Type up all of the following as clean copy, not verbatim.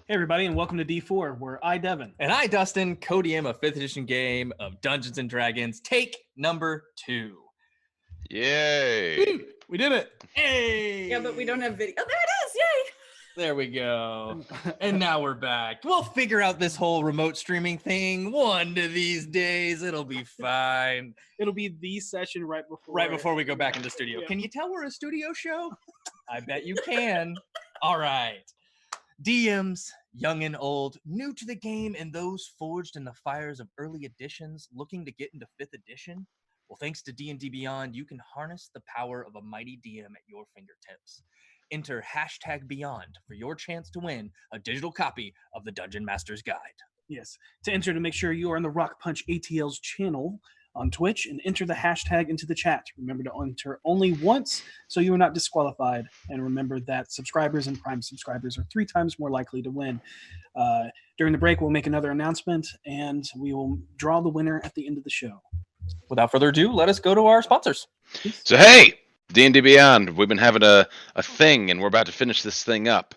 Hey everybody, and welcome to D4, where I, Devin. And I, Dustin, co-DM a 5th edition game of Dungeons & Dragons, take number 2. Yay! Woo! We did it! Hey! Yeah, but we don't have video. Oh, there it is! Yay! There we go. And now we're back. We'll figure out this whole remote streaming thing one of these days. It'll be fine. It'll be the session right before we go back into studio. Yeah. Can you tell we're a studio show? I bet you can. All right. DMs, young and old, new to the game, and those forged in the fires of early editions looking to get into 5th edition? Well, thanks to D&D Beyond, you can harness the power of a mighty DM at your fingertips. Enter #Beyond for your chance to win a digital copy of the Dungeon Master's Guide. Yes, to enter, to make sure you are on the RockPunch ATL's channel on Twitch and enter the hashtag into the chat. Remember to enter only once so you are not disqualified. And remember that subscribers and Prime subscribers are 3 times more likely to win. During the break, we'll make another announcement and we will draw the winner at the end of the show. Without further ado, let us go to our sponsors. So hey, D&D Beyond, we've been having a thing and we're about to finish this thing up.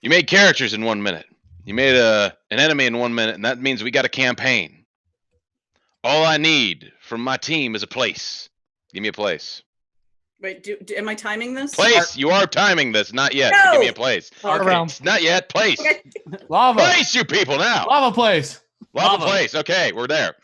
You made characters in 1 minute. You made an enemy in 1 minute, and that means we got a campaign. All I need from my team is a place. Give me a place. Wait, am I timing this? Place! You are timing this. Not yet. No! Give me a place. Okay. Not yet. Place. Okay. Lava. Place, you people, now. Lava place. Lava place. Okay, we're there.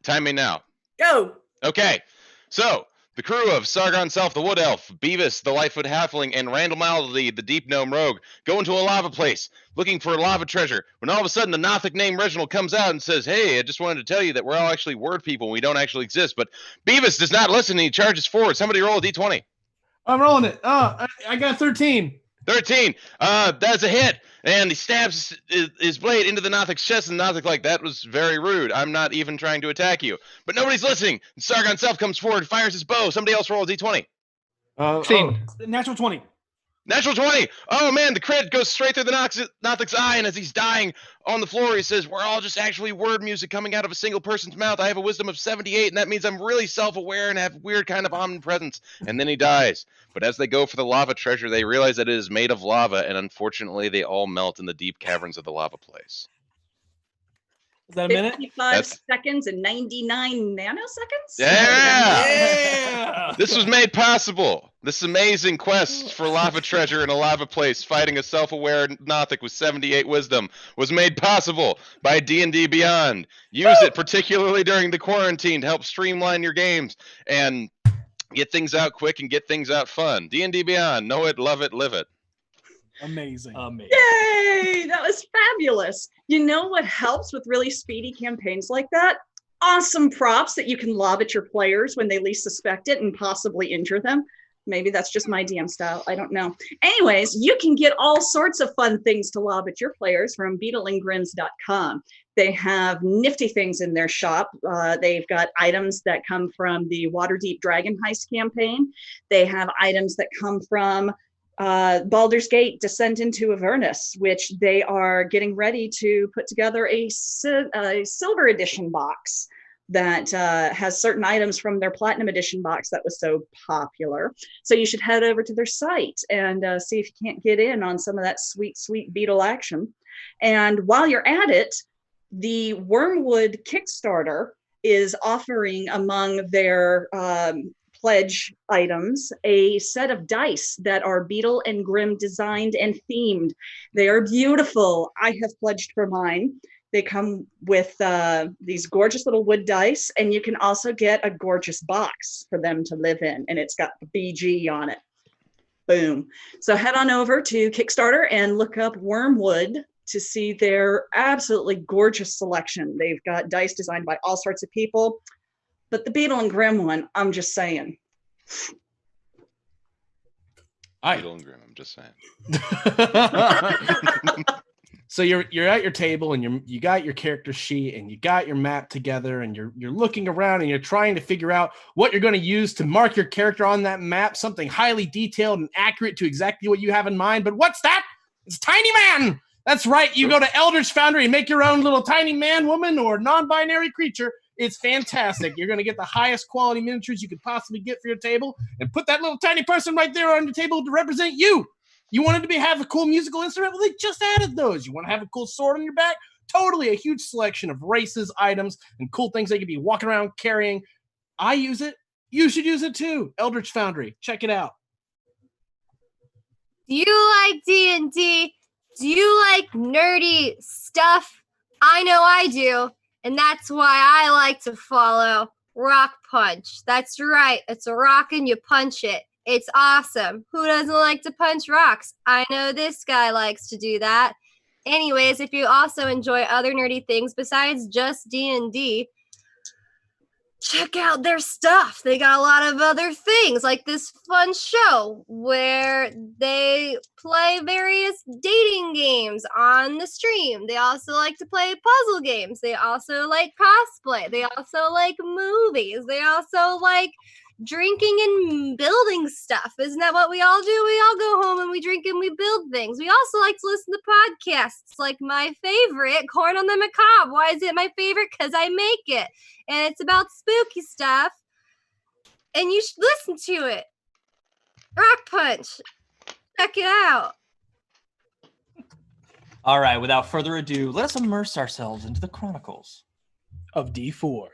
Time me now. Go! Okay, so the crew of Sargon Self, the Wood Elf, Beavis, the Lightfoot Halfling, and Randall Malady, the Deep Gnome Rogue, go into a lava place looking for a lava treasure. When all of a sudden the Nothic named Reginald comes out and says, "Hey, I just wanted to tell you that we're all actually word people and we don't actually exist." But Beavis does not listen and he charges forward. Somebody roll a d20. I'm rolling it. Oh, I got 13. 13. That's a hit. And he stabs his blade into the Nothic's chest, and Nothic like, "That was very rude. I'm not even trying to attack you." But nobody's listening. And Sargon Self comes forward, fires his bow. Somebody else roll a d20. 16. Natural 20. Natural 20. Oh, man, the crit goes straight through the Nothic's eye, and as he's dying on the floor, he says, "We're all just actually word music coming out of a single person's mouth. I have a wisdom of 78, and that means I'm really self-aware and have weird kind of omnipresence." And then he dies. But as they go for the lava treasure, they realize that it is made of lava, and unfortunately, they all melt in the deep caverns of the lava place. Is that a minute? 55 seconds and 99 nanoseconds? Yeah! This was made possible. This amazing quest for lava treasure in a lava place, fighting a self-aware Nothic with 78 wisdom, was made possible by D&D Beyond. Use it particularly during the quarantine to help streamline your games and get things out quick and get things out fun. D&D Beyond. Know it, love it, live it. Amazing. Yay! That was fabulous. You know what helps with really speedy campaigns like that? Awesome props that you can lob at your players when they least suspect it and possibly injure them. Maybe that's just my DM style. I don't know. Anyways, you can get all sorts of fun things to lob at your players from beetleandgrins.com. They have nifty things in their shop. They've got items that come from the Waterdeep Dragon Heist campaign. They have items that come from Baldur's Gate Descent into Avernus, which they are getting ready to put together a silver edition box that has certain items from their platinum edition box that was so popular. So you should head over to their site and see if you can't get in on some of that sweet, sweet beetle action. And while you're at it, the Wormwood Kickstarter is offering among their pledge items a set of dice that are Beetle and Grimm designed and themed. They are beautiful. I have pledged for mine. They come with these gorgeous little wood dice, and you can also get a gorgeous box for them to live in, and it's got the BG on it. Boom. So head on over to Kickstarter and look up Wormwood to see their absolutely gorgeous selection. They've got dice designed by all sorts of people. But the Beetle and Grimm one, I'm just saying. Beetle and Grimm, I'm just saying. So you're at your table and you got your character sheet and you got your map together and you're looking around and you're trying to figure out what you're going to use to mark your character on that map, something highly detailed and accurate to exactly what you have in mind. But what's that? It's Tiny Man. That's right. You go to Eldritch Foundry and make your own little tiny man, woman, or non-binary creature. It's fantastic. You're going to get the highest quality miniatures you could possibly get for your table and put that little tiny person right there on the table to represent you. You wanted to have a cool musical instrument? Well, they just added those. You want to have a cool sword on your back? Totally, a huge selection of races, items, and cool things they could be walking around carrying. I use it. You should use it too. Eldritch Foundry. Check it out. Do you like D&D? Do you like nerdy stuff? I know I do, and that's why I like to follow RockPunch. That's right. It's a rock and you punch it. It's awesome. Who doesn't like to punch rocks? I know this guy likes to do that. Anyways, if you also enjoy other nerdy things besides just D&D, check out their stuff. They got a lot of other things, like this fun show where they play various dating games on the stream. They also like to play puzzle games. They also like cosplay. They also like movies. They also like drinking and building stuff. Isn't that what we all do? We all go home and we drink and we build things. We also like to listen to podcasts, like my favorite, Corn on the Macabre. Why is it my favorite? Because I make it. And it's about spooky stuff. And you should listen to it. RockPunch. Check it out. All right, without further ado, let us immerse ourselves into the chronicles of D4.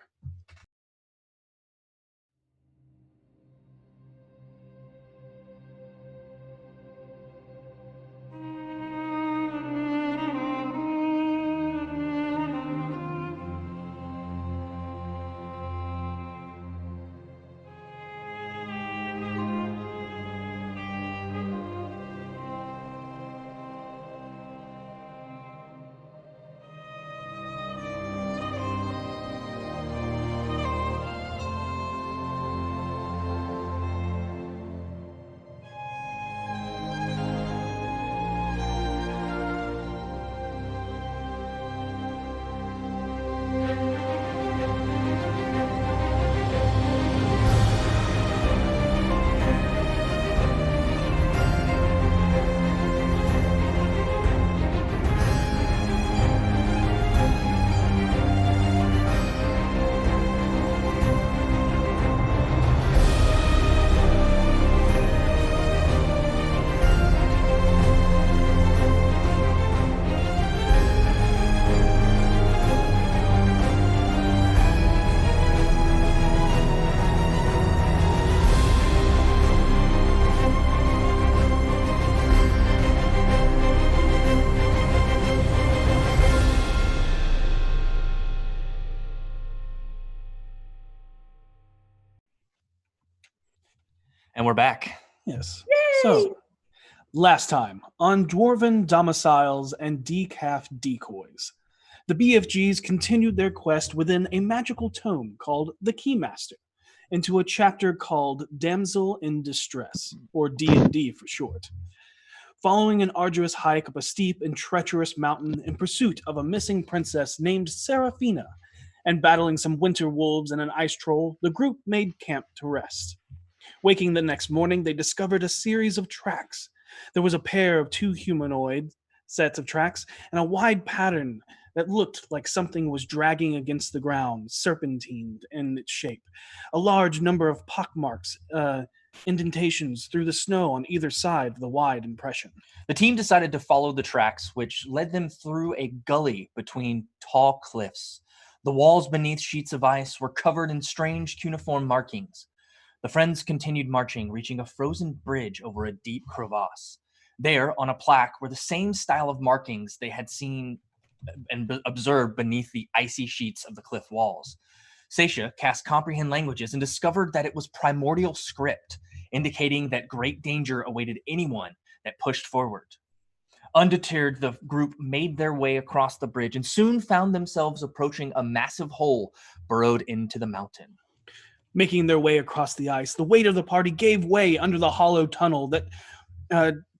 And we're back. Yes. So, last time on Dwarven Domiciles and Decaf Decoys, the BFGs continued their quest within a magical tome called the Keymaster into a chapter called Damsel in Distress, or D&D for short. Following an arduous hike up a steep and treacherous mountain in pursuit of a missing princess named Seraphina, and battling some winter wolves and an ice troll, the group made camp to rest. Waking the next morning, they discovered a series of tracks. There was a pair of 2 humanoid sets of tracks and a wide pattern that looked like something was dragging against the ground, serpentined in its shape. A large number of pockmarks, indentations through the snow on either side of the wide impression. The team decided to follow the tracks, which led them through a gully between tall cliffs. The walls beneath sheets of ice were covered in strange cuneiform markings. The friends continued marching, reaching a frozen bridge over a deep crevasse. There, on a plaque, were the same style of markings they had seen and observed beneath the icy sheets of the cliff walls. Seisha cast Comprehend Languages and discovered that it was primordial script, indicating that great danger awaited anyone that pushed forward. Undeterred, the group made their way across the bridge and soon found themselves approaching a massive hole burrowed into the mountain. Making their way across the ice, the weight of the party gave way under the hollow tunnel that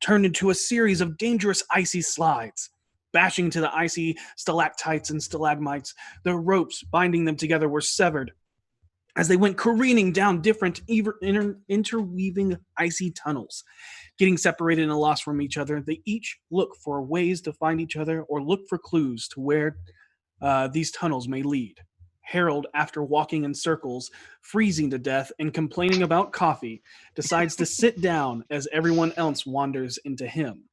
turned into a series of dangerous icy slides. Bashing to the icy stalactites and stalagmites, the ropes binding them together were severed. As they went careening down different interweaving icy tunnels. Getting separated and lost from each other, they each look for ways to find each other or look for clues to where these tunnels may lead. Harold, after walking in circles, freezing to death, and complaining about coffee, decides to sit down as everyone else wanders into him.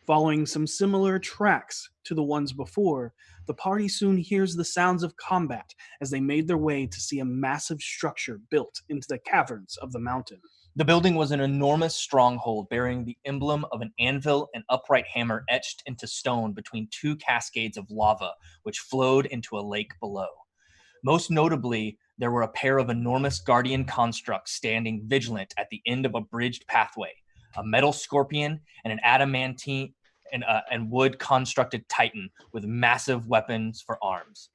Following some similar tracks to the ones before, the party soon hears the sounds of combat as they made their way to see a massive structure built into the caverns of the mountain. The building was an enormous stronghold bearing the emblem of an anvil and upright hammer etched into stone between two cascades of lava, which flowed into a lake below. Most notably, there were a pair of enormous guardian constructs standing vigilant at the end of a bridged pathway, a metal scorpion and an adamantine and wood constructed titan with massive weapons for arms.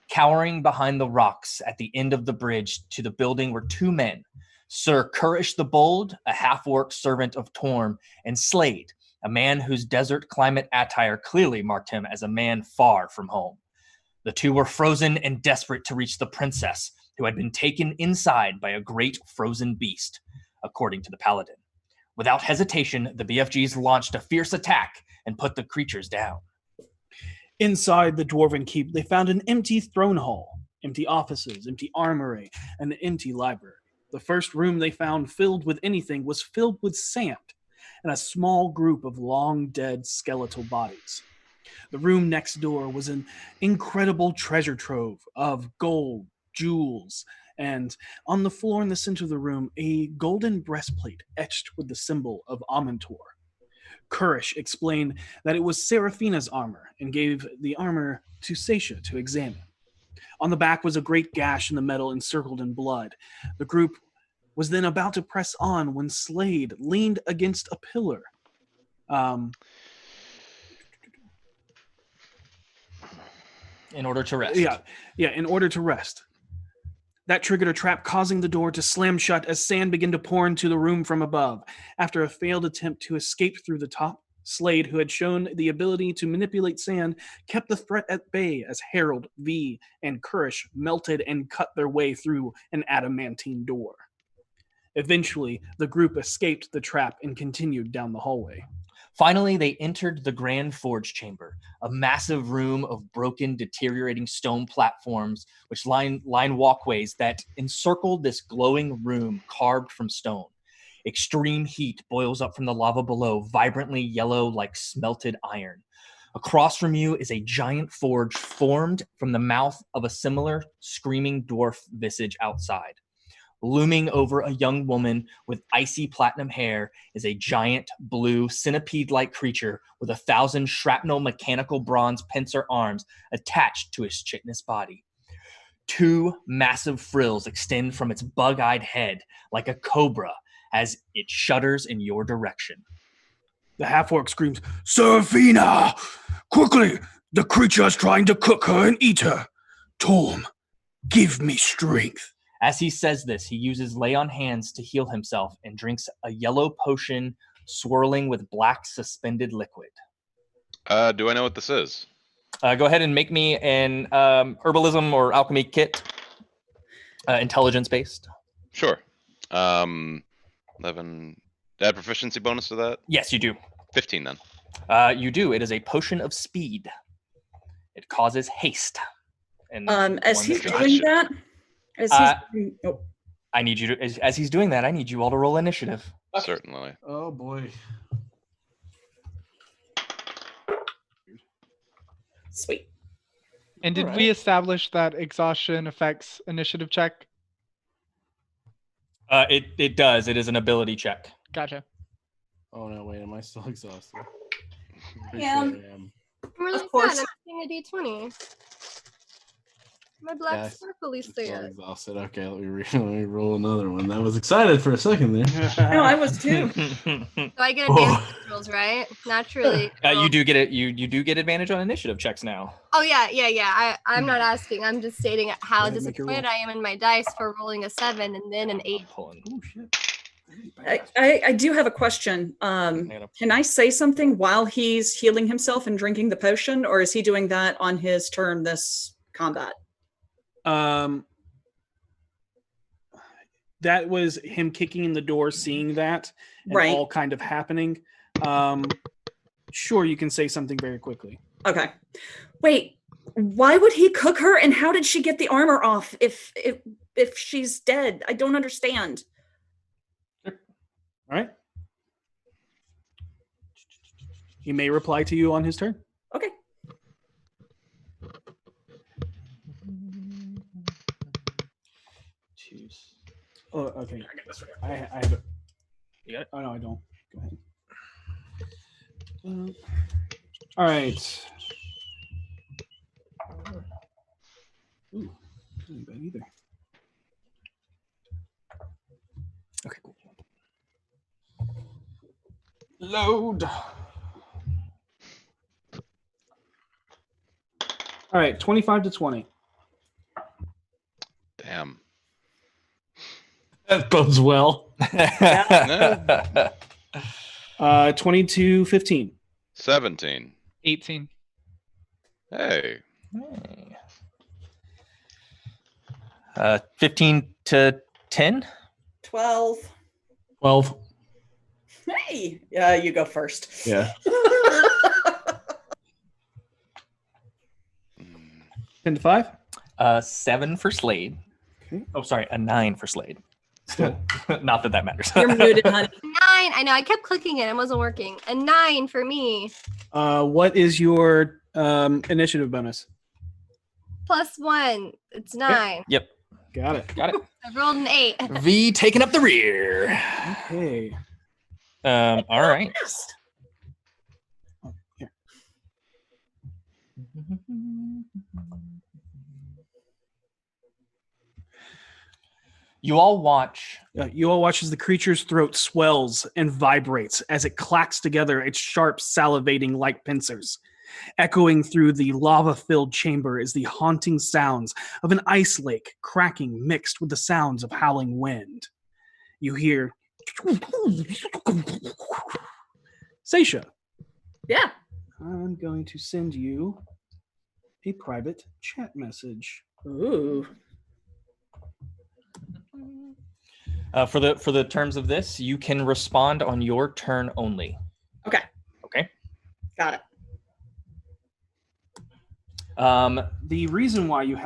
Cowering behind the rocks at the end of the bridge to the building were two men, Sir Courish the Bold, a half-orc servant of Torm, and Slade, a man whose desert climate attire clearly marked him as a man far from home. The two were frozen and desperate to reach the princess, who had been taken inside by a great frozen beast, according to the paladin. Without hesitation, the BFGs launched a fierce attack and put the creatures down. Inside the dwarven keep, they found an empty throne hall, empty offices, empty armory, and an empty library. The first room they found filled with anything was filled with sand and a small group of long-dead skeletal bodies. The room next door was an incredible treasure trove of gold, jewels, and on the floor in the center of the room, a golden breastplate etched with the symbol of Amantor. Courish explained that it was Seraphina's armor and gave the armor to Seisha to examine. On the back was a great gash in the metal encircled in blood. The group was then about to press on when Slade leaned against a pillar. In order to rest. Yeah, in order to rest. That triggered a trap, causing the door to slam shut as sand began to pour into the room from above. After a failed attempt to escape through the top, Slade, who had shown the ability to manipulate sand, kept the threat at bay as Harold, Vee, and Courish melted and cut their way through an adamantine door. Eventually, the group escaped the trap and continued down the hallway. Finally, they entered the Grand Forge Chamber, a massive room of broken, deteriorating stone platforms which line walkways that encircled this glowing room carved from stone. Extreme heat boils up from the lava below, vibrantly yellow like smelted iron. Across from you is a giant forge formed from the mouth of a similar screaming dwarf visage outside. Looming over a young woman with icy platinum hair is a giant blue centipede-like creature with 1,000 shrapnel mechanical bronze pincer arms attached to its chitinous body. Two massive frills extend from its bug-eyed head like a cobra as it shudders in your direction. The half-orc screams, "Seraphina! Quickly! The creature is trying to cook her and eat her! Torm, give me strength!" As he says this, he uses lay on hands to heal himself and drinks a yellow potion swirling with black suspended liquid. Do I know what this is? Go ahead and make me an herbalism or alchemy kit, intelligence-based. Sure. 11. Did I add proficiency bonus to that? Yes, you do. 15 then. You do. It is a potion of speed. It causes haste. And as he's doing that, I need you to, as he's doing that, I need you all to roll initiative. Certainly. Oh boy. Sweet. And did we establish that exhaustion affects initiative check? It does. It is an ability check. Gotcha. Oh no, wait, am I still exhausted? Yeah. Pretty sure I am. I'm really Of course. sad. I'm seeing a D20. My black Yes. sparkly Still sticker. exhausted. Okay, let me roll another one. I was excited for a second there. No, I was too. So I get Oh. advantage rolls, right? Naturally. You do get it. You do get advantage on initiative checks now. Oh yeah. I'm not asking. I'm just stating how ahead, make your disappointed roll. I am in my dice for rolling a 7 and then an 8. Pulling. Oh, shit. I do have a question. Can I say something while he's healing himself and drinking the potion, or is he doing that on his turn this combat? That was him kicking in the door, seeing that, and Right. all kind of happening. Sure, you can say something very quickly. Okay. Wait, Why would he cook her, and how did she get the armor off if she's dead? I don't understand. All right. He may reply to you on his turn. Okay. Oh, okay. I have it. You got it? Oh, no, I don't. Go ahead. All right. Ooh, not bad either. Okay, cool. Load. All right, 25 to 20. Damn. That bodes well. 22, 15. 17. 18. Hey. 15 to 10. 12. 12. Hey, yeah, you go first. Yeah. 10 to 5. 7 for Slade. Okay. Oh, sorry, a 9 for Slade. Not that matters. You're muted, honey. 9. I know. I kept clicking it. It wasn't working. A 9 for me. What is your initiative bonus? +1. It's 9. Yep. Got it. Got it. I rolled an 8. V taking up the rear. Okay. All right. Oh, here. You all watch. You all watch as the creature's throat swells and vibrates as it clacks together its sharp, salivating like pincers. Echoing through the lava-filled chamber is the haunting sounds of an ice lake cracking mixed with the sounds of howling wind. You hear... Seisha, Yeah. I'm going to send you a private chat message. Ooh. For the terms of this, you can respond on your turn only. Okay. Okay. Got it. The reason why you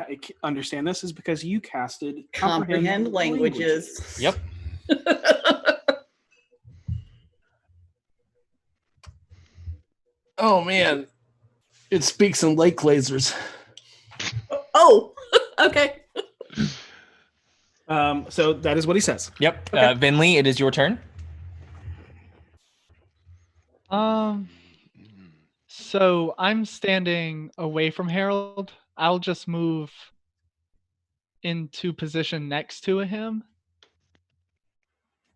understand this is because you casted Comprehend languages. Yep. Oh man, it speaks in lake lasers. Oh, okay. So that is what he says. Yep. Okay. Vinley, it is your turn. So I'm standing away from Harold. I'll just move into position next to him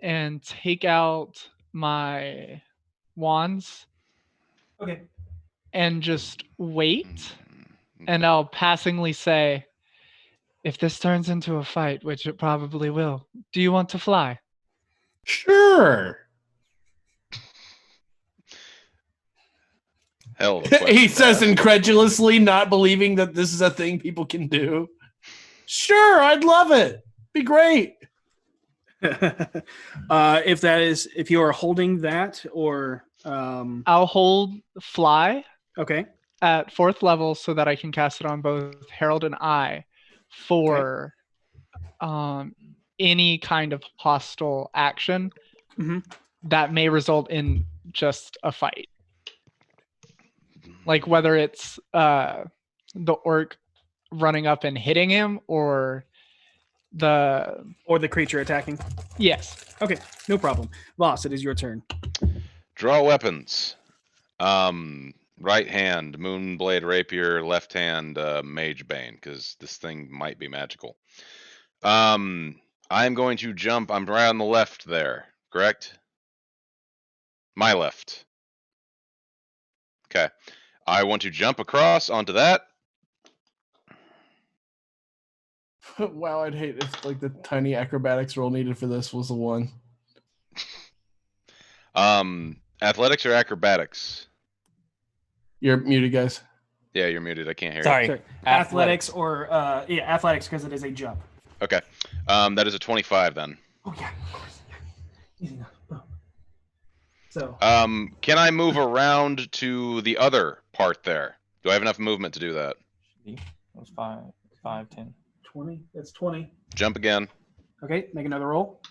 and take out my wands Okay. and just wait. And I'll passingly say, if this turns into a fight, which it probably will, do you want to fly? Sure. Hell of a question He to says ask. incredulously, not believing that this is a thing people can do. Sure, I'd love it. Be great. If you are holding that or I'll hold fly okay. at 4th level so that I can cast it on both Harold and I for any kind of hostile action Mhm. that may result in just a fight. Like whether it's the orc running up and hitting him or the creature attacking. yes. Okay, no problem. Voss, it is your turn. Draw weapons. Right hand, Moonblade Rapier. Left hand, Mage Bane, because this thing might be magical. I'm going to jump. I'm right on the left there, correct? My left. Okay. I want to jump across onto that. Wow, I'd hate if like the tiny acrobatics roll needed for this was the one. Athletics or acrobatics? You're muted, guys. Yeah, you're muted. I can't hear Sorry. Sorry. Athletics or athletics because it is a jump. you. Okay. That is a 25 then. Oh yeah, of course. Easy enough. Boom. So Can I move around to the other part there? Do I have enough movement to do that? That was 5, 10. 20. That's 20. Jump again. Okay, make another roll.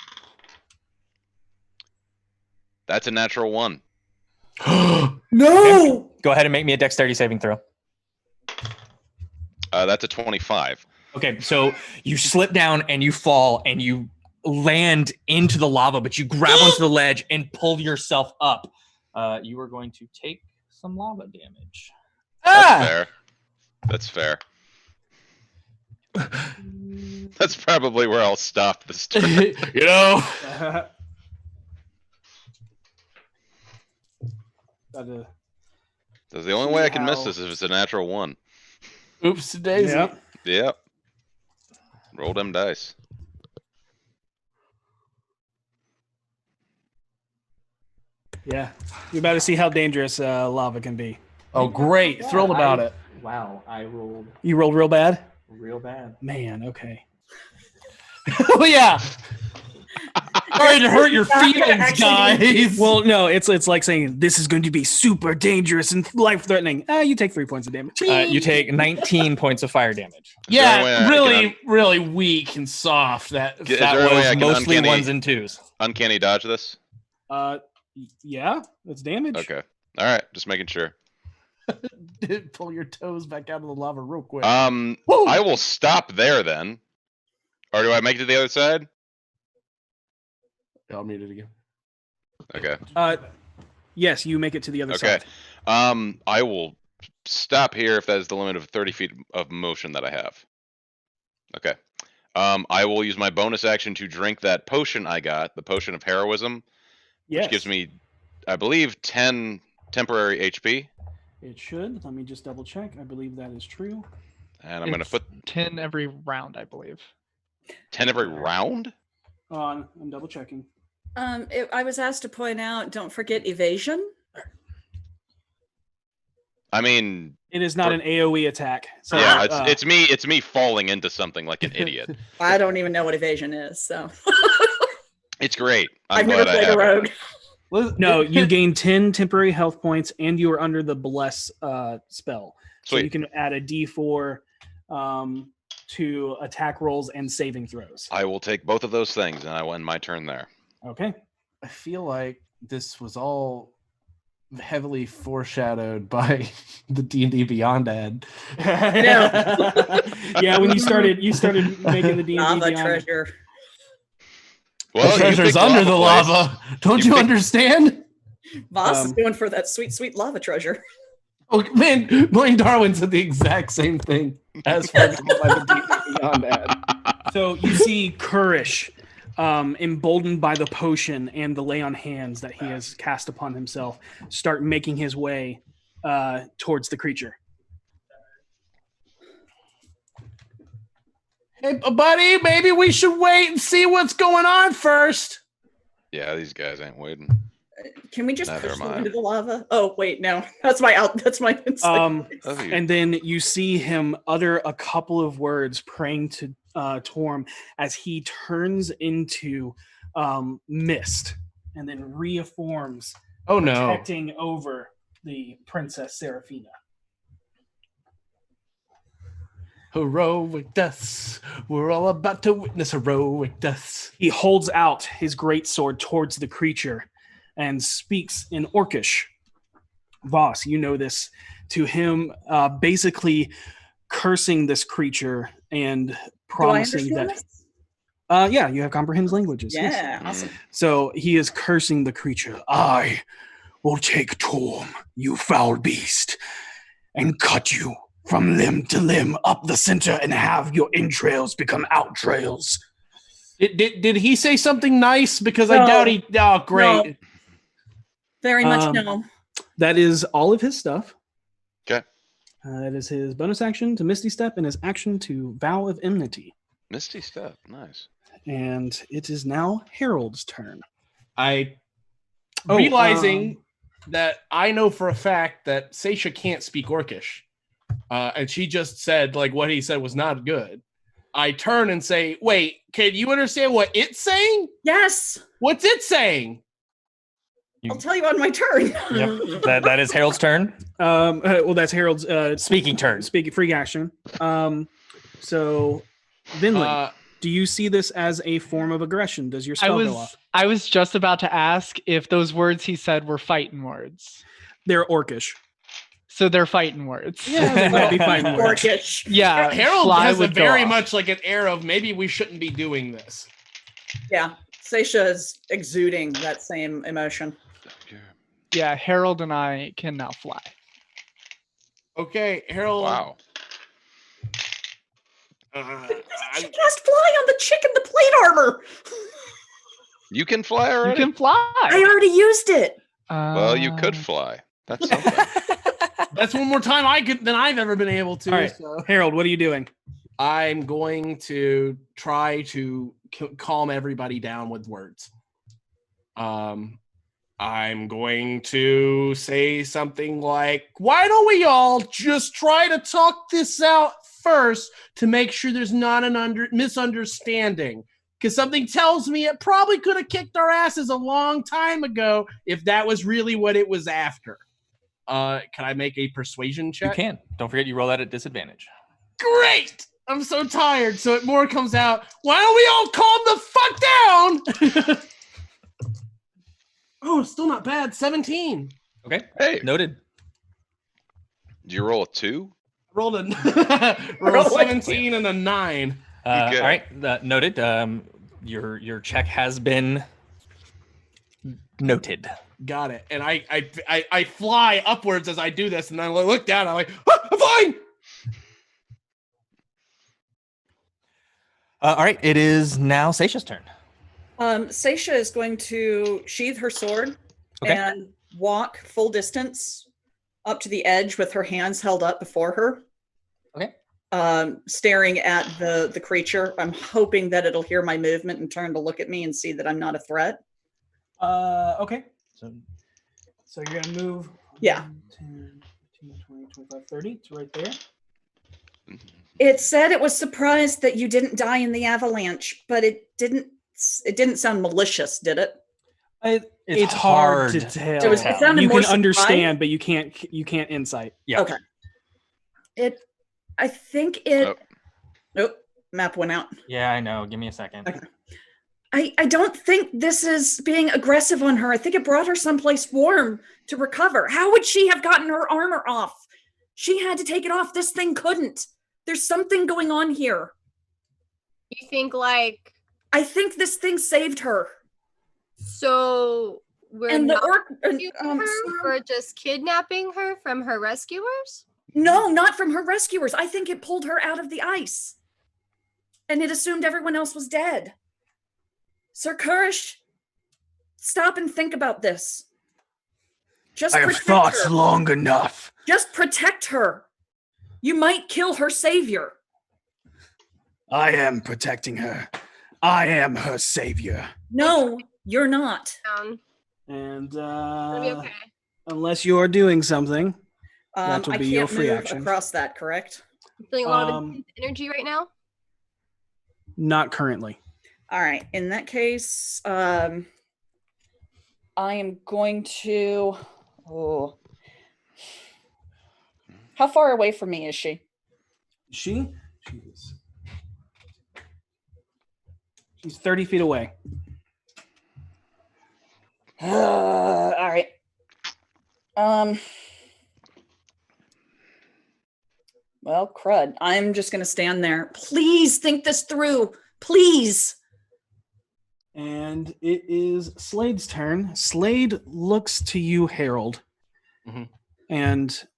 That's a natural 1. No. Go ahead and make me a dexterity saving throw. That's a 25. Okay, so you slip down and you fall and you land into the lava, but you grab onto the ledge and pull yourself up. You are going to take some lava damage. That's fair. That's probably where I'll stop this turn. You know. The only way I can miss this is if it's a natural 1. Oops, daisy. Yep. Roll them dice. Yeah, you're about to see how dangerous lava can be. Oh, great. Thrilled about it. Wow, I rolled You rolled real bad? real bad. Man, okay. Oh, yeah. Sorry to hurt your feelings, guys. Well, no, it's like saying this is going to be super dangerous and life-threatening. You take 3 points of damage. You take 19 points of fire damage. Is there any way Yeah, I really, can really weak and soft. That Is That there a way I was can mostly uncanny- 1s and 2s. uncanny dodge this? Yeah, that's damage. Okay. All right, just making sure. pull your toes back out of the lava real quick. Woo! I will stop there then. Or do I make it to the other side? I'll mute it again. Okay. Yes, you make it to the other Okay. side. I will stop here if that is the limit of 30 feet of motion that I have. Okay. I will use my bonus action to drink that potion I got, the potion of heroism, Yes. which gives me, I believe, 10 temporary HP. It should. Let me just double check. I believe that is true. And I'm going to It's put 10 every round, I believe. 10 every round? I'm double checking. I was asked to point out, don't forget evasion. I mean, It is not an AoE attack. So, yeah, it's me falling into something like an idiot. I don't even know what evasion is, so It's great. I've never played a rogue. no, you gain 10 temporary health points, and you are under the bless spell. So you Sweet. can add a D4 to attack rolls and saving throws. I will take both of those things, and I will end my turn there. Okay. I feel like this was all heavily foreshadowed by the D&D Beyond ad. Yeah, when you started making the D&D Lava Beyond. treasure. Well, The you treasure's picked under the Place. lava. Don't You you picked- understand? Voss is going for that sweet, sweet lava treasure. Oh man, Blaine Darwin said the exact same thing as foretold by the D&D Beyond ad. So you see Kurish, emboldened by the potion and the lay on hands that he has cast upon himself, start making his way towards the creature. Hey, buddy, maybe we should wait and see what's going on first. Yeah, these guys ain't waiting. Can we just Neither push am them I. into the lava? Oh wait, no, that's my instinct. Oh, you- And then you see him utter a couple of words praying to Torm as he turns into mist and then reforms, Oh no. protecting over the Princess Seraphina. Heroic deaths. We're all about to witness heroic deaths. He holds out his great sword towards the creature and speaks in Orcish. Voss, you know this, to him basically cursing this creature and promising Do I that understand this? yeah, you have comprehends languages. yes. Yeah, awesome. So he is cursing the creature. I will take Torm, you foul beast, and cut you from limb to limb up the center and have your entrails become outrails. Did he say something nice? Because I No. doubt he. Oh, great. No. Very much Um, no. That is all of his stuff. Okay. That is his bonus action to Misty Step and his action to Vow of Enmity. Misty step, nice. And it is now Harold's turn. I Oh, realizing that I know for a fact that Seisha can't speak Orcish, and she just said like what he said was not good. I turn and say, "Wait, can you understand what it's saying? Yes. What's it saying?" I'll tell you on my turn. Yep. That is Harold's turn. Well, that's Harold's Speaking turn. speaking free action. So, Vinley, do you see this as a form of aggression? Does your spell go off? I was just about to ask if those words he said were fighting words. They're orcish. So they're fighting words. Yeah, they might be fighting words. Orcish. Yeah, Harold fly has a would go very off. much like an air of maybe we shouldn't be doing this. Yeah, Seisha is exuding that same emotion. Yeah, Harold and I can now fly. Okay, Harold. Wow. She cast fly on the chick in the plate armor. You can fly You already? can fly. I already used it. Well, you could fly. That's something. That's one more time than I've ever been able to. All right. So. Harold, what are you doing? I'm going to try to calm everybody down with words. I'm going to say something like, why don't we all just try to talk this out first to make sure there's not an misunderstanding? Because something tells me it probably could have kicked our asses a long time ago if that was really what it was after. Can I make a persuasion You check? can. Don't forget you roll that at disadvantage. Great! I'm so tired, so it more comes out, why don't we all calm the fuck down? Oh, still not bad. 17. Okay. Hey, Noted. did you roll a 2? Rolled a 17 and a 9. Okay. All right. Noted. Your check has been noted. Got it. And I fly upwards as I do this, and then I look down. I'm like, ah, I'm flying. All right. It is now Seisha's turn. Seisha is going to sheathe her sword and walk full distance up to the edge with her hands held up before her. Okay. Staring at the creature. I'm hoping that it'll hear my movement and turn to look at me and see that I'm not a threat. Okay. So you're gonna move. Yeah. 10, 15, 20, 25, 30. It's right there. It said it was surprised that you didn't die in the avalanche, but it didn't sound malicious, did it? It's hard to tell. So it sounded You more can understand, surprised. but you can't insight. Yeah. Okay. I think it. Nope. Map went out. Yeah, I know. Give me a second. Okay. I don't think this is being aggressive on her. I think it brought her someplace warm to recover. How would she have gotten her armor off? She had to take it off. This thing couldn't. There's something going on here. You think like I think this thing saved her. so we're And the not orc. rescuing her for just kidnapping her from her rescuers? No, not from her rescuers. I think it pulled her out of the ice. And it assumed everyone else was dead. Sir Kurish, stop and think about this. Just protect her. long enough. Just protect her. You might kill her savior. I am protecting her. I am her savior. No, you're not. Down. And It'll be okay. unless you're doing something, That will I be can't your free move action. across that, correct? I'm feeling a lot of intense energy right now. not currently. All right. In that case, I am going to. Oh, how far away from me is she? She's 30 feet away. All right. Well, crud. I'm just going to stand there. Please think this through. Please. And it is Slade's turn. Slade looks to you, Harold. Mhm. And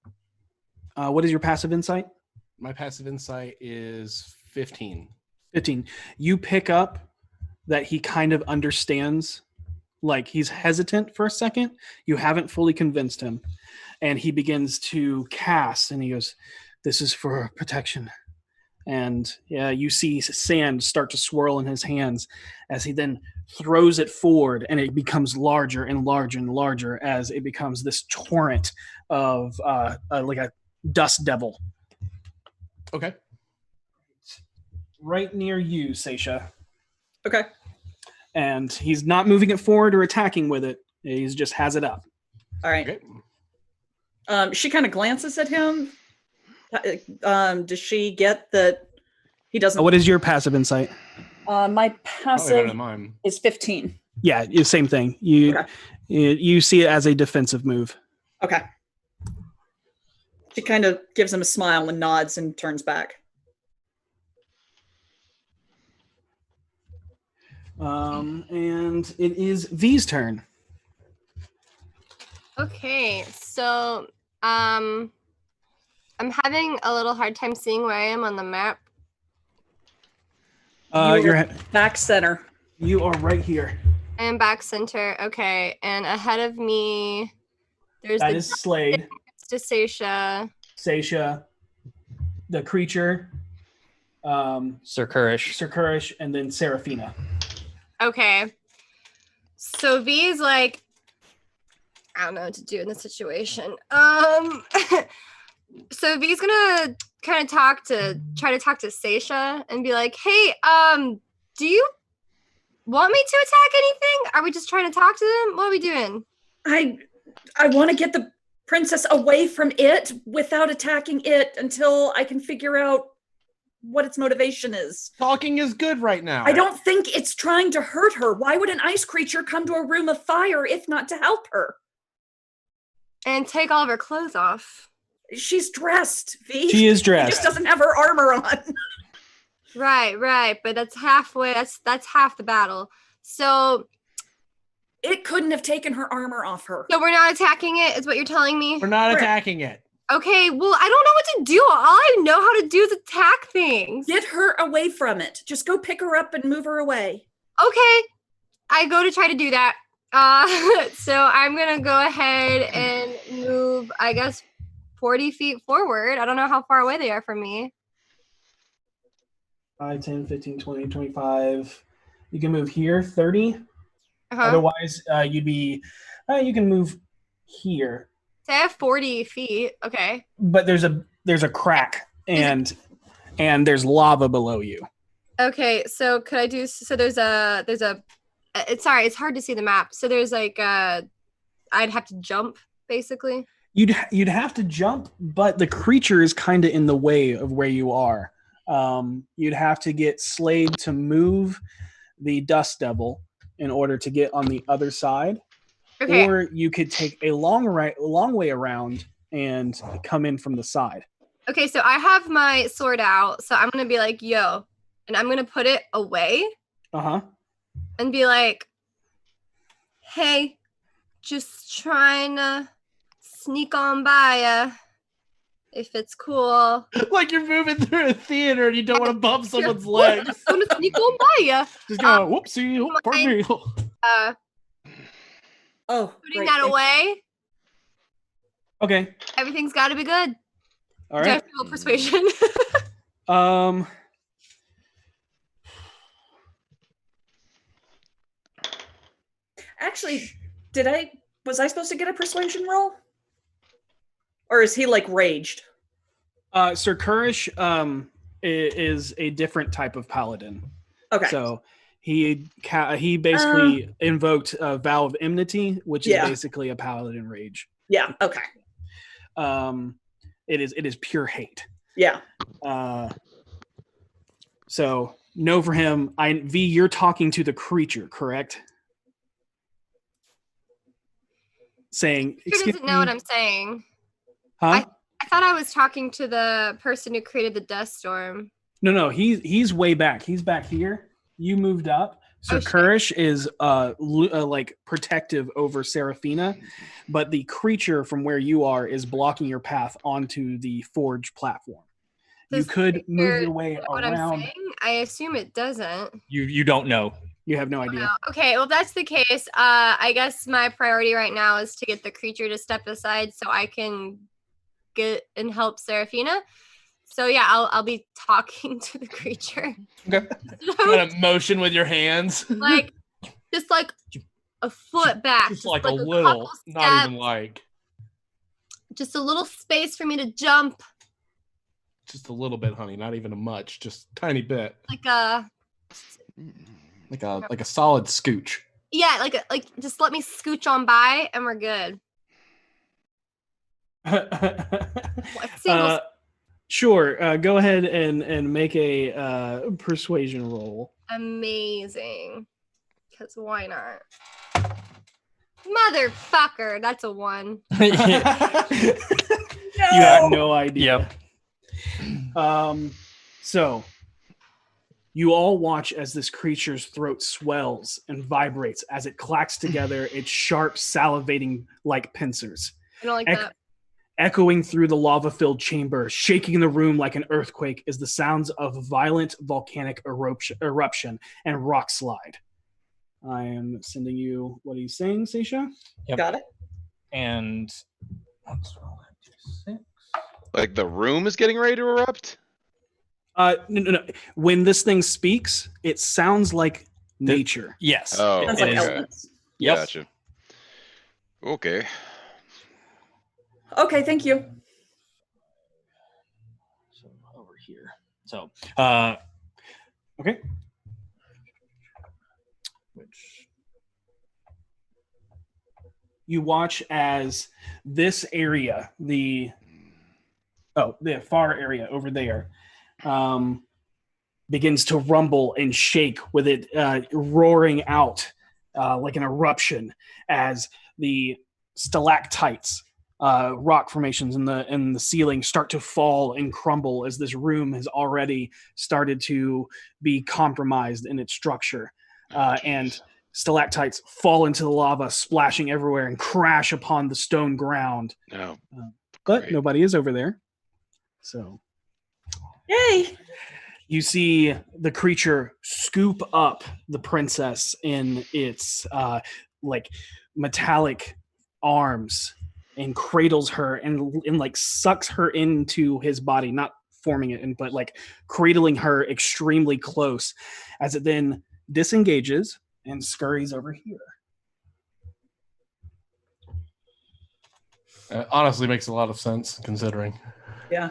what is your passive insight? My passive insight is 15. 15. You pick up that he kind of understands, like he's hesitant for a second. You haven't fully convinced him. And he begins to cast and he goes, "This is for protection." And yeah, you see sand start to swirl in his hands as he then throws it forward, and it becomes larger and larger and larger as it becomes this torrent of like a dust devil. Okay. Right near you, Seisha. Okay. And he's not moving it forward or attacking with it. He just has it up. All right. Okay. She kind of glances at him. Does she get that he doesn't? What is your passive insight? My Probably better passive than mine. is 15. Yeah, same thing. You see it as a defensive move. Okay. She kind of gives him a smile and nods and turns back. And it is V's turn. Okay, so I'm having a little hard time seeing where I am on the map. You're Back center. you are right here. I am back center. Okay, and ahead of me, there's That the is Slade, Stacia. Seisha, the creature, Sir Kurish. Sir Kurish, and then Seraphina. Okay, so V is like, I don't know what to do in this situation. So V's gonna kind of try to talk to Seisha and be like, hey, do you want me to attack anything? Are we just trying to talk to them? What are we doing? I want to get the princess away from it without attacking it until I can figure out what its motivation is. Talking is good right now. I don't think it's trying to hurt her. Why would an ice creature come to a room of fire if not to help her? And take all of her clothes off. She's dressed, V. She is She dressed. just doesn't have her armor on. Right, but that's halfway. That's half the battle. So It couldn't have taken her armor off her. we're not attacking it, is what you're telling me? We're not Right. attacking it. Okay, well, I don't know what to do. All I know how to do is attack things. Get her away from it. Just go pick her up and move her away. Okay, I go to try to do that. So I'm gonna go ahead and move, I guess, 40 feet forward. I don't know how far away they are from me. 5, 10, 15, 20, 25. You can move here, 30. Uh-huh. Otherwise, you'd be, you can move here. So I have 40 feet. Okay. But there's a crack and there's lava below you. Okay, so could I do, so there's a, it's sorry, it's hard to see the map. So there's like, I'd have to jump, basically. You'd have to jump, but the creature is kind of in the way of where you are. You'd have to get Slade to move the Dust Devil in order to get on the other side. Okay. Or you could take a long way around and come in from the side. Okay, so I have my sword out, so I'm gonna be like, yo, and I'm gonna put it away Uh-huh. and be like, hey, just trying to sneak on by ya, if it's cool. Like you're moving through a theater and you don't want to bump someone's legs. I'm gonna sneak on by ya. Just go, whoopsie, pardon me. Oh, Putting great. that away, Okay. everything's gotta be good. All Do I right. have to roll persuasion? Actually, was I supposed to get a persuasion roll? Or is he like raged? Sir Kurish is a different type of paladin. Okay. So he basically invoked a vow of enmity, which is basically a paladin rage. Yeah, okay. It is pure hate. Yeah. So no for him. V, you're talking to the creature, correct? Saying, He excuse doesn't know me, what I'm saying. huh? I thought I was talking to the person who created the dust storm. No, he's way back. He's back here. You moved up. So Oh, shit. Kurish is like protective over Seraphina, but the creature from where you are is blocking your path onto the forge platform. Does you could the move creature your way know what I'm around. saying? I assume it doesn't. You don't know. You have no idea. Okay, well, if that's the case, I guess my priority right now is to get the creature to step aside so I can get and help Seraphina. So yeah, I'll be talking to the creature. Okay. Kind of motion with your hands. Like, just like a foot back. Just like a couple little, not steps, even like. just a little space for me to jump. Just a little bit, honey. Not even a much. Just a tiny bit. Like a Like a solid scooch. Yeah, like just let me scooch on by and we're good. Singles. Sure. Go ahead and make a persuasion roll. Amazing. Because why not? Motherfucker, that's a 1. You have no idea. So you all watch as this creature's throat swells and vibrates as it clacks together its sharp, salivating like pincers. I don't like that. Echoing through the lava-filled chamber, shaking the room like an earthquake, is the sounds of violent volcanic eruption and rock slide. I am sending you what he's saying, Seisha. Yep. Got it. And let's roll that d6. Like the room is getting ready to erupt? No. When this thing speaks, it sounds like nature. Yes. Oh, Sounds it like is. elements. Yep. Gotcha. Okay. Okay, thank you. So over here. So Okay. which You watch as this area, the far area over there, begins to rumble and shake with it roaring out like an eruption as the stalactites, rock formations in the ceiling start to fall and crumble as this room has already started to be compromised in its structure. And stalactites fall into the lava, splashing everywhere and crash upon the stone ground. No. But Great. nobody is over there. So Yay! you see the creature scoop up the princess in its like metallic arms and cradles her and like sucks her into his body, not forming it, but like cradling her extremely close as it then disengages and scurries over here. Honestly, makes a lot of sense considering. Yeah.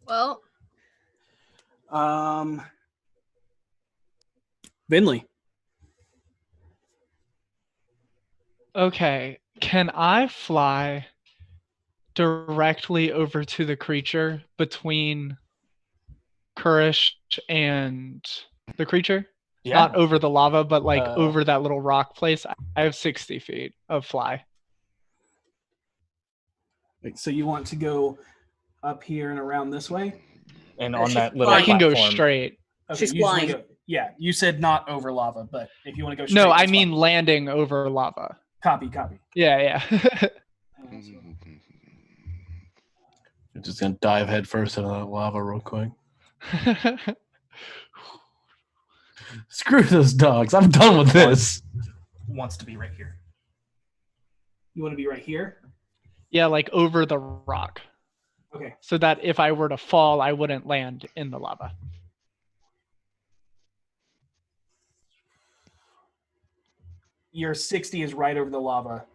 Well, Vinley. Okay, can I fly directly over to the creature between Kurish and the creature? yeah. Not over the lava, but like Uh, over that little rock place. I have 60 feet of fly. So you want to go up here and around this way? And Uh, on she's that little I can go platform. straight. Okay, She's you just wanna flying. go- yeah, you said not over lava, but if you want to go straight, No, I that's mean fine. landing over lava. Copy. Yeah, yeah. I'm just gonna dive head first into that lava real quick. Screw those dogs. I'm done with this. Wants to be right here. You want to be right here? Yeah, like over the rock. Okay. So that if I were to fall, I wouldn't land in the lava. Your 60 is right over the lava.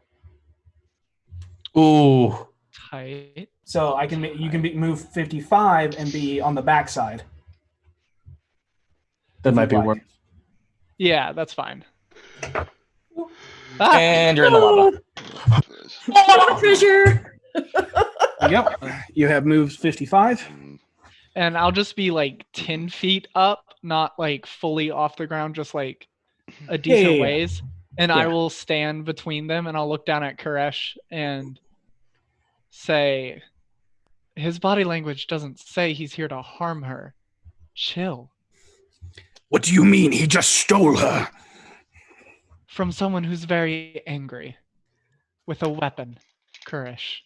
Ooh. Tight. So I can you can move 55 and be on the backside. That might be Like. worth. Yeah, that's fine. And you're in the lava. Oh, treasure! Yep. You have moved 55. And I'll just be like 10 feet up, not like fully off the ground, just like a decent yeah. ways. And I Yeah. will stand between them and I'll look down at Koresh and say, his body language doesn't say he's here to harm her. Chill. What do you mean he just stole her? From someone who's very angry with a weapon, Koresh.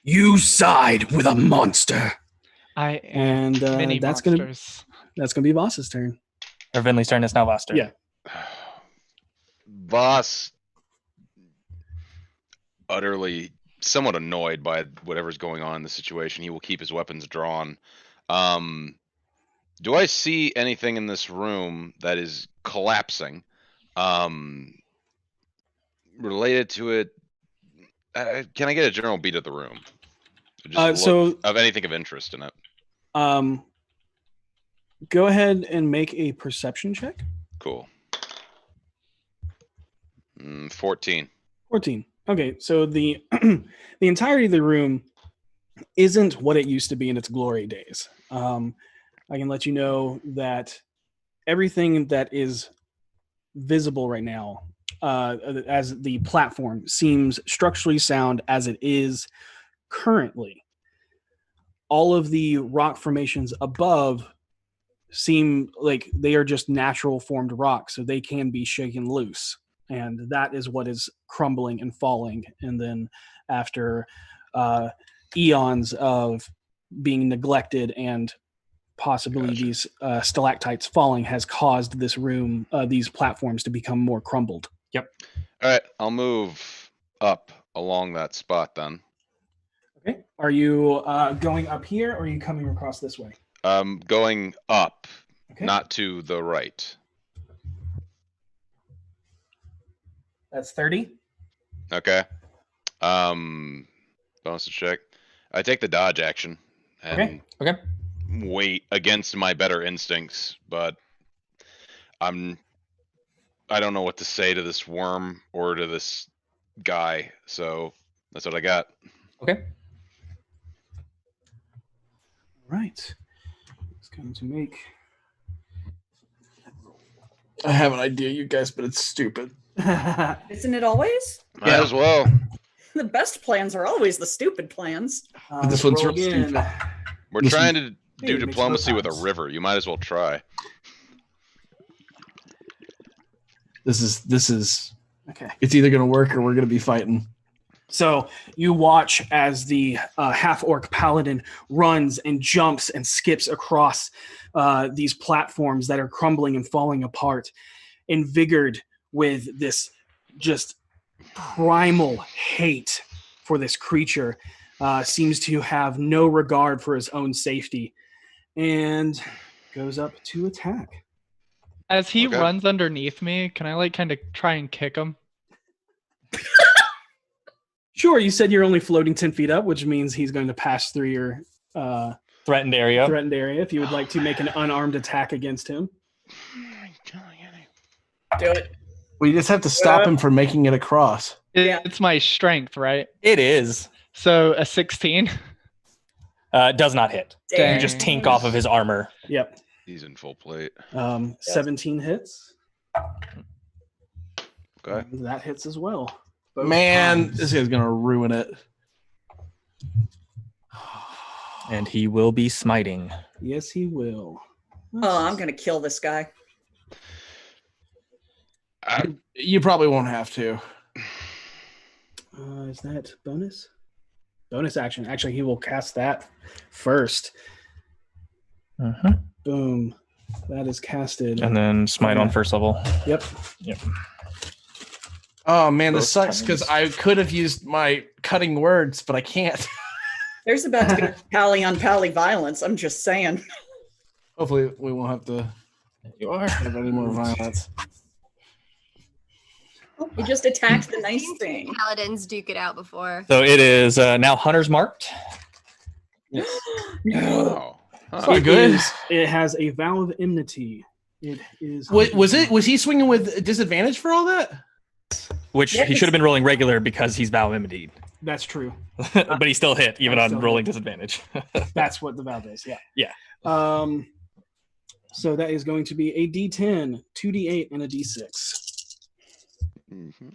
You side with a monster. I am And many that's monsters. gonna be Voss's turn. Or Vinley's turn is now Voster. Yeah. Voss, utterly somewhat annoyed by whatever's going on in the situation, he will keep his weapons drawn. Do I see anything in this room that is collapsing? Related to it, can I get a general beat of the room? Just So of anything of interest in it. Go ahead and make a perception check. Cool. 14. 14. Okay, so the the entirety of the room isn't what it used to be in its glory days. I can let you know that everything that is visible right now, as the platform, seems structurally sound as it is currently. All of the rock formations above seem like they are just natural formed rocks, so they can be shaken loose. And that is what is crumbling and falling. And then after eons of being neglected and possibly Gotcha. these stalactites falling has caused this room, these platforms to become more crumbled. All right, I'll move up along that spot then. Okay. Are you going up here, or are you coming across this way? Going up, Okay. not to the right. That's 30. Okay. Bonus to check. I take the dodge action and Okay. wait against my better instincts, but I don't know what to say to this worm or to this guy, so that's what I got. Okay. Right. It's going to make. I have an idea, you guys, but it's stupid. Isn't it always? Might as well. The best plans are always the stupid plans. This one's roll real again. stupid. We're Listen, trying to hey, do it makes diplomacy both with a odds. river. You might as well try. This is. Okay. It's either gonna work or we're gonna be fighting. So you watch as the half-orc paladin runs and jumps and skips across these platforms that are crumbling and falling apart, invigorated with this just primal hate for this creature. Seems to have no regard for his own safety, and goes up to attack. As he Okay. runs underneath me, can I like kind of try and kick him? Sure, you said you're only floating 10 feet up, which means he's going to pass through your Threatened area. threatened area. If you would like to make an unarmed attack against him. Do it. We just have to stop him from making it across. Yeah. It's my strength, right? It is. So a 16. Does not hit. Damn. You just tink off of his armor. Yep. He's in full plate. 17 hits. Okay. That hits as well. Both Man, times. this guy's gonna ruin it. And he will be smiting. Yes, he will. Oh, I'm gonna kill this guy. You probably won't have to. Is that bonus? Bonus action. Actually, he will cast that first. Boom. That is casted. And then smite on first level. Yep. Oh man, this Both sucks because times. I could have used my cutting words, but I can't. There's about to be pally on pally violence. I'm just saying. Hopefully, we won't have to You are. have any more violence. You just attacked the I've nice seen two thing. Paladins duke it out before. So it is now Hunter's marked. Yes. Wow. Huh. Not good. It has a vow of enmity. It is. Was he swinging with disadvantage for all that? Which he should have been rolling regular because he's Vow Imedied. That's true. But he still hit, even I on still rolling hit. disadvantage. That's what the vow is. Yeah. Yeah. So that is going to be a D10, 2D8, and a D6. Mhm.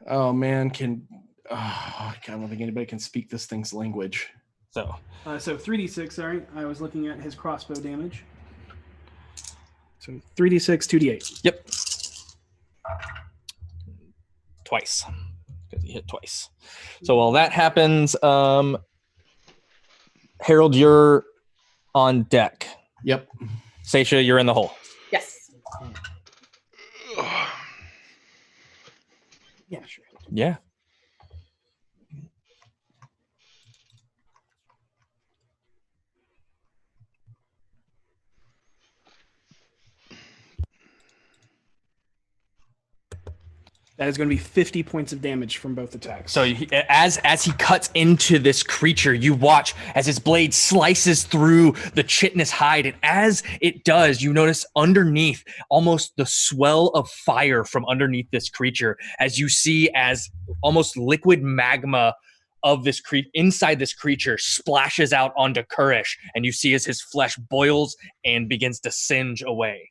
Oh man, I don't think anybody can speak this thing's language. So So 3D6. Sorry, I was looking at his crossbow damage. So 3D6, 2D8. yep. Twice. Because he hit twice. So while that happens, Harold, you're on deck. Yep. Seisha, you're in the hole. Yes. Yeah, sure. Yeah. That is going to be 50 points of damage from both attacks. So as he cuts into this creature, you watch as his blade slices through the chitinous hide, and as it does, you notice underneath almost the swell of fire from underneath this creature, as you see as almost liquid magma of this inside this creature splashes out onto Kurish, and you see as his flesh boils and begins to singe away.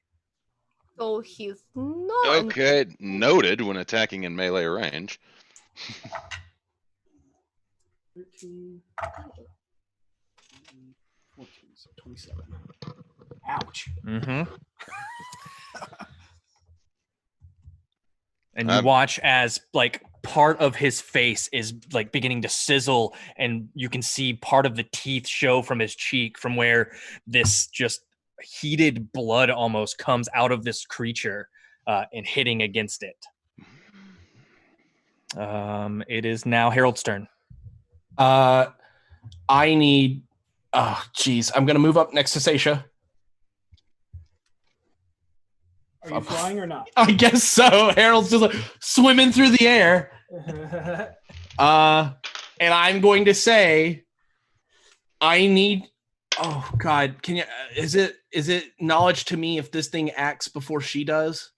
Oh, he's not. Okay, noted when attacking in melee range. 13, 14, so 27. Ouch. Mm-hmm. And you watch as like part of his face is like beginning to sizzle, and you can see part of the teeth show from his cheek from where this just heated blood almost comes out of this creature and hitting against it. It is now Harold's turn. I need... Oh, geez. I'm going to move up next to Seisha. Are you flying or not? I guess so. Harold's just like swimming through the air. And I'm going to say, I need... Oh God! Can you? Is it knowledge to me if this thing acts before she does?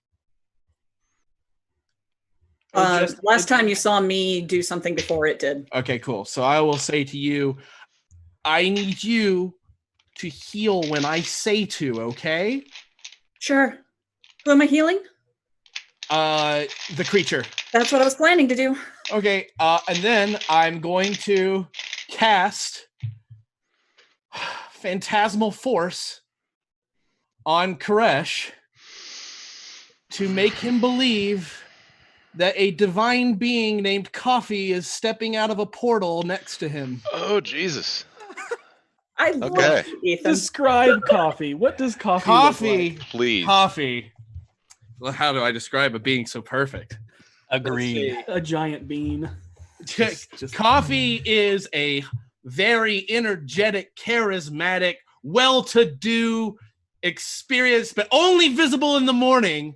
Last time you saw me do something before it did. Okay, cool. So I will say to you, I need you to heal when I say to. Okay? Sure. Who am I healing? The creature. That's what I was planning to do. Okay. And then I'm going to cast Phantasmal Force on Koresh to make him believe that a divine being named Coffee is stepping out of a portal next to him. Oh, Jesus. I love you, Ethan. Describe Coffee. What does Coffee look like? Please. Coffee. Well, how do I describe a being so perfect? Agreed. A giant bean. Coffee is a very energetic, charismatic, well-to-do, experienced, but only visible in the morning.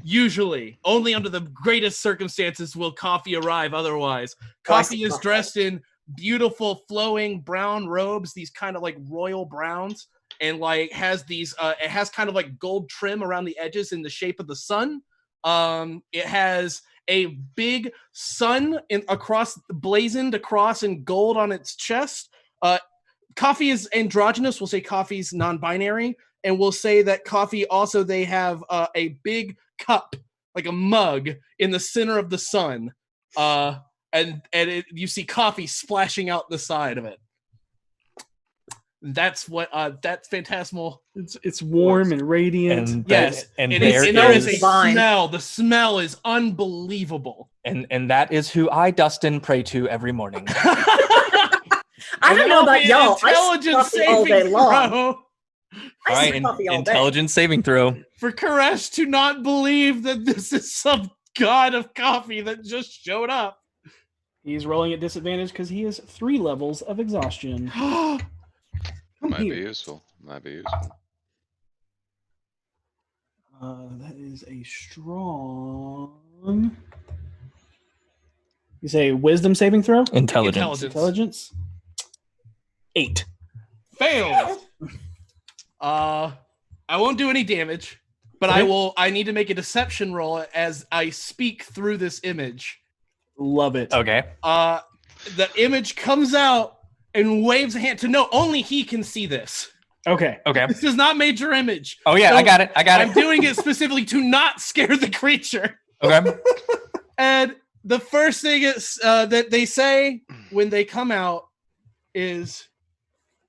Usually, only under the greatest circumstances will Coffee arrive. Otherwise, Coffee is dressed in beautiful, flowing brown robes, these kind of like royal browns, and like has these. It has kind of like gold trim around the edges in the shape of the sun. It has a big sun blazoned across in gold on its chest. Coffee is androgynous. We'll say Coffee's non-binary, and we'll say that Coffee also, they have a big cup, like a mug, in the center of the sun, and you see Coffee splashing out the side of it. That's what that's phantasmal. It's warm and radiant. And yes, and there is a divine. smell. The smell is unbelievable. And that is who I, Dustin, pray to every morning. I don't know about y'all. I Intelligence sip coffee all day saving long. throw I sip coffee all day. Intelligence saving throw. for Koresh to not believe that this is some god of coffee that just showed up. He's rolling at disadvantage because he has 3 levels of exhaustion. Might be useful. That is a strong... You say wisdom saving throw? Intelligence. 8. Failed. I won't do any damage, but Okay. I need to make a deception roll as I speak through this image. Love it. Okay. The image comes out and waves a hand to no, only he can see this. Okay. This is not major image. Oh yeah, So I got it. I'm doing it specifically to not scare the creature. Okay. And the first thing is that they say when they come out is,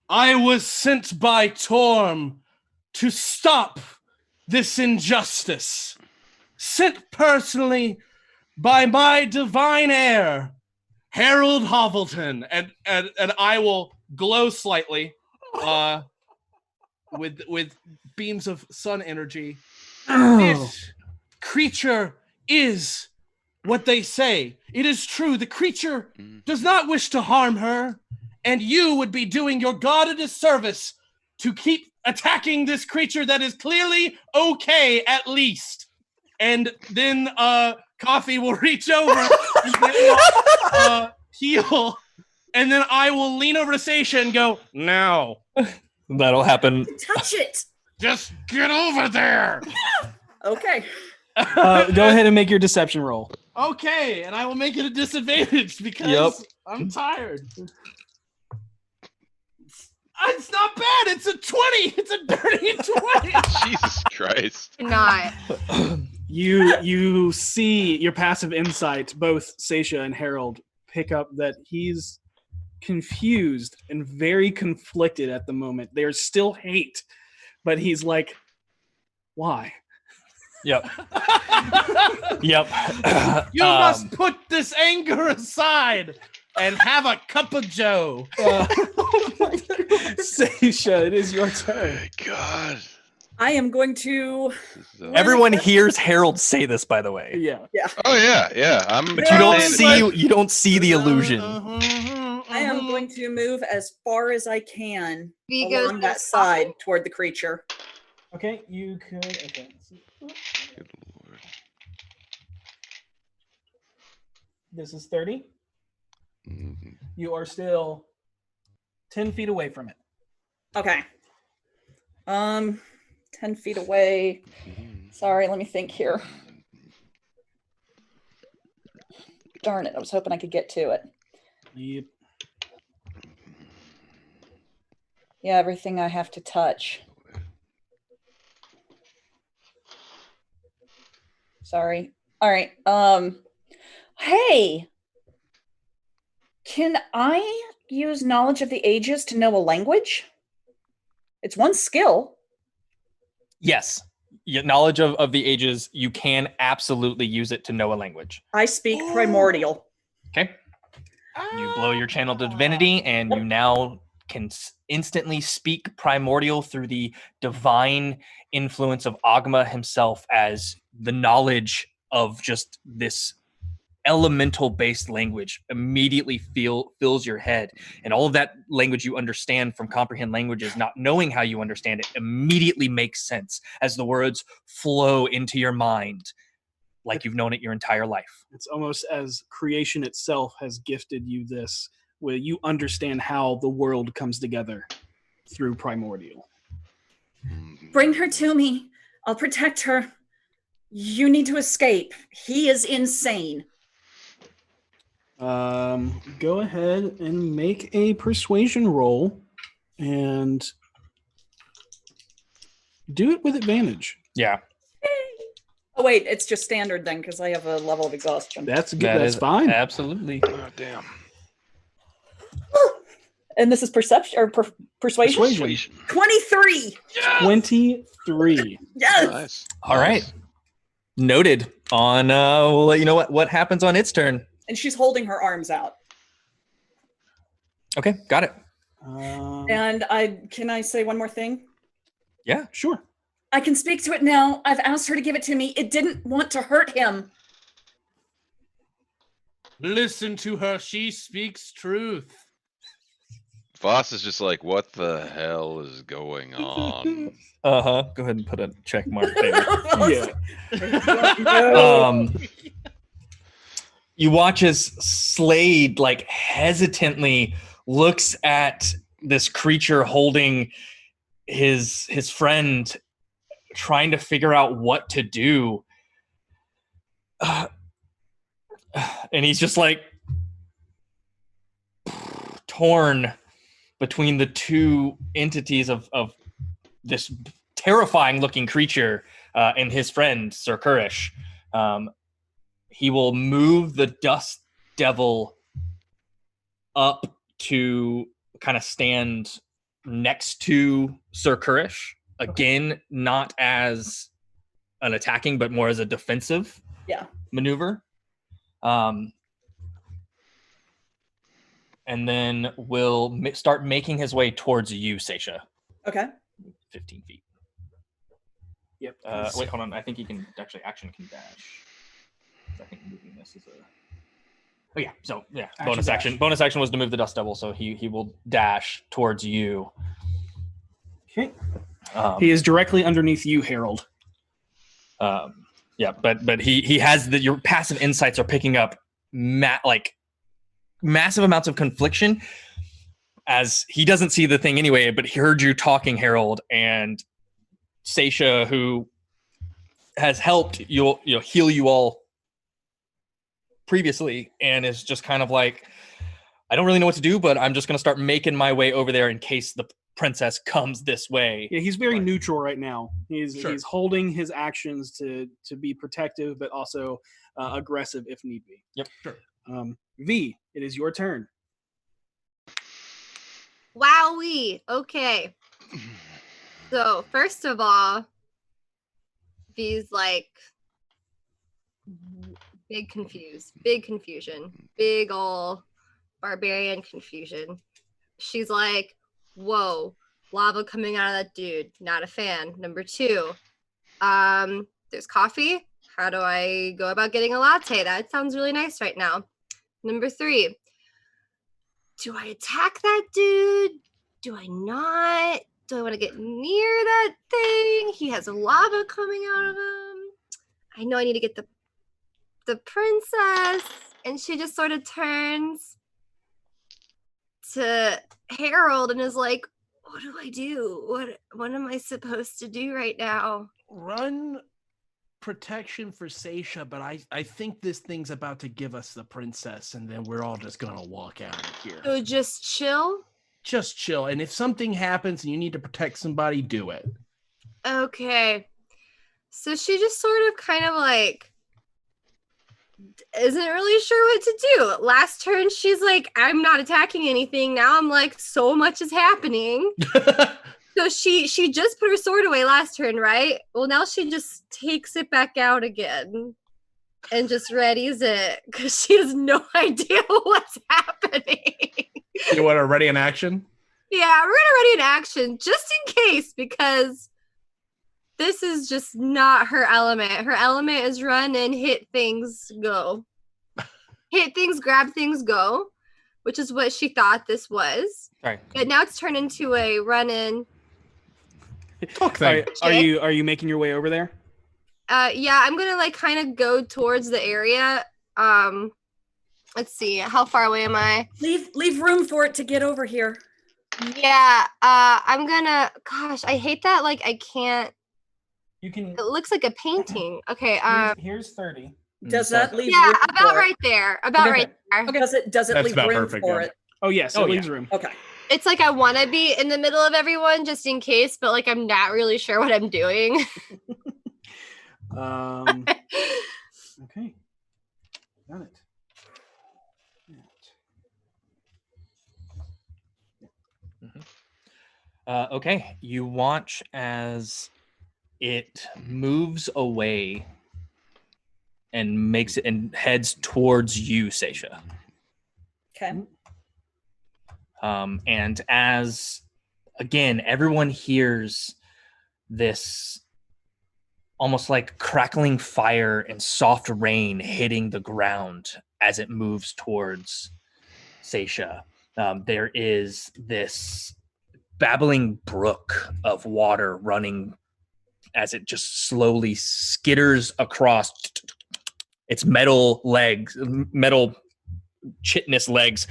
"I was sent by Torm to stop this injustice. Sent personally by my divine heir, Harold Hovelton." And I will glow slightly with beams of sun energy. This creature is what they say. It is true. The creature does not wish to harm her, and you would be doing your god a disservice to keep attacking this creature that is clearly okay, at least. and then Coffee will reach over and heal, and then I will lean over to Seisha and go, now. That'll happen. Touch it. Just get over there. Okay. Go ahead and make your deception roll. Okay, and I will make it a disadvantage because Yep. I'm tired. It's not bad. It's a 20. It's a dirty 20. Jesus Christ. Not. You see your passive insight, both Seisha and Harold pick up that he's confused and very conflicted at the moment. There's still hate, but he's like, why? Yep. Yep. You must put this anger aside and have a cup of joe. Seisha, it is your turn. God. I am going to. Everyone hears Harold say this, by the way. Yeah. Oh yeah. But you don't see the illusion. I am going to move as far as I can Vee goes along that to side toward the creature. Okay, you could. Okay. Let's see. Good Lord. This is 30. Mhm. You are still 10 feet away from it. Okay. 10 feet away. Sorry, let me think here. Darn it, I was hoping I could get to it. Yep. Yeah, everything I have to touch. Sorry. All right. Hey, can I use knowledge of the ages to know a language? It's one skill. Yes. Knowledge of the ages, you can absolutely use it to know a language. I speak primordial. Okay. You blow your channel to divinity, and you now can instantly speak primordial through the divine influence of Agma himself, as the knowledge of just this elemental based language immediately fills your head, and all of that language you understand from comprehend languages, not knowing how you understand it, immediately makes sense as the words flow into your mind like you've known it your entire life. It's almost as creation itself has gifted you this, where you understand how the world comes together through primordial. Bring her to me. I'll protect her. You need to escape. He is insane. Go ahead and make a persuasion roll and do it with advantage. Yeah. Oh, wait, it's just standard then, because I have a level of exhaustion. That's good. That That's is fine. Absolutely. Oh damn. And this is perception or persuasion? Persuasion. 23. 23. Yes. Nice. All right. Noted. On we'll let you know what happens on its turn. And she's holding her arms out. Okay, got it. And can I say one more thing? Yeah. Sure. I can speak to it now. I've asked her to give it to me. It didn't want to hurt him. Listen to her. She speaks truth. Voss is just like, what the hell is going on? Uh-huh. Go ahead and put a check mark there. Yeah. You watch as Slade hesitantly looks at this creature holding his friend, trying to figure out what to do. And he's just torn between the two entities of this terrifying looking creature and his friend, Sir Kurish. He will move the dust devil up to kind of stand next to Sir Kurish. Again, not as an attacking, but more as a defensive maneuver. And then will start making his way towards you, Seisha. Okay. 15 feet. Yep. Wait, hold on. I think he can actually action can dash. I think moving this is a. Oh yeah. So yeah, Action bonus dash. action. Bonus action was to move the dust devil, so he will dash towards you. Okay. He is directly underneath you, Harold. Yeah, but he has your passive insights are picking up like massive amounts of confliction, as he doesn't see the thing anyway, but he heard you talking, Harold, and Seisha, who has helped heal you all previously, and is just kind of like, I don't really know what to do, but I'm just going to start making my way over there in case the princess comes this way. Yeah, he's very neutral right now. He's Sure. he's holding his actions to be protective, but also aggressive if need be. Yep, sure. V, it is your turn. Wowee. Okay. So first of all, V's like big confusion, big ol' barbarian confusion. She's like, whoa, lava coming out of that dude. Not a fan. Number 2, there's coffee. How do I go about getting a latte? That sounds really nice right now. Number 3, do I attack that dude? Do I not? Do I want to get near that thing? He has lava coming out of him. I know I need to get the princess. And she just sort of turns to Harold and is like, what do I do? What am I supposed to do right now? Run protection for Seisha, but I think this thing's about to give us the princess, and then we're all just gonna walk out of here. So just chill? Just chill. And if something happens and you need to protect somebody, do it. Okay. So she just sort of kind of like isn't really sure what to do. Last turn, she's like, I'm not attacking anything. Now I'm like, so much is happening. So she just put her sword away last turn, right? Well, now she just takes it back out again and just readies it because she has no idea what's happening. You want to ready in action? Yeah, we're gonna ready in action just in case, because this is just not her element. Her element is run and hit things, go. Hit things, grab things, go, which is what she thought this was. Right. But now it's turned into a run in. Talk thing. Are you making your way over there? Yeah, I'm gonna like kind of go towards the area. Let's see, how far away am I? Leave room for it to get over here. Yeah, I'm gonna. Gosh, I hate that. Like I can't. You can. It looks like a painting. Okay. Here's 30. Does that leave Yeah, room about for it? right there. About right there. Does it That's leave about room perfect, for yeah. it? Oh yes, Oh, it leaves yeah. room. Okay. It's like I want to be in the middle of everyone just in case, but like I'm not really sure what I'm doing. Okay. Got it. Okay, you watch as it moves away and makes it and heads towards you, Seisha. Okay. And as again, everyone hears this almost like crackling fire and soft rain hitting the ground as it moves towards Seisha. There is this babbling brook of water running as it just slowly skitters across its metal chitinous legs,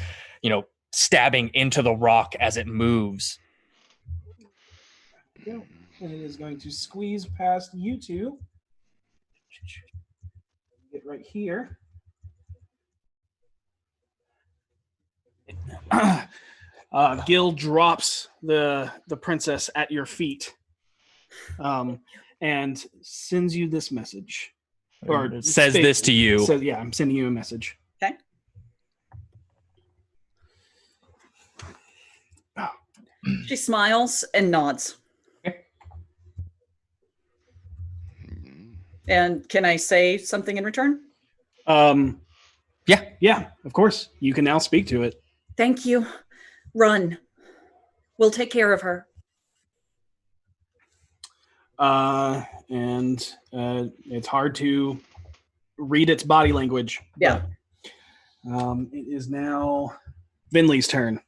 stabbing into the rock as it moves. There we go. And it is going to squeeze past you two. Get right here. Gil drops the princess at your feet, and sends you this message, or It says this to you. So yeah, I'm sending you a message. Okay. She smiles and nods. And can I say something in return? Yeah, of course. You can now speak to it. Thank you. Run. We'll take care of her. And it's hard to read its body language. Yeah. It is now Vinley's turn.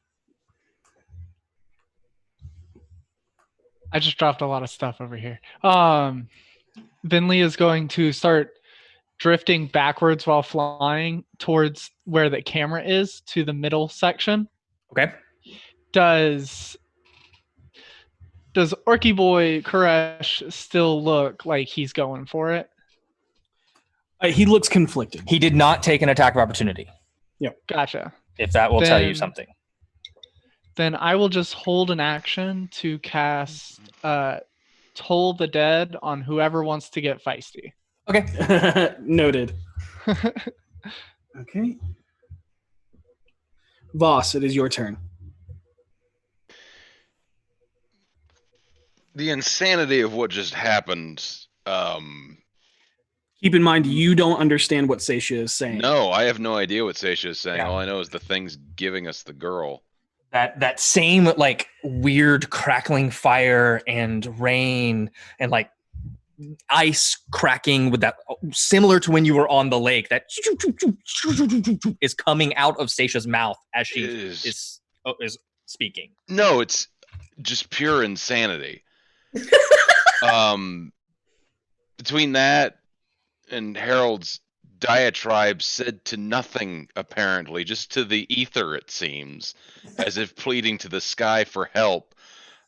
I just dropped a lot of stuff over here. Vinley is going to start drifting backwards while flying towards where the camera is to the middle section. Okay. Does Orky Boy Koresh still look like he's going for it? He looks conflicted. He did not take an attack of opportunity. Gotcha. If that will tell you Then- something. Then I will just hold an action to cast Toll the Dead on whoever wants to get feisty. Okay. Noted. Okay. Voss, it is your turn. The insanity of what just happened. Keep in mind, you don't understand what Seisha is saying. No, I have no idea what Seisha is saying. Yeah. All I know is the thing's giving us the girl. That same like weird crackling fire and rain and like ice cracking with that similar to when you were on the lake that is coming out of Seisha's mouth as she is speaking. No, it's just pure insanity. Between that and Harold's diatribe said to nothing, apparently, just to the ether, it seems, as if pleading to the sky for help.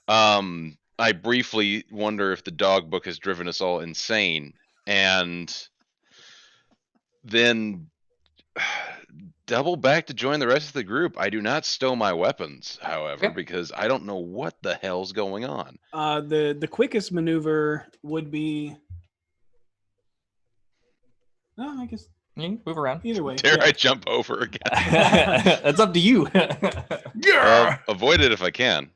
I briefly wonder if the dog book has driven us all insane, and then double back to join the rest of the group. I do not stow my weapons, however, Okay. because I don't know what the hell's going on. The quickest maneuver would be. No, I guess You can move around. either way. Dare yeah. I jump over again? That's up to you. Avoid it if I can.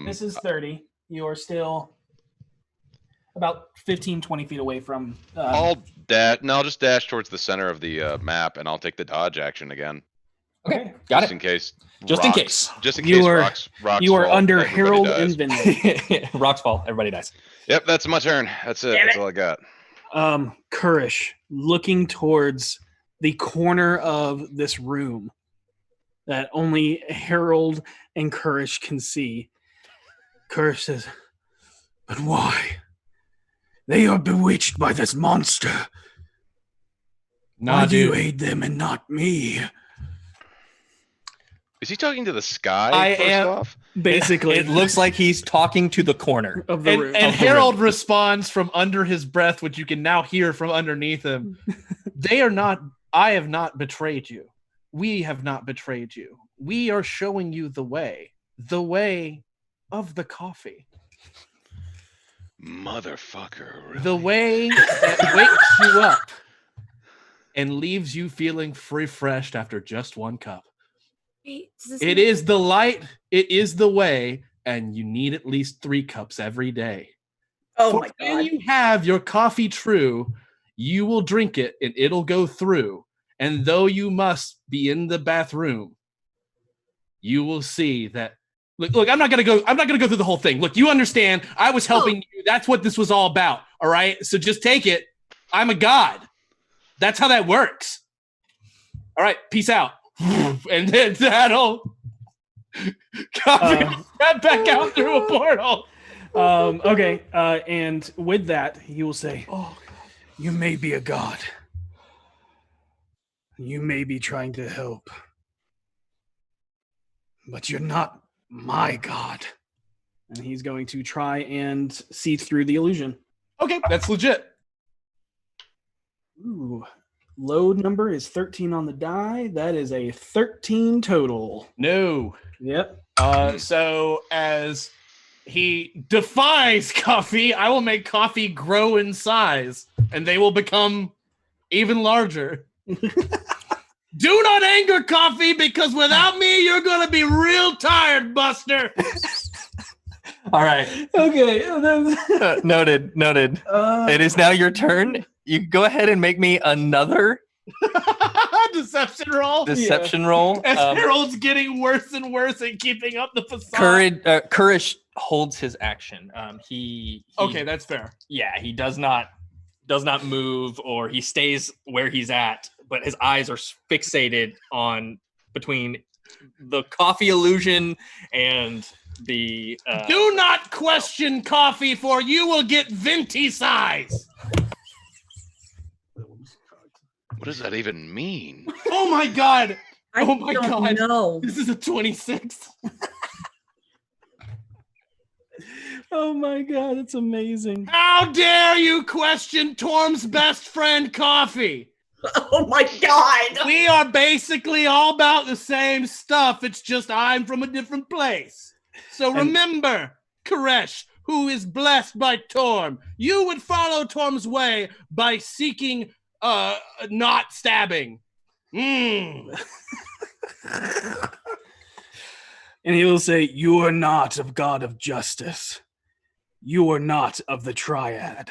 This is 30. You are still about 15, 20 feet away from. I'll just dash towards the center of the map, and I'll take the dodge action again. Okay, got Just it. in case. Just in case. Just in You case are- rocks you are fall, under everybody Harold dies. and Vinley. Rocks fall. Everybody dies. Yep, that's my turn. That's it. Damn That's it. all I got. Kurish, looking towards the corner of this room that only Harold and Kurish can see. Kurish says, "But why? They are bewitched by this monster. Nah, Why do you dude. aid them and not me?" Is he talking to the sky? I first am- off? Basically, It looks like he's talking to the corner. of the room. And Harold responds from under his breath, which you can now hear from underneath him. They are not, I have not betrayed you. We have not betrayed you. We are showing you the way of the coffee. Motherfucker. Really? The way that wakes you up and leaves you feeling refreshed after just one cup. Wait, does this It mean- is the light, it is the way, and you need at least 3 cups every day. Oh For my when god. you have your coffee true, you will drink it and it'll go through. And though you must be in the bathroom, you will see that. Look, I'm not gonna go through the whole thing. Look, you understand. I was helping you. That's what this was all about. All right. So just take it. I'm a god. That's how that works. All right. Peace out. And then that'll copy that back out through a portal. Okay, and with that, he will say, "Oh, you may be a god. You may be trying to help, but you're not my god." And he's going to try and see through the illusion. Okay, that's legit. Ooh, load number is 13 on the die. That is a 13 total. No. Yep. So as he defies coffee, I will make coffee grow in size, and they will become even larger. Do not anger coffee, because without me, you're gonna be real tired, Buster. All right. Okay. Noted. It is now your turn. You go ahead and make me another Deception roll. deception roll. As Harold's getting worse and worse at keeping up the facade. Courage holds his action. He Okay, that's fair. yeah, he does not move, or he stays where he's at, but his eyes are fixated on between the coffee illusion and the Do not question coffee, for you will get venti size. What does that even mean? Oh my god! I Oh my don't God. know. This is a 26. Oh my god, it's amazing. How dare you question Torm's best friend, Coffee? Oh my god! We are basically all about the same stuff. It's just I'm from a different place. So remember, Koresh, who is blessed by Torm, you would follow Torm's way by seeking not stabbing. And he will say, "You are not of God of justice. You are not of the Triad."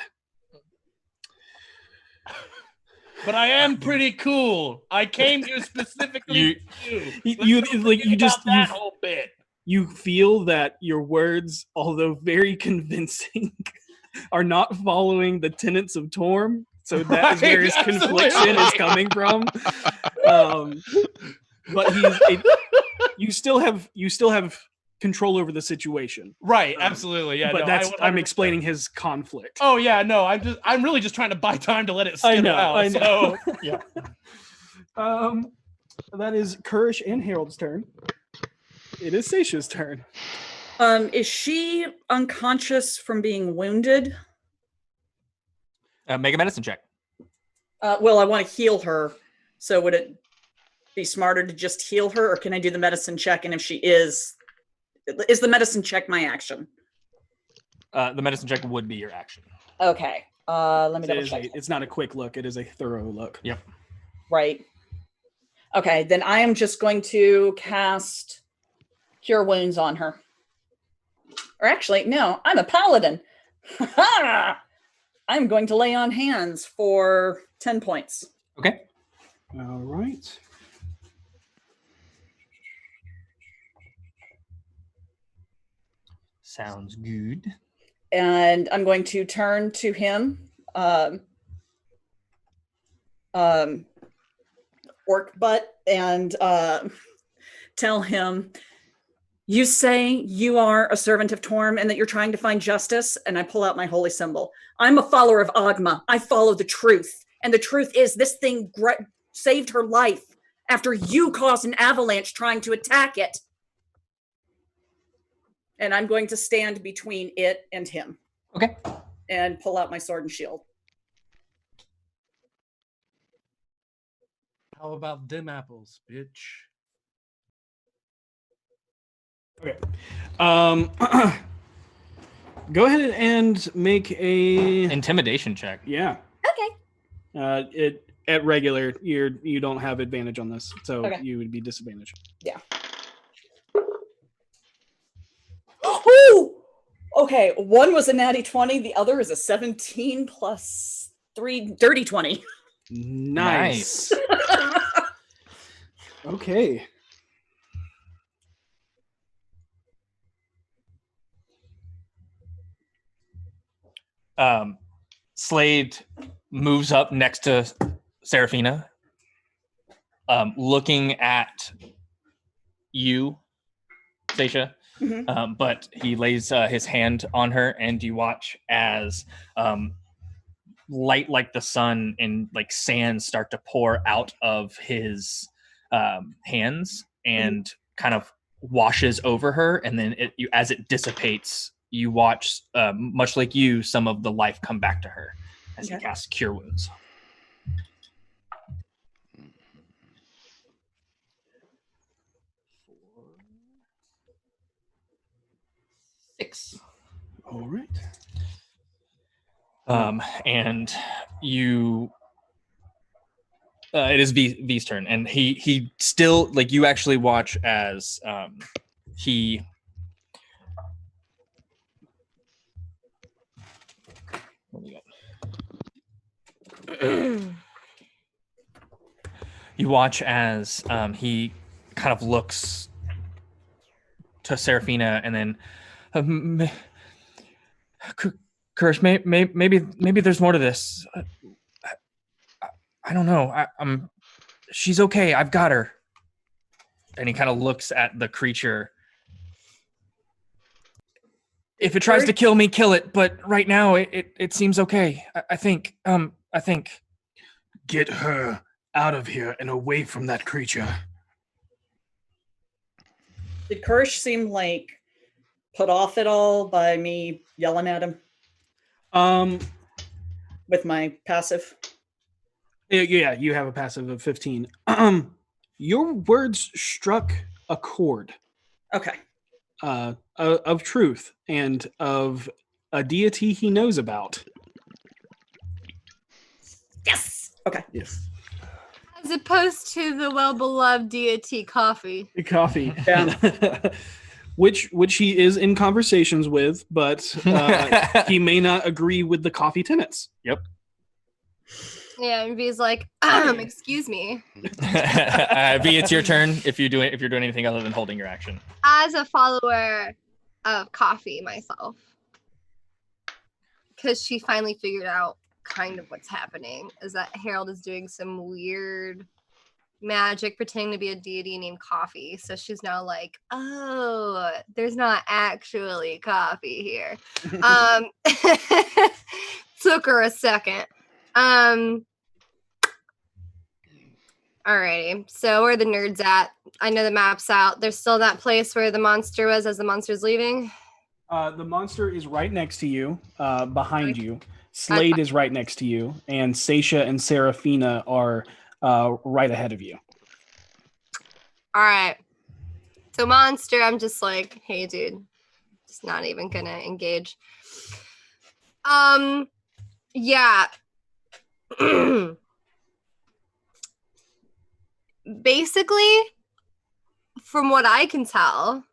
But I am pretty cool. I came here specifically for you. You Whole bit. you feel that your words, although very convincing, are not following the tenets of Torm. So that is where his confliction is coming from. But you still have control over the situation. Right, absolutely. Yeah, but no, I'm explaining his conflict. Oh yeah, no, I'm really just trying to buy time to let it skip out. I know. So, yeah. That is Kurish and Harold's turn. It is Seisha's turn. Is she unconscious from being wounded? Make a medicine check. Well, I want to heal her. So would it be smarter to just heal her, or can I do the medicine check? And if she is the medicine check my action? The medicine check would be your action. Okay. Let me double check. It's not a quick look. It is a thorough look. Yep. Right. Okay, then I am just going to cast Cure Wounds on her. Or actually, no, I'm a paladin. I'm going to lay on hands for 10 points. Okay. All right. Sounds good. And I'm going to turn to him, orc butt, and tell him, "You say you are a servant of Torm and that you're trying to find justice," and I pull out my holy symbol. "I'm a follower of Ogma. I follow the truth. And the truth is this thing saved her life after you caused an avalanche trying to attack it. And I'm going to stand between it and him." Okay. And pull out my sword and shield. How about dim apples, bitch? Okay. Go ahead and make a intimidation check. Yeah. Okay. At regular, you don't have advantage on this, so Okay. you would be disadvantaged. Yeah. Ooh! Okay, one was a natty 20, the other is a 17 plus 3, dirty 20. Nice. Okay. Slade moves up next to Seraphina, looking at you, Seisha. Mm-hmm. But he lays his hand on her, and you watch as light like the sun and like sand start to pour out of his hands and kind of washes over her, and then as it dissipates, you watch, much like you, some of the life come back to her as he casts Cure Wounds. Six. All right. And you, it is V's turn, and he still, like, you actually watch as he what do we got? You watch as he kind of looks to Seraphina, and then Kurish, maybe there's more to this. I don't know. She's okay. I've got her. And he kind of looks at the creature. If it tries to kill me, kill it. But right now, it seems okay. I think. Get her out of here and away from that creature. Did Kirsch seem like put off at all by me yelling at him with my passive? Yeah, you have a passive of 15. Your words struck a chord. Okay. Of truth and of a deity he knows about. Yes. Okay. Yes. As opposed to the well-beloved deity coffee. Coffee. Yeah. which he is in conversations with, but he may not agree with the coffee tenets. Yep. Yeah, and V's like, excuse me. V, it's your turn if you're doing anything other than holding your action. As a follower of coffee myself, because she finally figured out kind of what's happening, is that Harold is doing some weird magic pretending to be a deity named Coffee. So she's now like, oh, there's not actually coffee here. Took her a second. Alrighty, so where are the nerds at? I know the map's out. There's still that place where the monster was as the monster's leaving. The monster is right next to you, behind you. Slade is right next to you, and Seisha and Serafina are right ahead of you. All right. So monster, I'm just like, hey, dude, just not even gonna engage. Yeah. Basically, from what I can tell,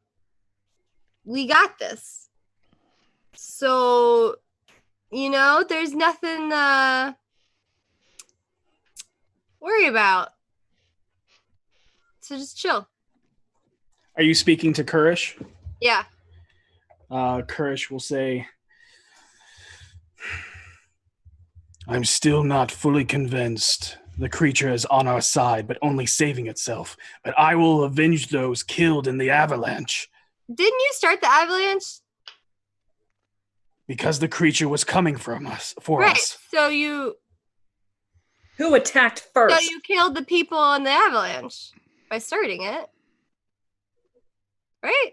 we got this. So, there's nothing to worry about. So just chill. Are you speaking to Kurish? Yeah. Kurish will say, I'm still not fully convinced. The creature is on our side, but only saving itself. But I will avenge those killed in the avalanche. Didn't you start the avalanche? Because the creature was coming from us, for Right. us. So you Who attacked first? So you killed the people in the avalanche by starting it. Right?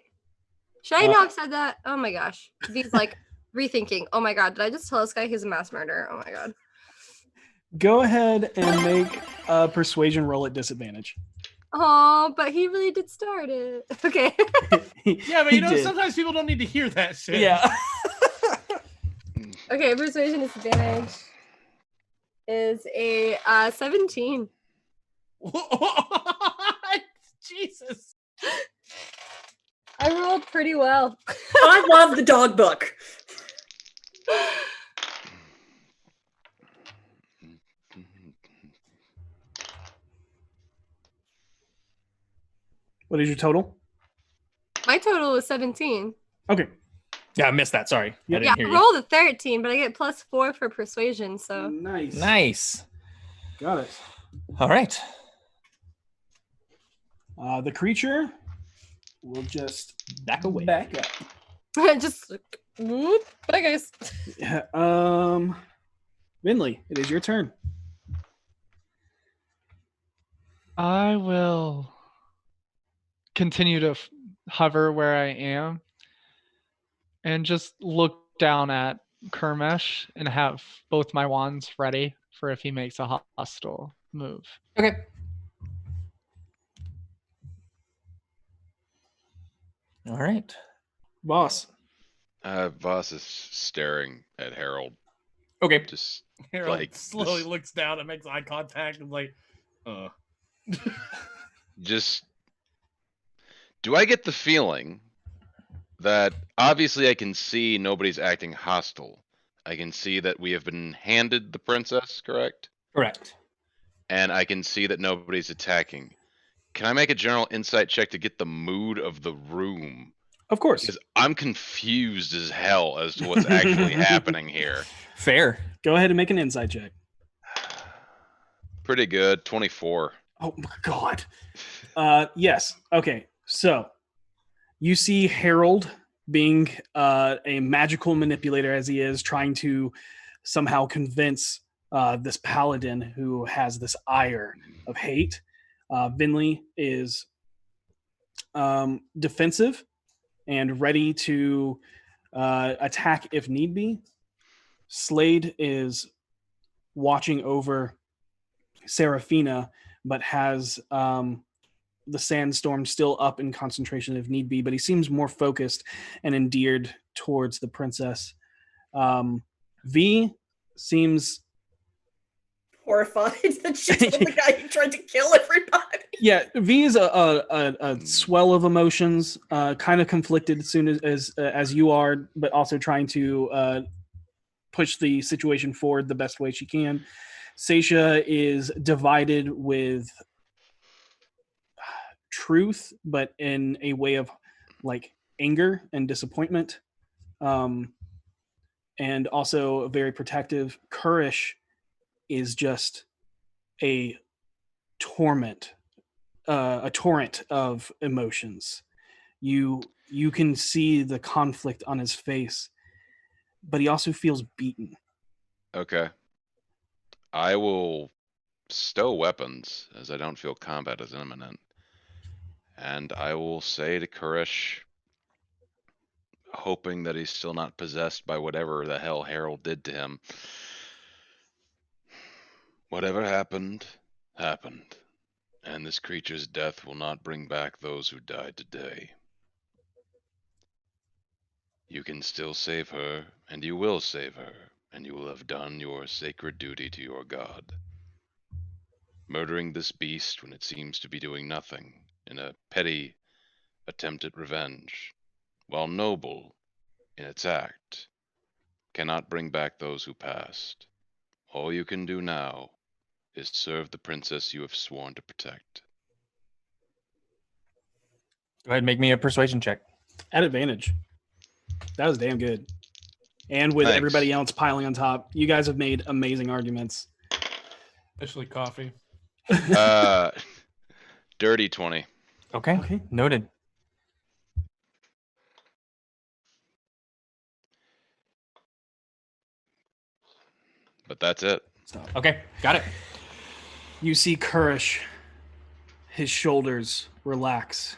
Should I not have said that? Oh my gosh. V's like rethinking. Oh my god, did I just tell this guy he's a mass murderer? Oh my god. Go ahead and make a persuasion roll at disadvantage. Oh, but he really did start it. Okay. Yeah, but He did. sometimes people don't need to hear that shit. Yeah. Okay, persuasion disadvantage is a 17. What? Jesus. I rolled pretty well. I love the dog book. What is your total? My total was 17. Okay. Yeah, I missed that. Sorry. Yep. I Yeah, didn't hear I you. rolled a 13, but I get plus 4 for persuasion, so. Nice. Nice. Got it. All right. The creature will just Back away. back up. Just whoop. Bye, guys. Yeah, Vinley, it is your turn. I will continue to hover where I am and just look down at Kermesh and have both my wands ready for if he makes a hostile move. Okay. All right. Boss. Voss is staring at Harold. Okay. Just Harold Like, slowly this- looks down and makes eye contact and like, just do I get the feeling that obviously I can see nobody's acting hostile. I can see that we have been handed the princess, correct? Correct. And I can see that nobody's attacking. Can I make a general insight check to get the mood of the room? Of course. Because I'm confused as hell as to what's actually happening here. Fair. Go ahead and make an insight check. Pretty good. 24. Oh my god. Yes. Okay. So you see Harold being a magical manipulator as he is, trying to somehow convince this paladin who has this ire of hate. Vinley is defensive and ready to attack if need be. Slade is watching over Seraphina, but has the sandstorm still up in concentration if need be, but he seems more focused and endeared towards the princess. V seems horrified that she told the guy who tried to kill everybody. Yeah, V is a swell of emotions, kind of conflicted as soon as you are, but also trying to push the situation forward the best way she can. Seisha is divided with truth, but in a way of like anger and disappointment, and also very protective. Kurish is just a torrent of emotions. You can see the conflict on his face, but he also feels beaten. Okay. I will stow weapons, as I don't feel combat is imminent. And I will say to Kurish, hoping that he's still not possessed by whatever the hell Harold did to him. Whatever happened, happened. And this creature's death will not bring back those who died today. You can still save her, and you will save her, and you will have done your sacred duty to your god. Murdering this beast when it seems to be doing nothing, in a petty attempt at revenge, while noble in its act, cannot bring back those who passed. All you can do now is serve the princess you have sworn to protect. Go ahead and make me a persuasion check. At advantage. That was damn good. And with Thanks. everybody else piling on top, you guys have made amazing arguments. Especially coffee. Dirty 20. Okay. Noted. But that's it. Stop. Okay, got it. You see Kurish, his shoulders relax,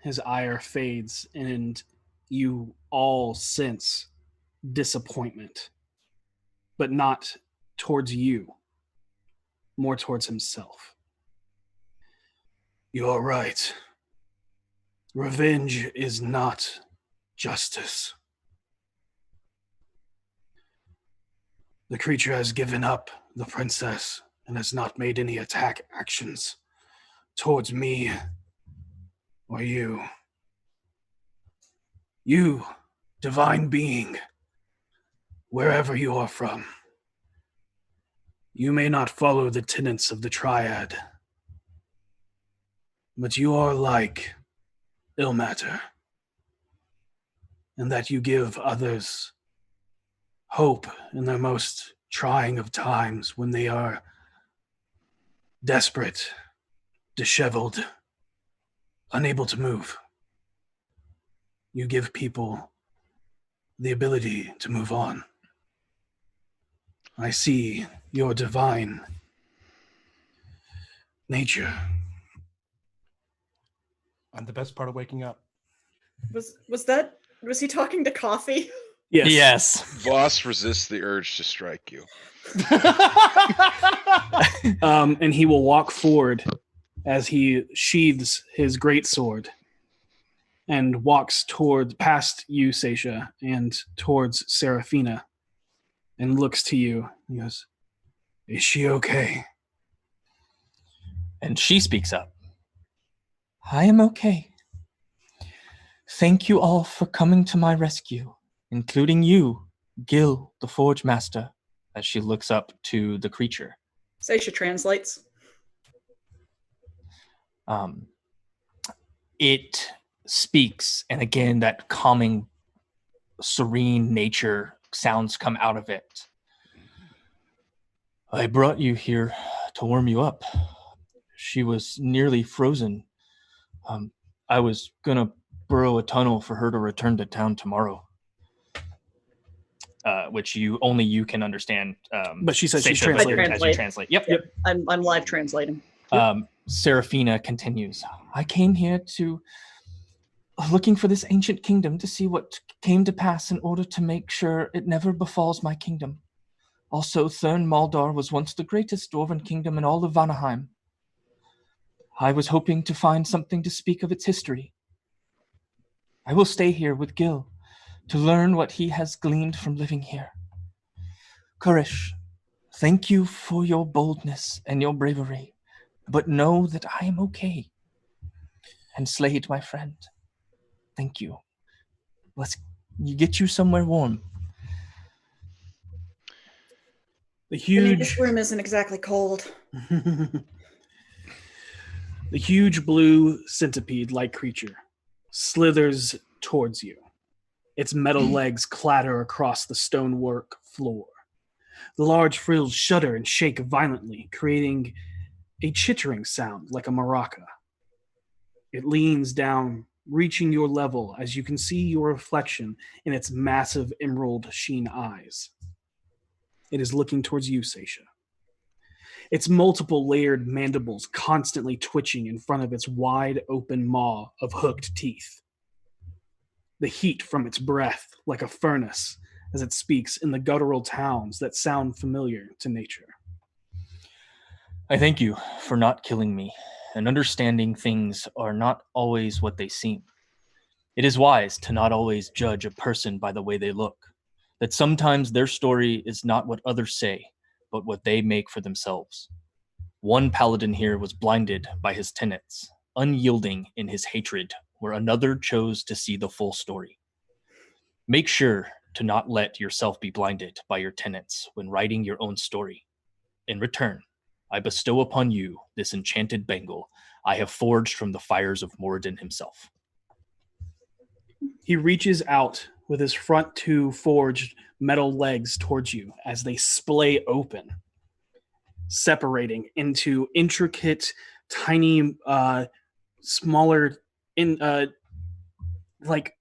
his ire fades, and you all sense disappointment, but not towards you, more towards himself. You're right. Revenge is not justice. The creature has given up the princess and has not made any attack actions towards me or you. You, divine being, wherever you are from, you may not follow the tenets of the triad, but you are like Ilmater, and that you give others hope in their most trying of times when they are desperate, disheveled, unable to move. You give people the ability to move on. I see your divine nature. I'm the best part of waking up. Was he talking to coffee? Yes. Voss resists the urge to strike you. And he will walk forward as he sheathes his greatsword and walks past you, Seisha, and towards Seraphina, and looks to you. He goes, "Is she okay?" And she speaks up. I am okay. Thank you all for coming to my rescue, including you, Gil, the Forge Master, as she looks up to the creature. Seisha translates. It speaks, and again, that calming, serene nature sounds come out of it. I brought you here to warm you up. She was nearly frozen. I was gonna burrow a tunnel for her to return to town tomorrow. which only you can understand. But she said she's Seisha, translating. as you translate. Yep. I'm live translating. Seraphina continues. I came here looking for this ancient kingdom to see what came to pass in order to make sure it never befalls my kingdom. Also, Thurn Maldar was once the greatest dwarven kingdom in all of Vanaheim. I was hoping to find something to speak of its history. I will stay here with Gil to learn what he has gleaned from living here. Kurish, thank you for your boldness and your bravery, but know that I am okay. And Slade, my friend, thank you. Let's get you somewhere warm. This room isn't exactly cold. The huge blue centipede-like creature slithers towards you. Its metal legs clatter across the stonework floor. The large frills shudder and shake violently, creating a chittering sound like a maraca. It leans down, reaching your level as you can see your reflection in its massive emerald sheen eyes. It is looking towards you, Seisha. Its multiple layered mandibles constantly twitching in front of its wide open maw of hooked teeth. The heat from its breath like a furnace as it speaks in the guttural tones that sound familiar to nature. I thank you for not killing me and understanding things are not always what they seem. It is wise to not always judge a person by the way they look, that sometimes their story is not what others say, but what they make for themselves. One paladin here was blinded by his tenets, unyielding in his hatred, where another chose to see the full story. Make sure to not let yourself be blinded by your tenets when writing your own story. In return, I bestow upon you this enchanted bangle I have forged from the fires of Moradin himself. He reaches out with his front two forged metal legs towards you as they splay open, separating into intricate, tiny, smaller, like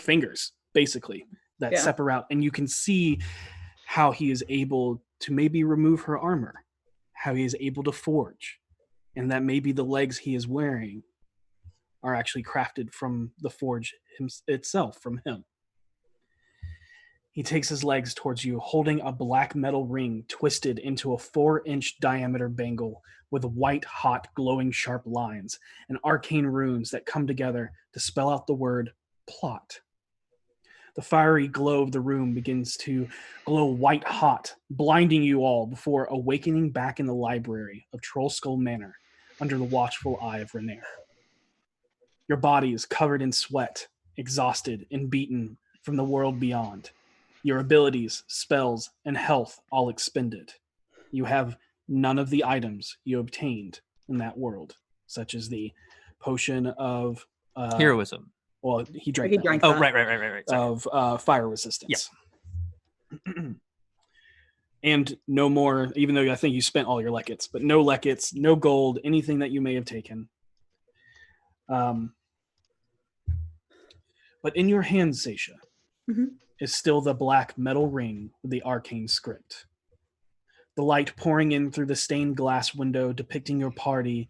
fingers, basically, that separate out. And you can see how he is able to maybe remove her armor, how he is able to forge, and that maybe the legs he is wearing are actually crafted from the forge itself, from him. He takes his legs towards you, holding a black metal ring twisted into a 4-inch diameter bangle with white, hot, glowing sharp lines and arcane runes that come together to spell out the word plot. The fiery glow of the room begins to glow white hot, blinding you all before awakening back in the library of Trollskull Manor under the watchful eye of Renair. Your body is covered in sweat, exhausted and beaten from the world beyond. Your abilities, spells, and health all expended. You have none of the items you obtained in that world, such as the potion of... heroism. Well, he drank that. drank Oh, that. right. Sorry. Of fire resistance. And no more, even though I think you spent all your leckets, but no leckets, no gold, anything that you may have taken. But in your hands, Seisha, is still the black metal ring with the arcane script. The light pouring in through the stained glass window depicting your party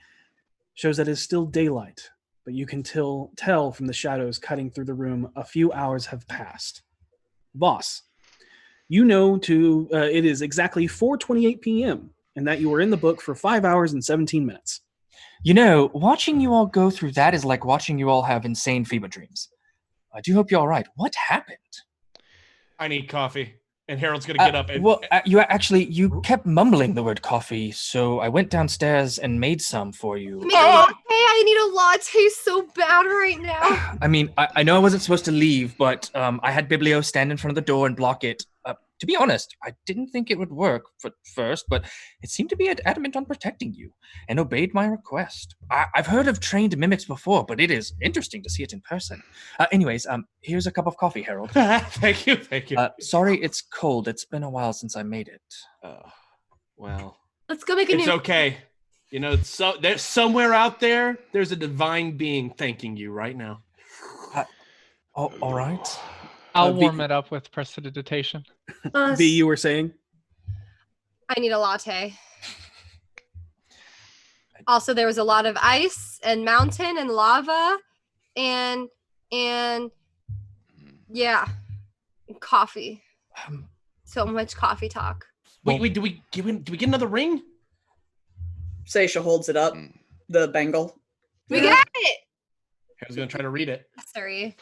shows that it is still daylight, but you can tell from the shadows cutting through the room a few hours have passed. Boss, you know it is exactly 4:28 p.m. and that you were in the book for 5 hours and 17 minutes. You know, watching you all go through that is like watching you all have insane fever dreams. I do hope you're all right. What happened? I need coffee. And Harold's going to get up. And, you kept mumbling the word coffee, so I went downstairs and made some for you. Make a latte. I need a latte so bad right now. I mean, I know I wasn't supposed to leave, but I had Biblio stand in front of the door and block it. To be honest, I didn't think it would work at first, but it seemed to be adamant on protecting you and obeyed my request. I've heard of trained mimics before, but it is interesting to see it in person. Anyways, here's a cup of coffee, Harold. Thank you. Sorry, it's cold. It's been a while since I made it. Well, let's go make a new. It's okay. You know, so there's somewhere out there. There's a divine being thanking you right now. All right. I'll V- warm it up with prestidigitation. V, you were saying? I need a latte. Also, there was a lot of ice and mountain and lava and yeah, coffee. So much coffee talk. Wait, do we get another ring? Seisha holds it up, the bangle. We got it. I was gonna try to read it. Sorry.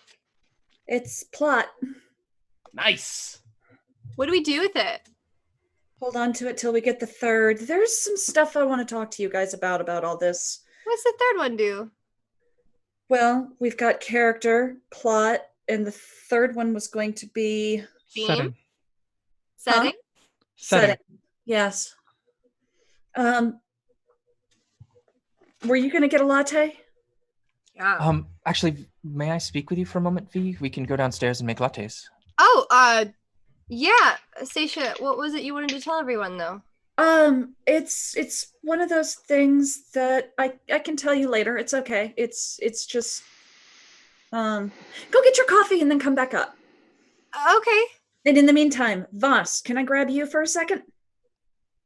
It's plot. Nice. What do we do with it? Hold on to it till we get the third. There's some stuff I want to talk to you guys about all this. What's the third one do? Well, we've got character, plot, and the third one was going to be Theme? Setting. Setting? Yes. Were you going to get a latte? Yeah. Actually, may I speak with you for a moment, V? We can go downstairs and make lattes. Oh, yeah. Seisha, what was it you wanted to tell everyone, though? It's one of those things that I can tell you later. It's okay. It's just go get your coffee and then come back up. Okay. And in the meantime, Voss, can I grab you for a second?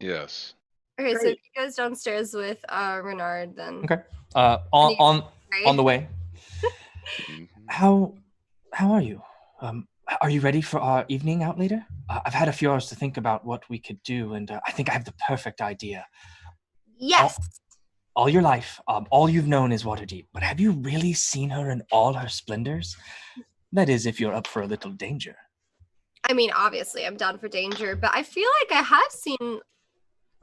Yes. Okay, so Great. he goes downstairs with Renard then. Okay. On Right? the way. Mhm. How are you? Are you ready for our evening out later? I've had a few hours to think about what we could do, and I think I have the perfect idea. Yes. All your life, all you've known is Waterdeep, but have you really seen her in all her splendors? That is, if you're up for a little danger. I mean, obviously, I'm down for danger, but I feel like I have seen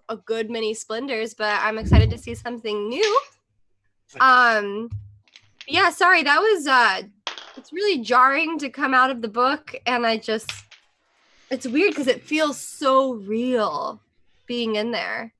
a good many splendors, but I'm excited to see something new. Yeah, sorry, that was it's really jarring to come out of the book, and it's weird because it feels so real being in there.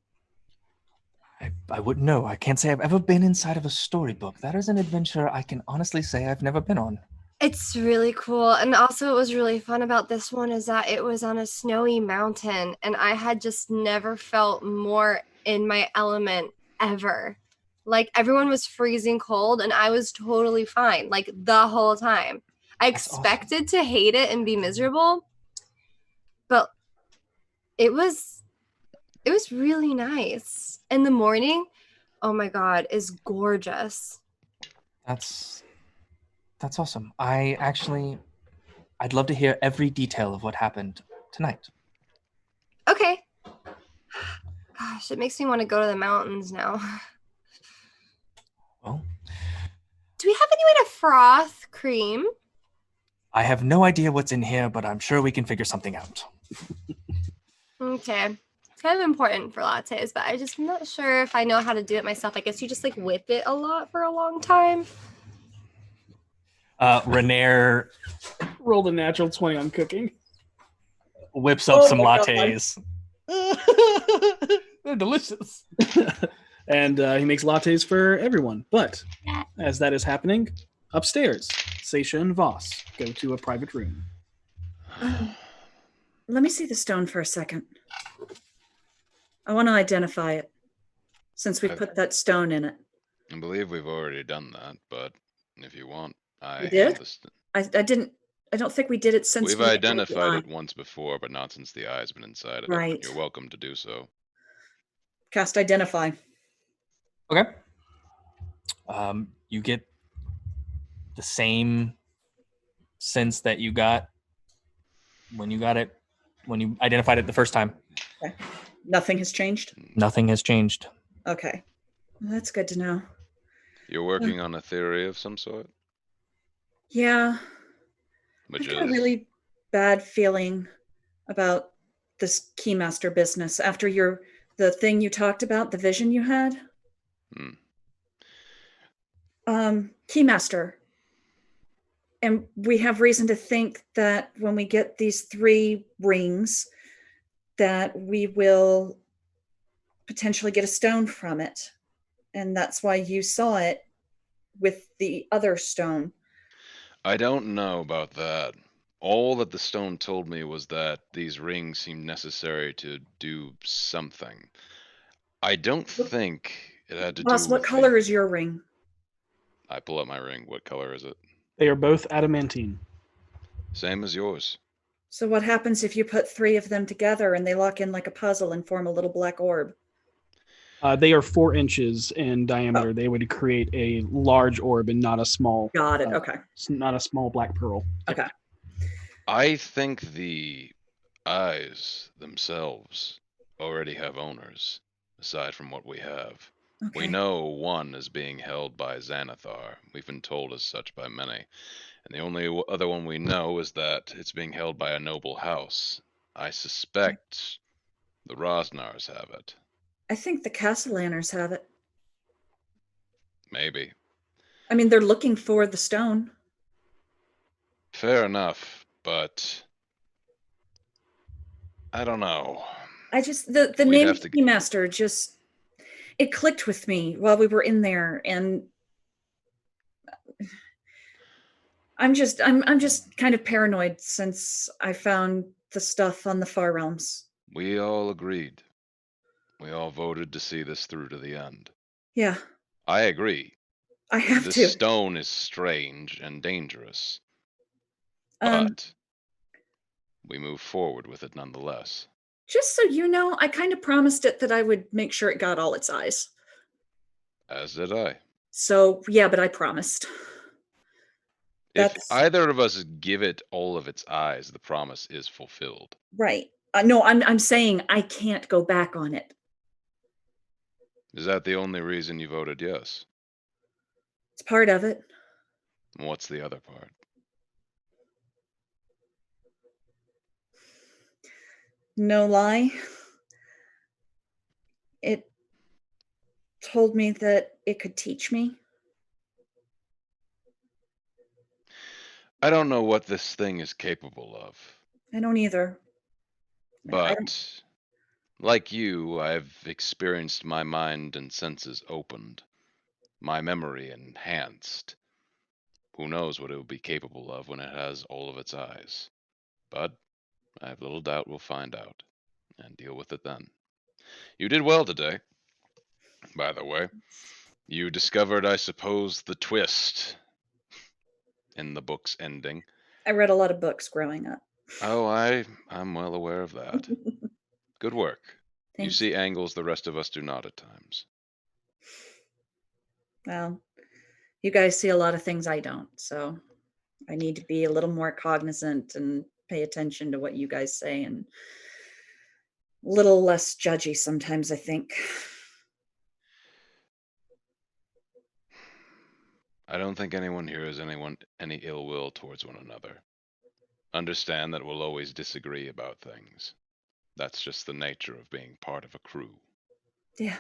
I wouldn't know. I can't say I've ever been inside of a storybook. That is an adventure I can honestly say I've never been on. It's really cool. And also what was really fun about this one is that it was on a snowy mountain, and I had just never felt more in my element ever. Like everyone was freezing cold and I was totally fine, like the whole time. I That's expected to hate it and be miserable, but it was really nice. And the morning, oh my God, is gorgeous. That's awesome. I'd love to hear every detail of what happened tonight. Okay. Gosh, it makes me want to go to the mountains now. Well, Do we have any way to froth cream? I have no idea what's in here, but I'm sure we can figure something out. Okay. It's kind of important for lattes, but I'm not sure if I know how to do it myself. I guess you just like whip it a lot for a long time. Renair Rolled a natural 20 on cooking. whips up Oh some my God. lattes. They're delicious. And he makes lattes for everyone. But as that is happening, upstairs, Seisha and Voss go to a private room. Let me see the stone for a second. I want to identify it, since we put that stone in it. I believe we've already done that, but if you want, I We did? have this. I don't think we did it since We've we had the identified eye. it once before, but not since the eye's been inside of it. Right. You're welcome to do so. Cast identify. Okay. You get the same sense that you got when you identified it the first time. Okay. Nothing has changed? Nothing has changed. Okay. Well, that's good to know. You're working on a theory of some sort, Yeah. which I've got a is really bad feeling about this Keymaster business after the thing you talked about, the vision you had. Keymaster. And we have reason to think that when we get these 3 rings, that we will potentially get a stone from it. And that's why you saw it with the other stone. I don't know about that. All that the stone told me was that these rings seem necessary to do something. I don't think it had to Boss, do what with color is your ring? I pull up my ring. What color is it? They are both adamantine. Same as yours. So what happens if you put 3 of them together and they lock in like a puzzle and form a little black orb? They are 4 inches in diameter. They would create a large orb and not a small. Got it. Okay. Not a small black pearl. Okay. I think the eyes themselves already have owners, aside from what we have. Okay. We know one is being held by Xanathar. We've been told as such by many. And the only other one we know is that it's being held by a noble house. I suspect the Rosnars have it. I think the Castellaners have it. Maybe. I mean, they're looking for the stone. Fair enough, but I don't know. I just the We'd name have of to- Keymaster just it clicked with me while we were in there, and I'm just kind of paranoid since I found the stuff on the Far Realms. We all agreed. We all voted to see this through to the end. Yeah, I agree. I have This to. stone is strange and dangerous, Um, but we move forward with it nonetheless. just so you know, I kind of promised it that I would make sure it got all its eyes. As did I. So yeah, but I promised. If That's either of us give it all of its eyes, the promise is fulfilled. right. No, I'm saying I can't go back on it. Is that the only reason you voted yes? It's part of it. And what's the other part? No lie. It told me that it could teach me. I don't know what this thing is capable of, I don't either. I but don't- like you, I've experienced my mind and senses opened, my memory enhanced. Who knows what it will be capable of when it has all of its eyes? But I have little doubt we'll find out and deal with it then. You did well today, by the way. You discovered, I suppose, the twist in the book's ending. I read a lot of books growing up. Oh, I'm well aware of that. Good work. You Thanks. see angles the rest of us do not at times. Well, you guys see a lot of things I don't, so I need to be a little more cognizant and pay attention to what you guys say and a little less judgy sometimes, I think. I don't think anyone here has any ill will towards one another. Understand that we'll always disagree about things. That's just the nature of being part of a crew. Yeah.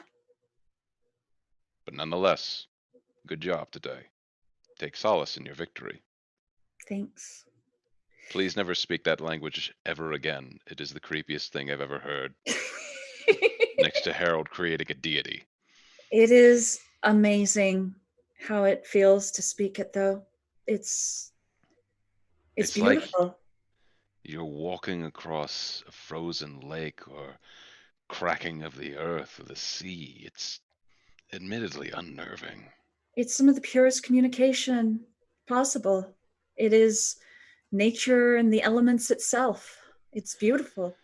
But nonetheless, good job today. Take solace in your victory. Thanks. Please never speak that language ever again. It is the creepiest thing I've ever heard, next to Harold creating a deity. It is amazing how it feels to speak it, though. It's It's like beautiful. you're walking across a frozen lake or cracking of the earth or the sea. It's admittedly unnerving. It's some of the purest communication possible. It is nature and the elements itself. It's beautiful.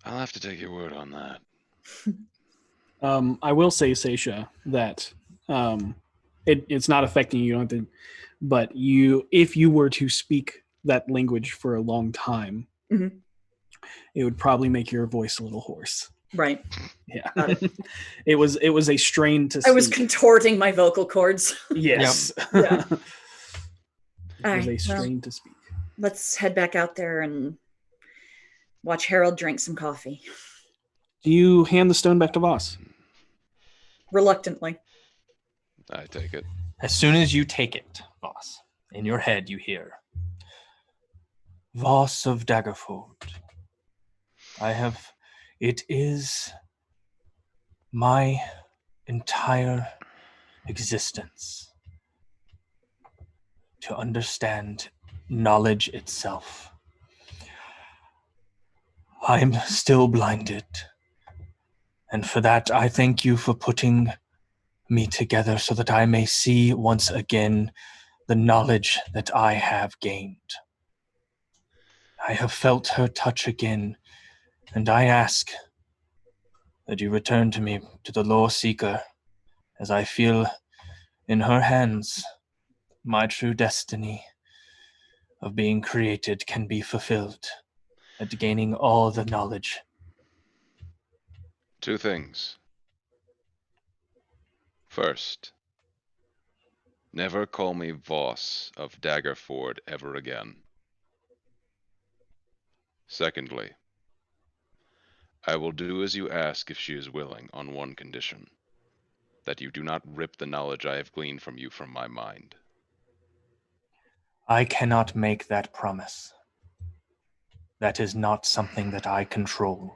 I'll have to take your word on that. I will say, Seisha, that it's not affecting you. You don't have to, but if you were to speak that language for a long time, Mhm. it would probably make your voice a little hoarse. Right. Yeah, Got it. it was a strain to. I was speak. contorting my vocal cords. Yes. Yeah. It All was a right, well, strain to speak. let's head back out there and watch Harold drink some coffee. Do you hand the stone back to Voss? Reluctantly. I take it. As soon as you take it, Voss, in your head you hear, Voss of Daggerford, it is my entire existence to understand knowledge itself. I'm still blinded, and for that I thank you for putting me together so that I may see once again the knowledge that I have gained. I have felt her touch again, and I ask that you return to me, to the Lore Seeker, as I feel in her hands my true destiny of being created can be fulfilled, and gaining all the knowledge. 2 things. First, never call me Voss of Daggerford ever again. Secondly, I will do as you ask if she is willing on one condition, that you do not rip the knowledge I have gleaned from you from my mind. I cannot make that promise. That is not something that I control,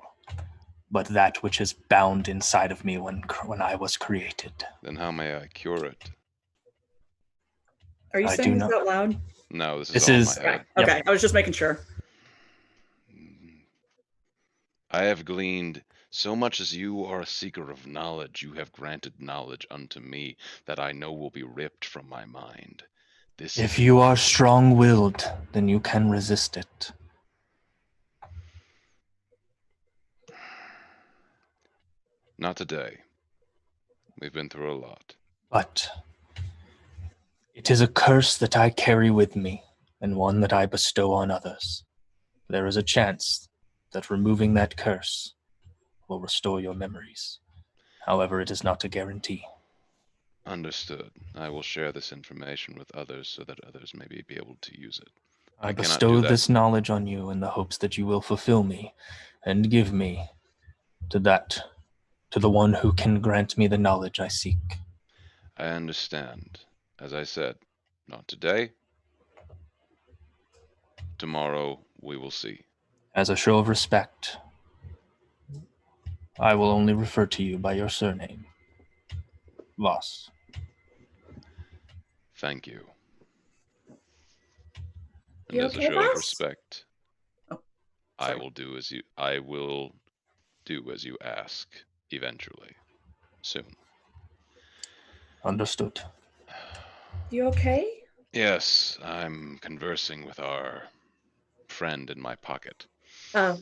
but that which is bound inside of me when I was created. Then how may I cure it? Are you I saying do this not- out loud? No, this This all is- in my head. Yep. Okay, I was just making sure. I have gleaned so much as you are a seeker of knowledge. You have granted knowledge unto me that I know will be ripped from my mind. This If is you are strong-willed, then you can resist it. not today. We've been through a lot. But it is a curse that I carry with me, and one that I bestow on others. There is a chance that removing that curse will restore your memories. However, it is not a guarantee. Understood. I will share this information with others so that others may be able to use it. I cannot bestow do that. this knowledge on you in the hopes that you will fulfill me and give me to the one who can grant me the knowledge I seek. I understand. As I said, not today. Tomorrow we will see. As a show of respect, I will only refer to you by your surname, Voss. Thank you. And You as okay, a show of Voss? respect, Oh, I sorry. will do as you ask eventually. Soon. Understood. You okay? Yes, I'm conversing with our friend in my pocket. Oh.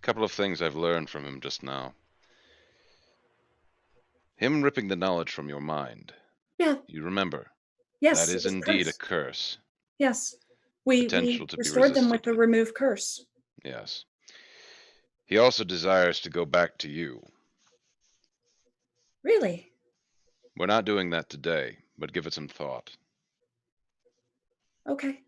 Couple of things I've learned from him just now. Him ripping the knowledge from your mind. Yeah. You remember, Yes. that it is was a indeed a curse. curse. Yes. We Potential to be restored them with the resisted. remove curse. Yes. He also desires to go back to you. Really? We're not doing that today, but give it some thought. Okay.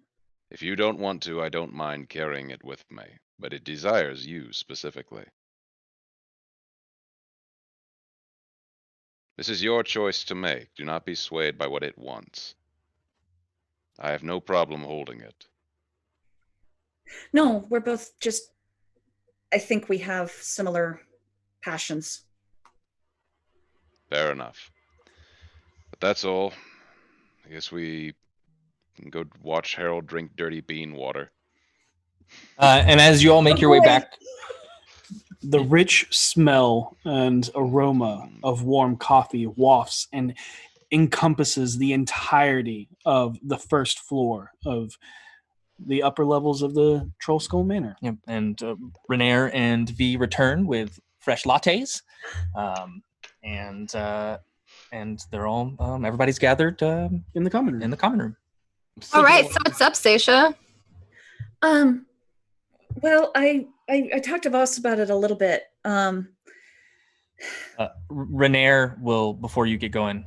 If you don't want to, I don't mind carrying it with me, but it desires you specifically. This is your choice to make. Do not be swayed by what it wants. I have no problem holding it. No, we're both just, I think we have similar passions. Fair enough. But that's all. I guess we can go watch Harold drink dirty bean water. And as you all make your way back, The rich smell and aroma of warm coffee wafts and encompasses the entirety of the first floor of the upper levels of the Troll Skull Manor. yep, and Renair and V return with fresh lattes, and they're all everybody's gathered In the common room. in the common room. All right, so what's up, Stacia? Well, I talked to Voss about it a little bit. Renair will, before you get going,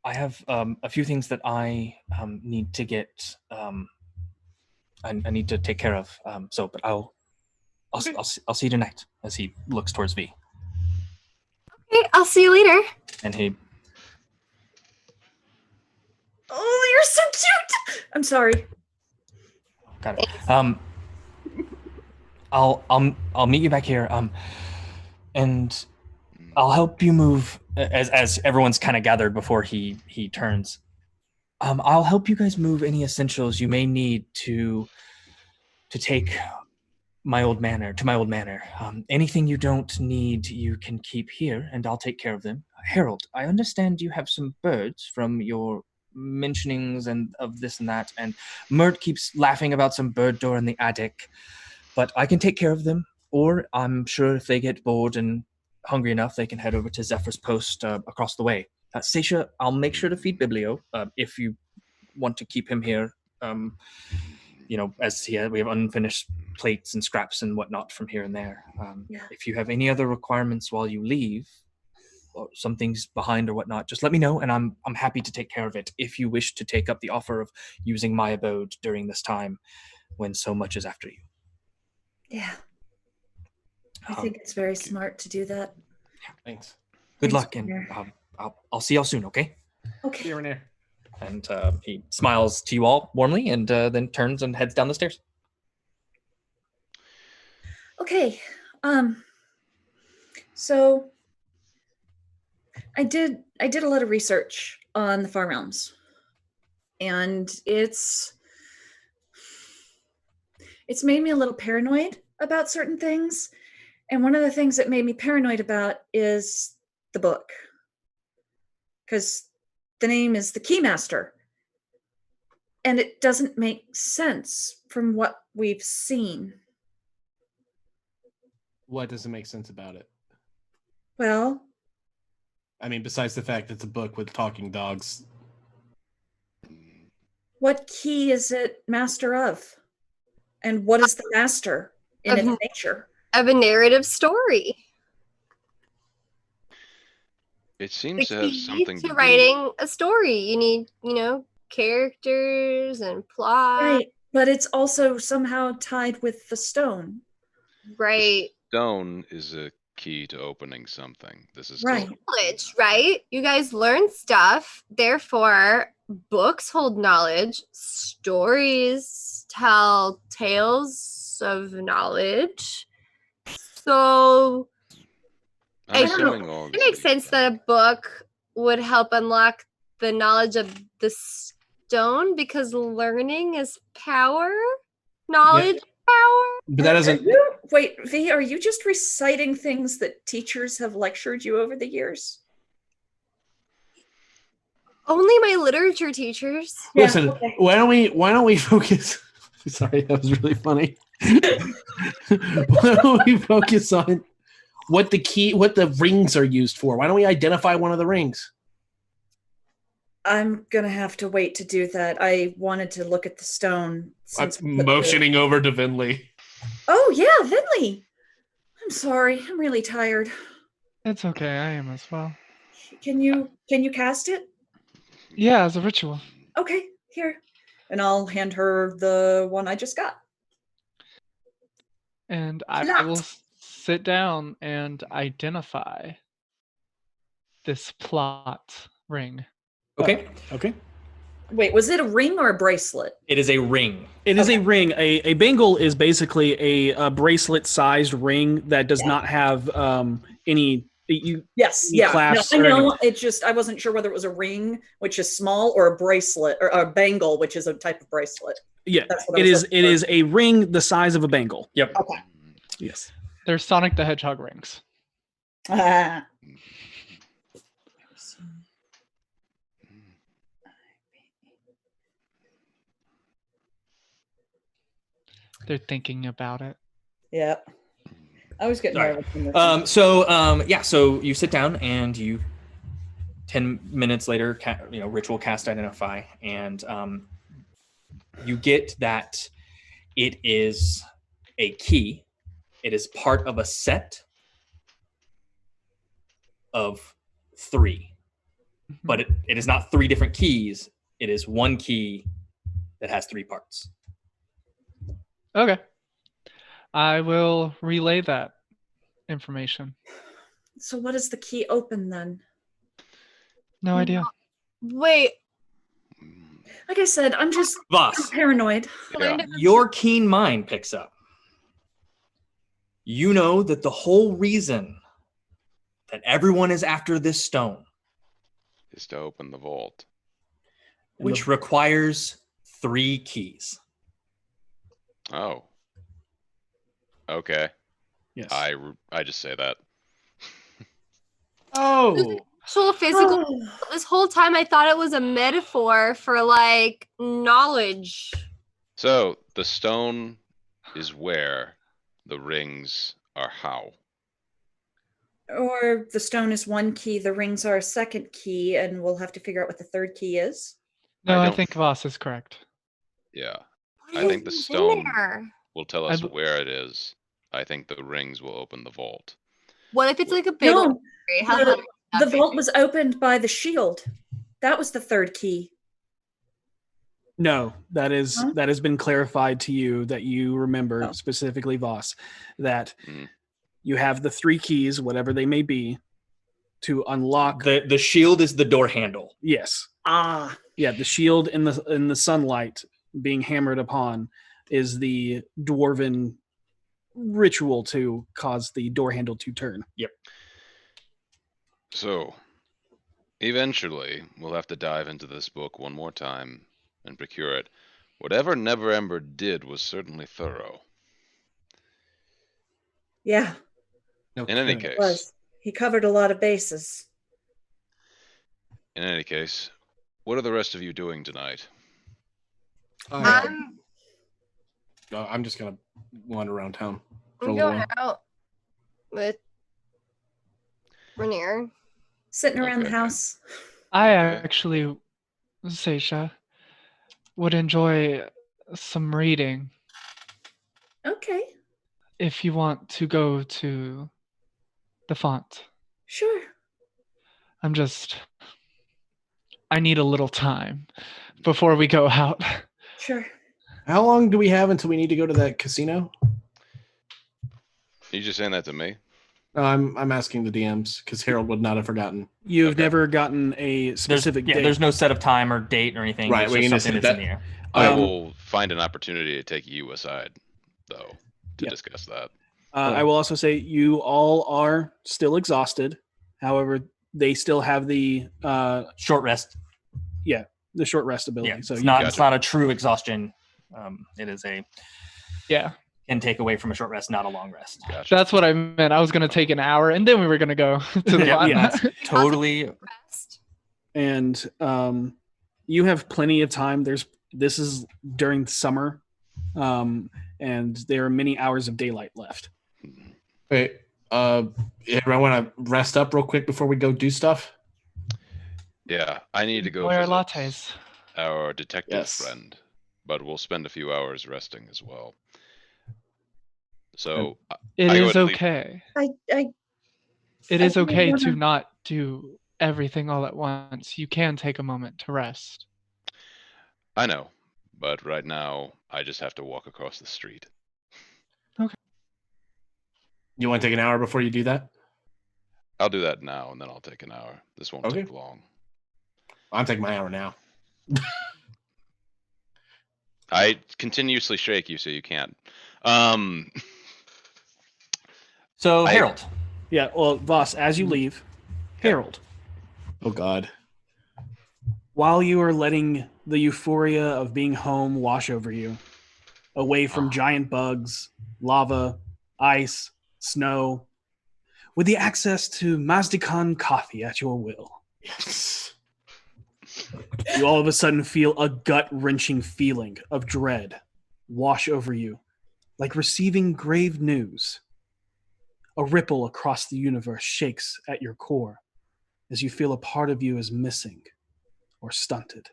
I have a few things that I need to get. I need to take care of. But I'll see you tonight. As he looks towards V, Okay, I'll see you later. and he Oh, you're so cute. I'm sorry. got it. I'll meet you back here. And I'll help you move as everyone's kind of gathered before he turns. I'll help you guys move any essentials you may need to take my old manor to my old manor. Anything you don't need, you can keep here, and I'll take care of them. Harold, I understand you have some birds from your mentionings and of this and that, and Mert keeps laughing about some bird door in the attic, but I can take care of them, or I'm sure if they get bored and hungry enough, they can head over to Zephyr's Post across the way. Seisha, I'll make sure to feed Biblio if you want to keep him here. As we have unfinished plates and scraps and whatnot from here and there. If you have any other requirements while you leave, or something's behind or whatnot, just let me know, and I'm happy to take care of it. If you wish to take up the offer of using my abode during this time, when so much is after you. Yeah, I think it's very smart to do that. Yeah, thanks. Good luck, and I'll see y'all soon. Okay. Okay. See you, Rainier. And he smiles to you all warmly, and then turns and heads down the stairs. Okay. So I did a lot of research on the Far Realms, and it's made me a little paranoid about certain things. And one of the things that made me paranoid about is the book, because the name is the Keymaster, and it doesn't make sense from what we've seen. What doesn't make sense about it? Well, I mean, besides the fact it's a book with talking dogs. what key is it master of? And what is the master in its nature? Of a narrative story. It seems to have Key something to to writing a story. You need, characters and plot. Right, but it's also somehow tied with the stone. Right. Stone is a key to opening something. This is Right. Knowledge, right? You guys learn stuff. Therefore, books hold knowledge. Stories tell tales of knowledge. So I'm I don't assuming know. all It these makes things- sense that a book would help unlock the knowledge of the stone, because learning is power. Knowledge is power. But that doesn't. Wait, V, are you just reciting things that teachers have lectured you over the years? Only my literature teachers. Listen, Yeah, okay. why don't we focus? Sorry, that was really funny. Why don't we focus on what the rings are used for? Why don't we identify one of the rings? I'm gonna have to wait to do that. I wanted to look at the stone. I'm since we put the- motioning over to Vinley. Oh yeah, Vinley. I'm sorry. I'm really tired. It's okay. I am as well. Can you cast it? Yeah, as a ritual. Okay, here. And I'll hand her the one I just got. And I will Plot. sit down and identify this plot ring. Okay. Okay. Wait, was it a ring or a bracelet? It is a ring. It is a ring. A bangle is basically a bracelet-sized ring that does not have any. Yes, Any yeah. No, clasps I or know. anything. It just I wasn't sure whether it was a ring, which is small, or a bracelet, or a bangle, which is a type of bracelet. Yeah, That's what I it was is. looking It for. is a ring the size of a bangle. Yep. Okay. Yes. They're Sonic the Hedgehog rings. Ah. They're thinking about it. Yeah. I was getting Sorry. nervous. when they're- So you sit down and you 10 minutes later ritual cast identify, and you get that it is a key. It is part of a set of 3, but it is not 3 different keys. It is one key that has 3 parts. Okay. I will relay that information. So what does the key open then? No idea. Wait. Like I said, I'm just Voss, paranoid. Yeah. your keen mind picks up. You know that the whole reason that everyone is after this stone, Is to open the vault. which requires 3 keys. Oh. Okay. Yes. I just say that. Oh, actual physical. This whole time I thought it was a metaphor for like knowledge. So the stone is where, the rings are how. Or the stone is one key, the rings are a second key, and we'll have to figure out what the third key is. No, I don't- think Voss is correct. Yeah. What I think the is in stone there? will tell I us b- where it is. I think the rings will open the vault. What if it's like a big No, library? How the, how- the vault was opened by the shield. That was the third key. No, that Huh? has been clarified to you that you remember, Oh. specifically Voss, that Mhm. you have the 3 keys, whatever they may be, to unlock. The shield is the door handle. Yes, Ah, yeah, the shield in the sunlight being hammered upon is the dwarven ritual to cause the door handle to turn. So, eventually, we'll have to dive into this book one more time and procure it. Whatever Never Ember did was certainly thorough. yeah, No In any kidding. case, was. He covered a lot of bases. what are the rest of you doing tonight? I'm I'm just gonna wander around town for a I'm little going while. out with Rainier. Sitting around the Okay. house. I Okay. actually, Seisha, would enjoy some reading Okay, if you want to go to the font. sure. I need a little time before we go out. Sure. How long do we have until we need to go to that casino? You just saying that to me? No, I'm asking the DMs because Harold would not have forgotten. You've Okay. never gotten a specific date. There's no set of time or date or anything. Right, There's we just can just something hit that's in that. the air. I Um, will find an opportunity to take you aside, though, to Yeah. discuss that. I will also say you all are still exhausted. However, they still have the Short rest. short rest ability. Yeah, so it's you not. Gotcha. It's not a true exhaustion. It is a Yeah, can take away from a short rest, not a long rest. Gotcha. that's what I meant. I was going to take an hour and then we were going to go to the Yeah, font. yeah. Totally. Rest. and you have plenty of time. This is during summer, and there are many hours of daylight left. Wait, everyone want to rest up real quick before we go do stuff? Yeah, I need to go Enjoy our visit lattes. our detective Yes. friend, but we'll spend a few hours resting as well. So, It I is would leave- okay. I It I is really okay to wanna- not do everything all at once. You can take a moment to rest. I know, but right now I just have to walk across the street. You want to take an hour before you do that? I'll do that now, and then I'll take an hour. This won't Okay. take long. I'm taking my hour now. I continuously shake you, so you can't. So I- Harold, Yeah, well, Voss, as you leave, Harold, Oh God. while you are letting the euphoria of being home wash over you, away from giant bugs, lava, ice, snow, with the access to Mazdakan coffee at your will, Yes. you all of a sudden feel a gut-wrenching feeling of dread wash over you, like receiving grave news. A ripple across the universe shakes at your core as you feel a part of you is missing or stunted.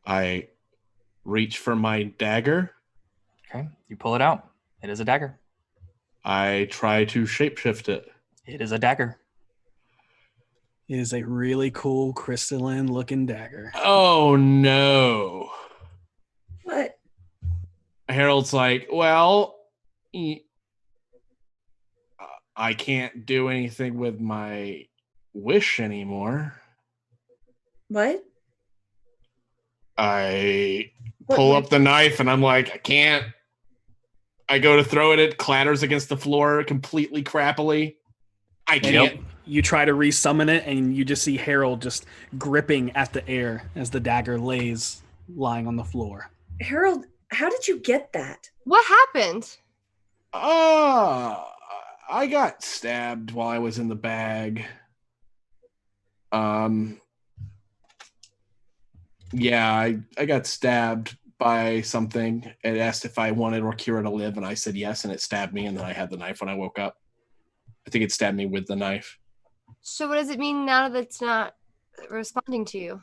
I reach for my dagger. okay, you pull it out. It is a dagger. I try to shapeshift it. It is a dagger. It is a really cool crystalline looking dagger. Oh no. What? Harold's like, well, I can't do anything with my wish anymore. What? I What pull wish? up the knife and I'm like, I can't. I go to throw it, it clatters against the floor completely crappily. I can't. You try to resummon it, and you just see Harold just gripping at the air as the dagger lays lying on the floor. Harold, how did you get that? What happened? Ah, I got stabbed while I was in the bag. Yeah, I got stabbed by something. It asked if I wanted Orkira to live, and I said yes, and it stabbed me, and then I had the knife when I woke up. I think it stabbed me with the knife. So what does it mean now that it's not responding to you?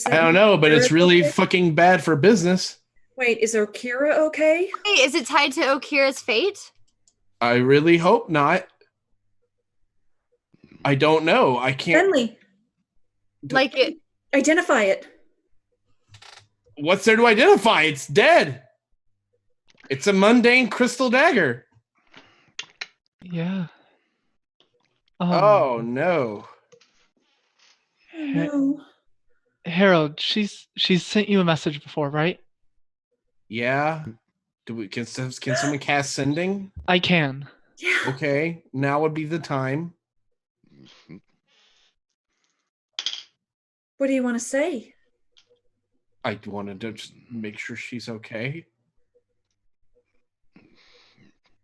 I don't know, but it's really fucking bad for business. Wait, is Orkira okay? Hey, is it tied to Okira's fate? I really hope not. I don't know. I can't. Friendly. Like it. Identify it. What's there to identify? It's dead. It's a mundane crystal dagger. Yeah. Oh no. No. Harold, she's sent you a message before, right? Yeah. Can someone cast sending? I can. Yeah. Okay, now would be the time. What do you want to say? I wanted to just make sure she's okay.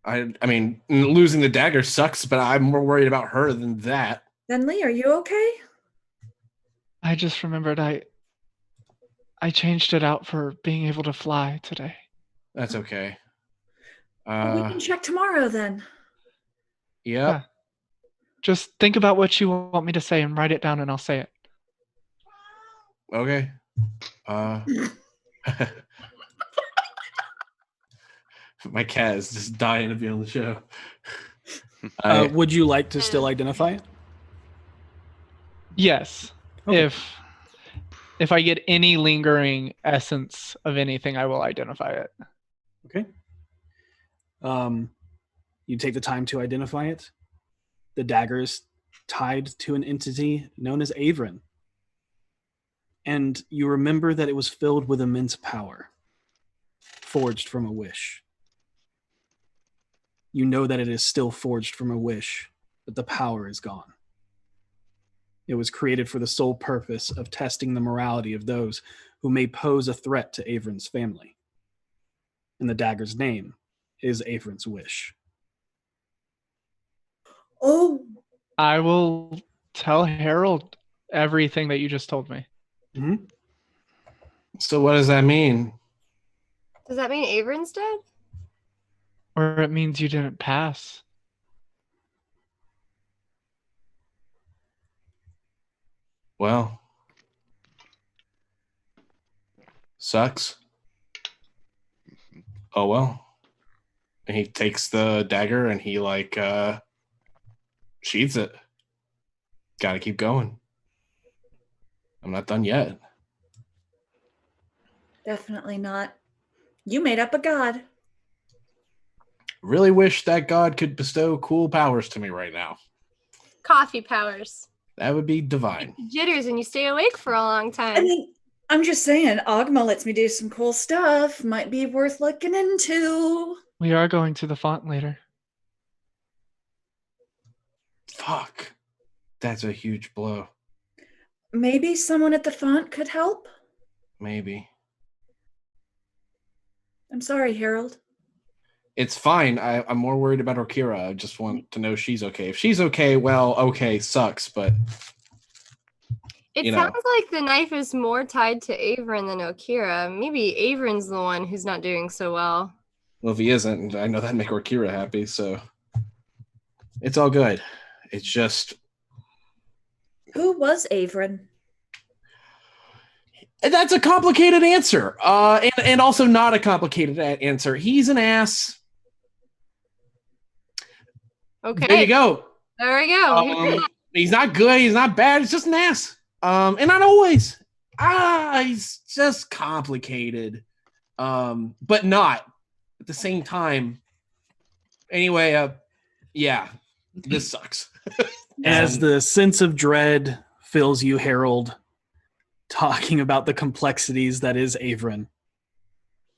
I mean, losing the dagger sucks, but I'm more worried about her than that. Denley, are you okay? I just remembered I changed it out for being able to fly today. That's okay. We can check tomorrow then. Yep. Yeah. Just think about what you want me to say and write it down, and I'll say it. Okay. My cat is just dying to be on the show. Would you like to still identify it? Yes. Okay. If I get any lingering essence of anything, I will identify it. Okay. You take the time to identify it. The dagger is tied to an entity known as Avrin. And you remember that it was filled with immense power, forged from a wish. You know that it is still forged from a wish, but the power is gone. It was created for the sole purpose of testing the morality of those who may pose a threat to Avrin's family. And the dagger's name is Avrin's wish. Oh. I will tell Harold everything that you just told me. Mm-hmm. So what does that mean? Does that mean Avrin's dead? Or it means you didn't pass. Well, sucks. Oh well. And he takes the dagger and he sheathes it. Gotta keep going. I'm not done yet. Definitely not. You made up a god. Really wish that god could bestow cool powers to me right now. Coffee powers. That would be divine. Jitters and you stay awake for a long time. I mean, I'm just saying, Ogma lets me do some cool stuff. Might be worth looking into. We are going to the font later. Fuck. That's a huge blow. Maybe someone at the font could help? Maybe. I'm sorry, Harold. It's fine. I'm more worried about Orkira. I just want to know she's okay. If she's okay, well, okay, sucks, but... It sounds like the knife is more tied to Avrin than Okira. Maybe Avrin's the one who's not doing so well. Well, if he isn't, I know that'd make Orkira happy, so... It's all good. It's just... Who was Avrin? That's a complicated answer. And also not a complicated answer. He's an ass. Okay. There you go. There we go. He's not good. He's not bad. He's just an ass. And not always. He's just complicated. But not at the same time. Anyway, yeah, this sucks. As the sense of dread fills you, Harold, talking about the complexities that is Avrin,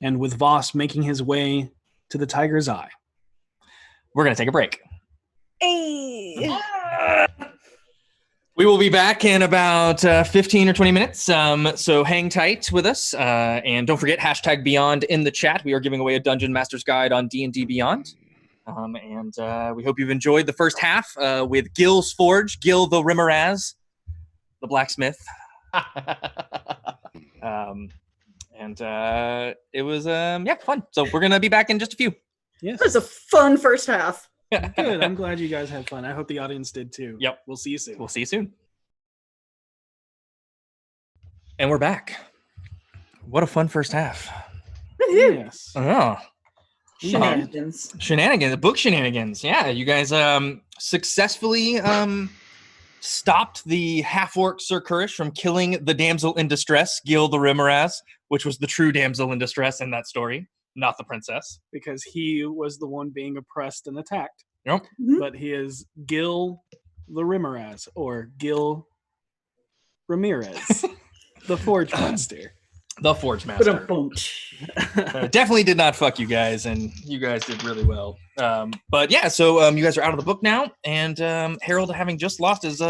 and with Voss making his way to the Tiger's Eye. We're going to take a break. Hey. We will be back in about 15 or 20 minutes. So hang tight with us. And don't forget, #Beyond in the chat. We are giving away a Dungeon Master's Guide on D&D Beyond. And we hope you've enjoyed the first half with Gil's Forge, Gil the Rimmeraz, the blacksmith. It was fun. So we're gonna be back in just a few. Yes. That was a fun first half. Good. I'm glad you guys had fun. I hope the audience did too. Yep. We'll see you soon. We'll see you soon. And we're back. What a fun first half. Yes. Oh. Shenanigans. Shenanigans, book shenanigans. Yeah, you guys successfully stopped the half-orc Sir Kurish from killing the damsel in distress, Gil the Rimmeraz, which was the true damsel in distress in that story, not the princess. Because he was the one being oppressed and attacked. Yep. But he is Gil the Rimmeraz, or Gil Ramirez, the Forge Master. The Forge Master. But Definitely did not fuck you guys, and you guys did really well. But yeah, so you guys are out of the book now, and Harold, having just lost his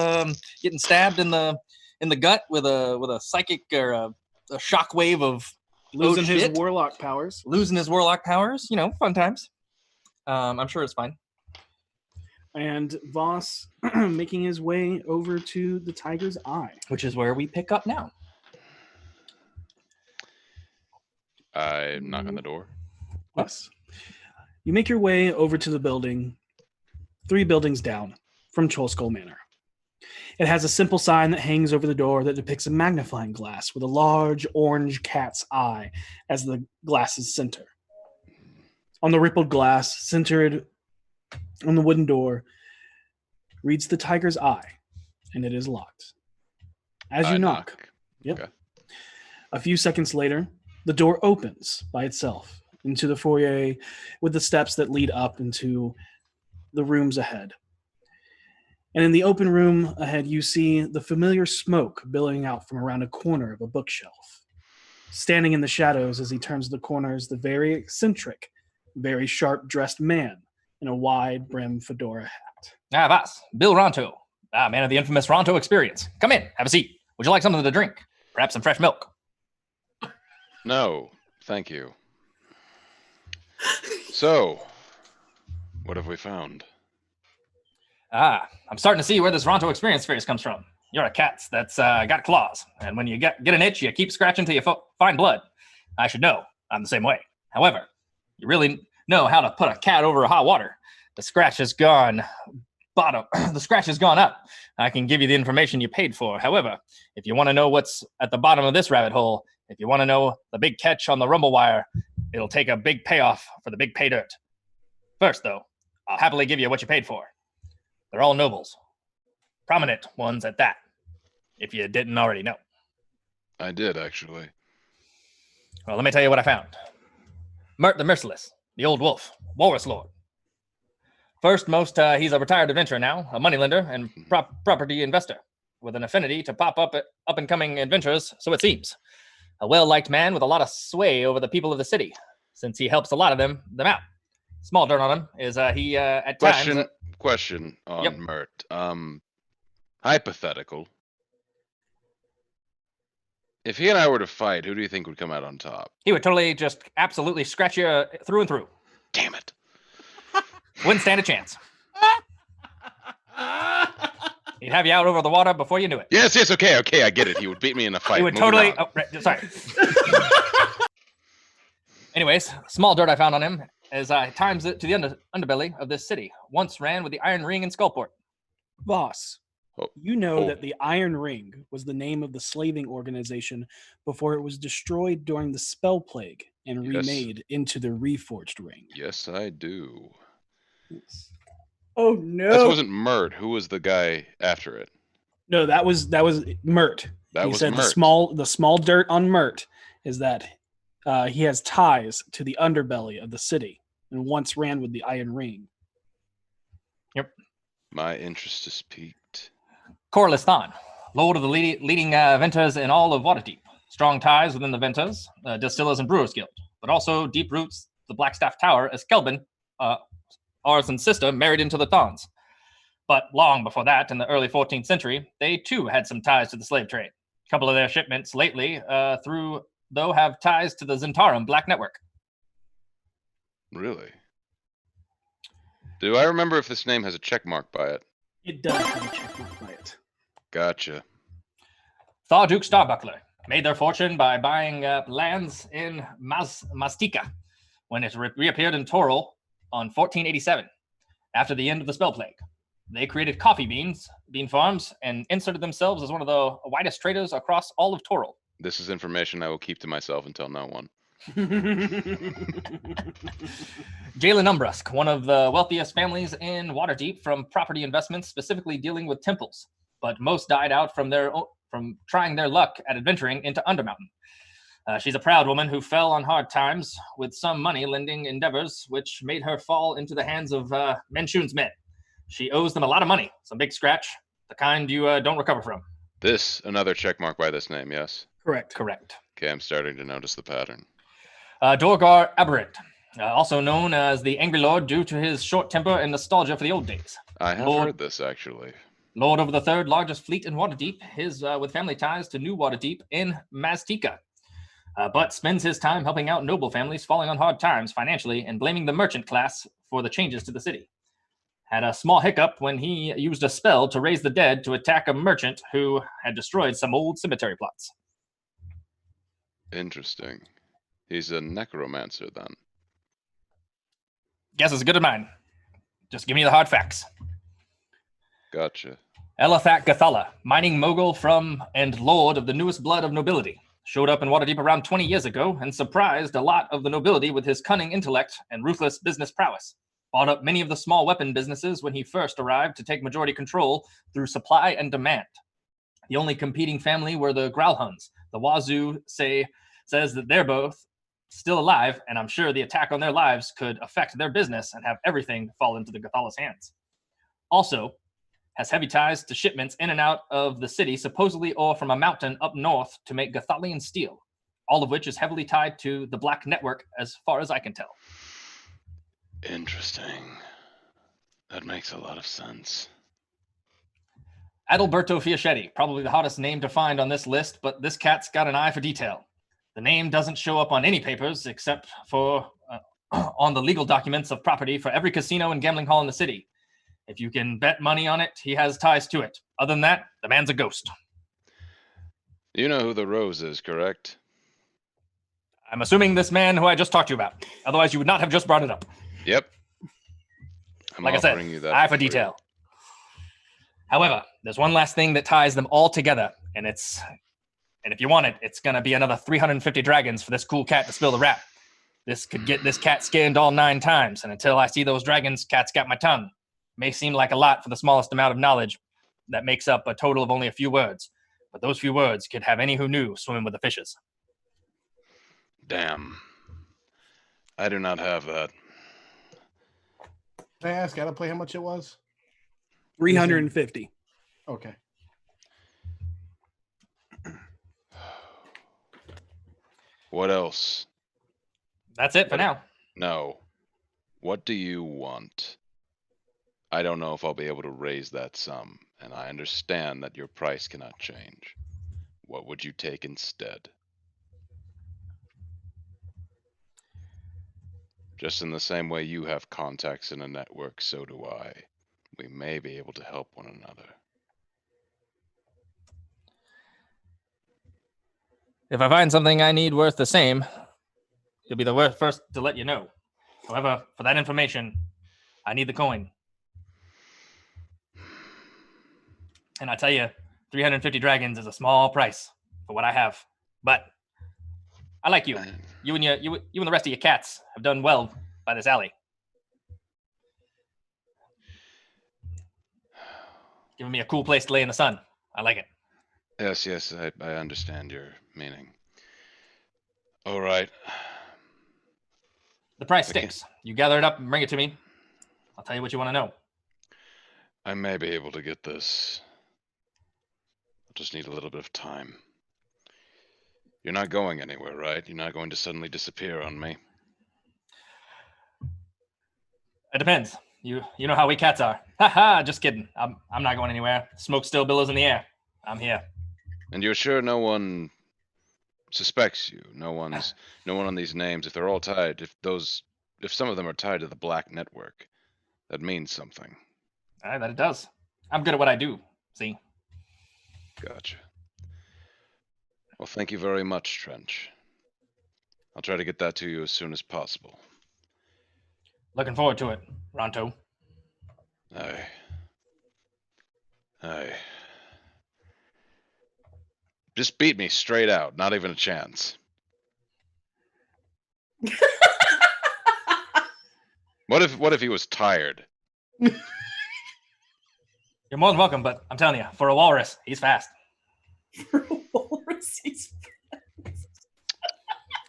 getting stabbed in the gut with a psychic or a shockwave of losing his warlock powers. Losing his warlock powers, fun times. I'm sure it's fine. And Voss making his way over to the Tiger's Eye, which is where we pick up now. I knock on the door. Yes. You make your way over to the building, 3 buildings down from Trollskull Manor. It has a simple sign that hangs over the door that depicts a magnifying glass with a large orange cat's eye as the glass's center. On the rippled glass, centered on the wooden door, reads the Tiger's Eye, and it is locked. As you knock. Yep. Okay. A few seconds later, the door opens by itself into the foyer with the steps that lead up into the rooms ahead. And in the open room ahead, you see the familiar smoke billowing out from around a corner of a bookshelf. Standing in the shadows as he turns the corner is the very eccentric, very sharp-dressed man in a wide-brimmed fedora hat. Ah, Voss, Bill Ronto, man of the infamous Ronto experience. Come in, have a seat. Would you like something to drink? Perhaps some fresh milk? No, thank you. So, what have we found? I'm starting to see where this Ronto experience phrase comes from. You're a cat that's got claws, and when you get an itch, you keep scratching till you find blood. I should know. I'm the same way. However, you really know how to put a cat over hot water. The scratch has gone the scratch has gone up. I can give you the information you paid for. However, if you want to know what's at the bottom of this rabbit hole, if you want to know the big catch on the rumble wire, it'll take a big payoff for the big pay dirt. First, though, I'll happily give you what you paid for. They're all nobles. Prominent ones at that, if you didn't already know. I did, actually. Well, let me tell you what I found. Mert the Merciless, the old wolf, walrus lord. First, he's a retired adventurer now, a moneylender and property investor, with an affinity to pop up-and-coming adventurers, so it seems. A well-liked man with a lot of sway over the people of the city, since he helps a lot of them out. Small dirt on him is he at times... Question on Mert. Hypothetical. If he and I were to fight, who do you think would come out on top? He would totally just absolutely scratch you through and through. Damn it. Wouldn't stand a chance. He'd have you out over the water before you knew it. Yes, okay, I get it. He would beat me in a fight. He would totally... Oh, right, sorry. Anyways, small dirt I found on him as I times it to the underbelly of this city. Once ran with the Iron Ring in Skullport. Voss, you know that the Iron Ring was the name of the slaving organization before it was destroyed during the Spell Plague and remade into the Reforged Ring. Yes, I do. Yes. Oh no! This wasn't Mert. Who was the guy after it? No, that was Mert. He said Mert. The small dirt on Mert is that he has ties to the underbelly of the city and once ran with the Iron Ring. Yep. My interest is piqued. Corliss Thon, lord of the leading Ventas in all of Waterdeep. Strong ties within the Ventas, Distillers and Brewers Guild, but also deep roots the Blackstaff Tower as Kelvin, Arson's sister, married into the Thons. But long before that, in the early 14th century, they too had some ties to the slave trade. A couple of their shipments lately have ties to the Zentarum Black Network. Really? Do I remember if this name has a check mark by it? It does have a check mark by it. Gotcha. Tharduke Starbuckler made their fortune by buying lands in Mastika when it reappeared in Toril on 1487 after the end of the Spell Plague. They created bean farms, and inserted themselves as one of the widest traders across all of Toril. This is information I will keep to myself and tell no one. Jalen Umbrusk, one of the wealthiest families in Waterdeep from property investments, specifically dealing with temples, but most died out from trying their luck at adventuring into Undermountain. She's a proud woman who fell on hard times with some money lending endeavors, which made her fall into the hands of Menshun's men. She owes them a lot of money, some big scratch, the kind you don't recover from. This, another check mark by this name, yes? Correct. Okay, I'm starting to notice the pattern. Dorgar Aberrant, also known as the Angry Lord due to his short temper and nostalgia for the old days. I have heard this, actually. Lord of the third largest fleet in Waterdeep, with family ties to New Waterdeep in Mastika, but spends his time helping out noble families falling on hard times financially and blaming the merchant class for the changes to the city. Had a small hiccup when he used a spell to raise the dead to attack a merchant who had destroyed some old cemetery plots. Interesting. He's a necromancer, then. Guess as good as mine. Just give me the hard facts. Gotcha. Elathat Gathala, mining mogul from and lord of the newest blood of nobility, showed up in Waterdeep around 20 years ago and surprised a lot of the nobility with his cunning intellect and ruthless business prowess. Bought up many of the small weapon businesses when he first arrived to take majority control through supply and demand. The only competing family were the Growlhuns. The Wazoo says that they're both still alive, and I'm sure the attack on their lives could affect their business and have everything fall into the Gathala's hands. Also, has heavy ties to shipments in and out of the city, supposedly or from a mountain up north to make Gathalian steel, all of which is heavily tied to the Black Network as far as I can tell. Interesting. That makes a lot of sense. Adalberto Fiaschetti, probably the hottest name to find on this list, but this cat's got an eye for detail. The name doesn't show up on any papers except for on the legal documents of property for every casino and gambling hall in the city. If you can bet money on it, he has ties to it. Other than that, the man's a ghost. You know who the Rose is, correct? I'm assuming this man who I just talked to you about. Otherwise, you would not have just brought it up. Yep. I'm like I said, you that eye for detail. However, there's one last thing that ties them all together, and if you want it, it's going to be another 350 dragons for this cool cat to spill the rap. This could get this cat skinned all 9 times, and until I see those dragons, cat's got my tongue. May seem like a lot for the smallest amount of knowledge that makes up a total of only a few words, but those few words could have any who knew swimming with the fishes. Damn. I do not have that. Can I ask out of play how much it was? 350. Okay. What else? That's it for now. No. What do you want? I don't know if I'll be able to raise that sum, and I understand that your price cannot change. What would you take instead? Just in the same way you have contacts in a network, so do I. We may be able to help one another. If I find something I need worth the same, you'll be the first to let you know. However, for that information, I need the coin. And I tell you, 350 dragons is a small price for what I have. But I like you. You and the rest of your cats have done well by this alley. Giving me a cool place to lay in the sun. I like it. Yes, I understand your meaning. All right. The price sticks. You gather it up and bring it to me. I'll tell you what you want to know. I may be able to get this. I'll just need a little bit of time. You're not going anywhere, right? You're not going to suddenly disappear on me. It depends. You know how we cats are. Ha, just kidding. I'm not going anywhere. Smoke still billows in the air. I'm here. And you're sure no one suspects you? No one on these names, if they're all tied, if some of them are tied to the Black Network, That means something. That it does. I'm good at what I do. See? Gotcha. Well, thank you very much, Trench. I'll try to get that to you as soon as possible. Looking forward to it, Ronto. Aye. Just beat me straight out, not even a chance. What if he was tired? You're more than welcome, but I'm telling you, for a walrus, he's fast. For a walrus, he's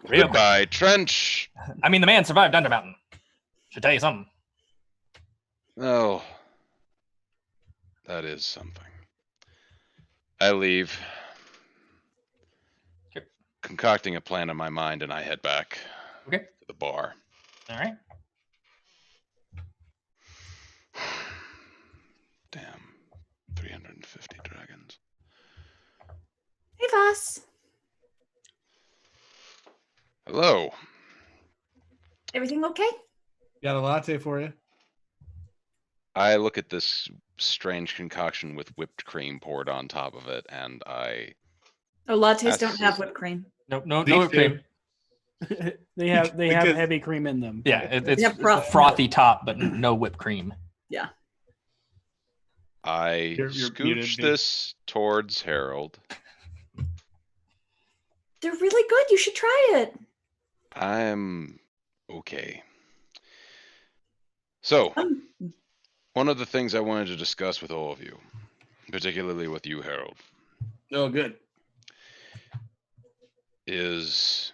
Real Goodbye, Trench. I mean, the man survived Undermountain. Should tell you something. Oh, that is something. I leave. Okay. Concocting a plan in my mind, and I head back Okay. to the bar. All right. Damn, 350 dragons. Hey, Voss. Hello. Everything okay? Got a latte for you. I look at this strange concoction with whipped cream poured on top of it, and I... Oh, lattes That's- don't have whipped cream. No These whipped cream. They have Because- heavy cream in them. Yeah, it's have a froth. frothy top, but no whipped cream. I You're muted, scooch dude. this towards Harold. They're really good. You should try it. I'm okay. So, one of the things I wanted to discuss with all of you, particularly with you, Harold, Oh, good. is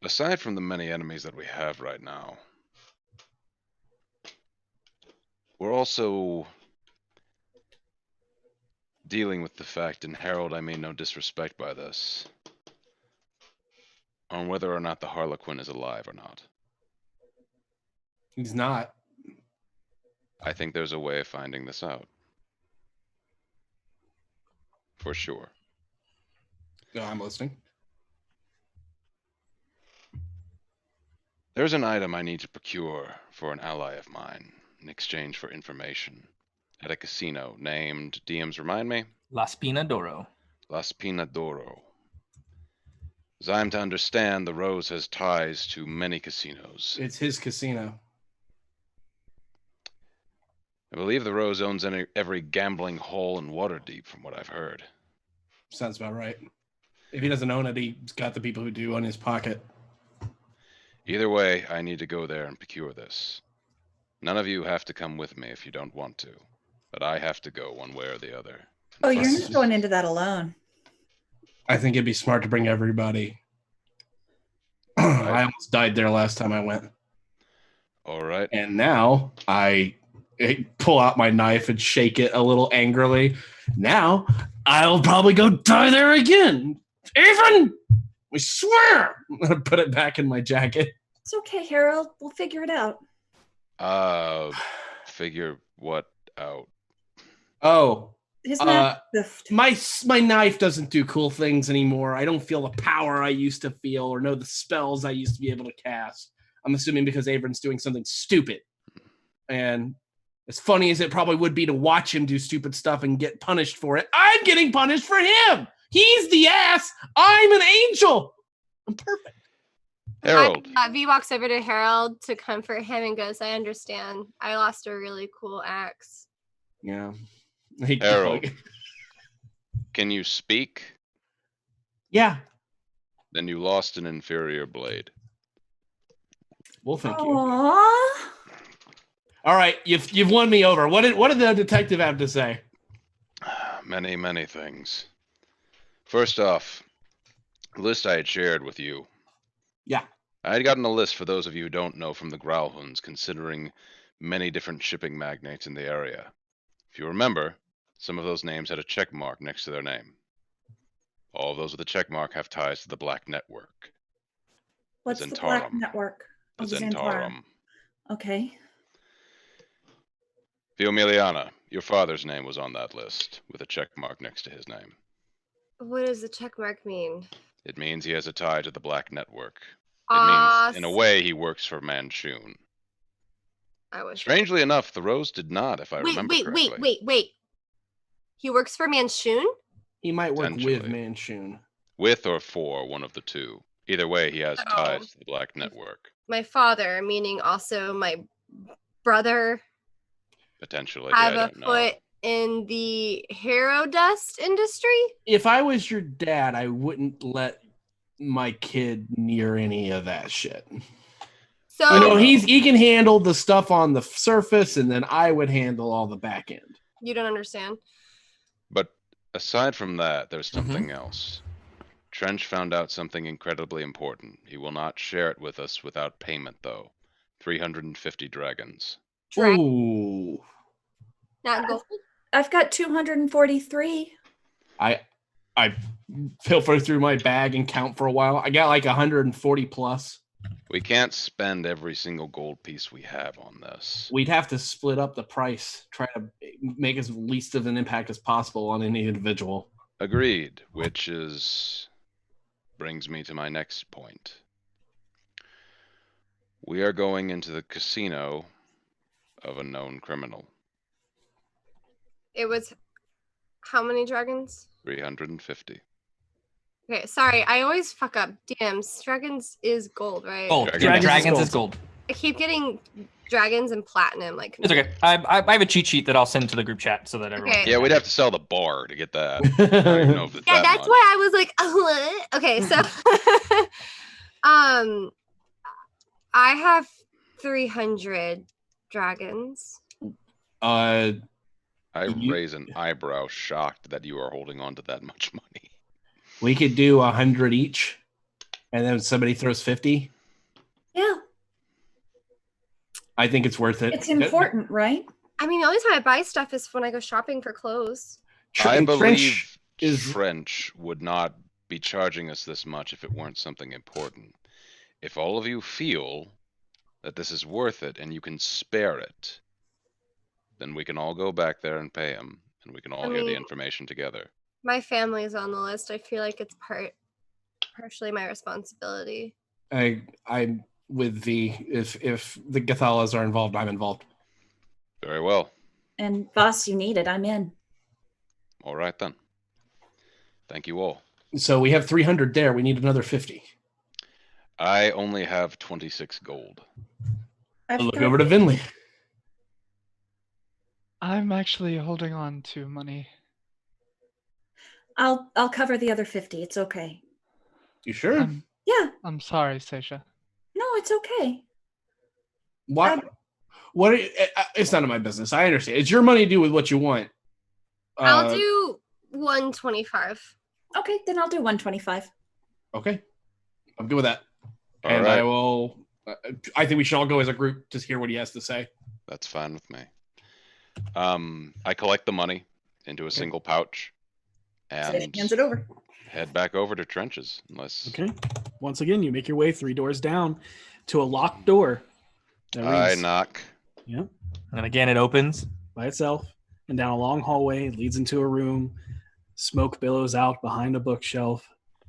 aside from the many enemies that we have right now, we're also dealing with the fact, and Harold, I mean no disrespect by this, on whether or not the Harlequin is alive or not. He's not. I think there's a way of finding this out. For sure. No, I'm listening. There's an item I need to procure for an ally of mine in exchange for information at a casino named, DMs remind me? La Spina d'Oro. La Spina d'Oro. As I'm to understand, the Rose has ties to many casinos. It's his casino. I believe the Rose owns every gambling hole in Waterdeep, from what I've heard. Sounds about right. If he doesn't own it, he's got the people who do on his pocket. Either way, I need to go there and procure this. None of you have to come with me if you don't want to, but I have to go one way or the other. Oh, you're not going into that alone. I think it'd be smart to bring everybody. I almost died there last time I went. All right. And now I pull out my knife and shake it a little angrily. Now I'll probably go die there again. Even, I swear. I'm going to put it back in my jacket. It's okay, Harold. We'll figure it out. Figure what out? Oh, His knife lift. my knife doesn't do cool things anymore. I don't feel the power I used to feel or know the spells I used to be able to cast. I'm assuming because Avron's doing something stupid. And as funny as it probably would be to watch him do stupid stuff and get punished for it, I'm getting punished for him. He's the ass. I'm an angel. I'm perfect. Harold. V walks over to Harold to comfort him and goes, I understand. I lost a really cool axe. Yeah. Harold. Can you speak? Yeah. Then you lost an inferior blade. Well, thank you. Aww. All right, you've won me over. What did the detective have to say? Many, many things. First off, the list I had shared with you. Yeah. I had gotten a list for those of you who don't know from the Growlhounds, considering many different shipping magnates in the area. If you remember, some of those names had a check mark next to their name. All of those with a check mark have ties to the Black Network. What's the Zentarum. Black Network? The Oh, Zentarum. Okay. Fiomiliana, your father's name was on that list, with a check mark next to his name. What does the check mark mean? It means he has a tie to the Black Network. It means, in a way, he works for Manchun. I wish. Strangely enough, the Rose did not, if I remember correctly. Wait. He works for Manchun? He might work with Potentially. Manchun. With or for one of the two. Either way, he has Oh. ties to the Black Network. My father, meaning also my brother, Potentially. have I a don't know. foot in the hero dust industry? If I was your dad, I wouldn't let my kid near any of that shit. So You know, he can handle the stuff on the surface, and then I would handle all the back end. you don't understand. But aside from that, there's something else. Trench found out something incredibly important. He will not share it with us without payment, though. 350 dragons. Ooh. Not gold. I've got 243. I filter through my bag and count for a while. I got like 140 plus. We can't spend every single gold piece we have on this. We'd have to split up the price, try to make as least of an impact as possible on any individual. Agreed, which brings me to my next point. We are going into the casino of a known criminal. It was how many dragons? 350. Okay, sorry, I always fuck up. DMs. Dragons is gold, right? Gold. Dragons Is gold. I keep getting dragons and platinum. Like It's okay. I have a cheat sheet that I'll send to the group chat so that everyone. Okay. Yeah, we'd have to sell the bar to get that. I don't even know if it's Yeah, that that's much. why I was like, oh, what? Okay, so I have 300 dragons. I You- raise an eyebrow shocked that you are holding on to that much money. We could do 100 each, and then somebody throws 50. Yeah, I think it's worth it. it's important, right? I mean, the only time I buy stuff is when I go shopping for clothes. I believe Trench is Trench would not be charging us this much if it weren't something important. If all of you feel that this is worth it and you can spare it, then we can all go back there and pay him, and we can all hear the mean- information together. My family is on the list. I feel like it's partially my responsibility. I'm with V. If the Gathalas are involved, I'm involved. Very well. And boss, you need it. I'm in. All right then. Thank you all. So we have 300 there. We need another 50. I only have 26 gold. I've I'll look got- over to Vinley. I'm actually holding on to money. I'll cover the other 50. It's okay. You sure? Yeah. I'm sorry, Seisha. No, it's okay. What? What? It's none of my business. I understand. It's your money to do with what you want. I'll do 125. Okay, then I'll do 125. Okay, I'm good with that. All And right. I will. I think we should all go as a group to hear what he has to say. That's fine with me. I collect the money into a single pouch and Hands it over. head back over to Trenches, unless Okay. Once again, you make your way 3 doors down to a locked door that I reads knock. And again, it opens. by itself, and down a long hallway leads into a room. Smoke billows out behind a bookshelf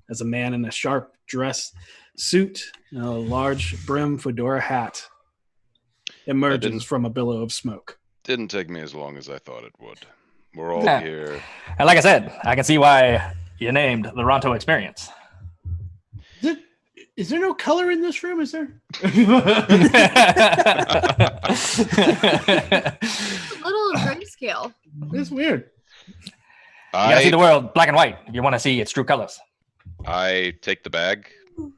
as a man in a sharp dress suit and a large brim fedora hat emerges didn't- from a billow of smoke. Didn't take me as long as I thought it would. We're all Yeah. here. And like I said, I can see why you named the Ronto Experience. Is there no color in this room? Is there? A little grayscale. It's weird. You gotta see I the world black and white if you want to see its true colors. I take the bag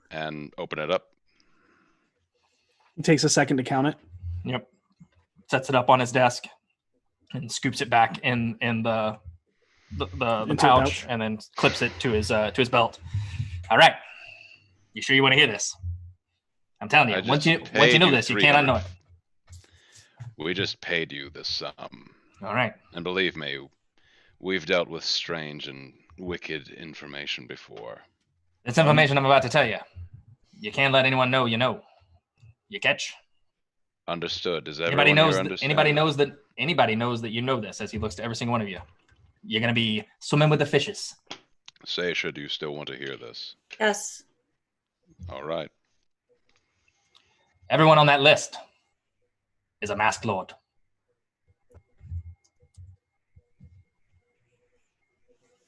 and open it up. It takes a second to count it. Yep. Sets it up on his desk and scoops it back in the Into a pouch, pouch. and then clips it to his belt. All right. You sure you want to hear this? I'm telling you, I once you just know paid this, you can't 300. unknow it. We just paid you this sum. All right. And believe me, we've dealt with strange and wicked information before. This information I'm about to tell you, you can't let anyone know you know. You catch? Understood. Does everyone Anybody knows here that, understand? anybody knows that you know this as he looks to every single one of you. You're gonna be swimming with the fishes. Seisha, do you still want to hear this? Yes. All right. Everyone on that list, is a masked lord.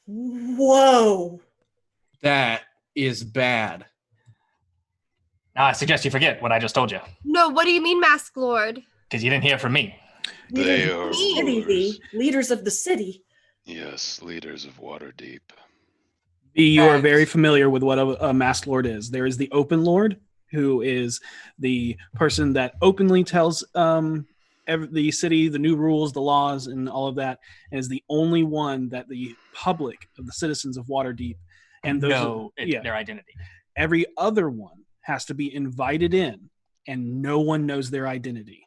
Whoa. That is bad. Now, I suggest you forget what I just told you, No, what do you mean, Mask Lord? because you didn't hear from me. They are City, rulers. the leaders of the city. Yes, leaders of Waterdeep. You are And- very familiar with what a Masked Lord is. There is the Open Lord, who is the person that openly tells the city the new rules, the laws, and all of that, and is the only one that the public of the citizens of Waterdeep and those know yeah, their identity. every other one has to be invited in, and no one knows their identity.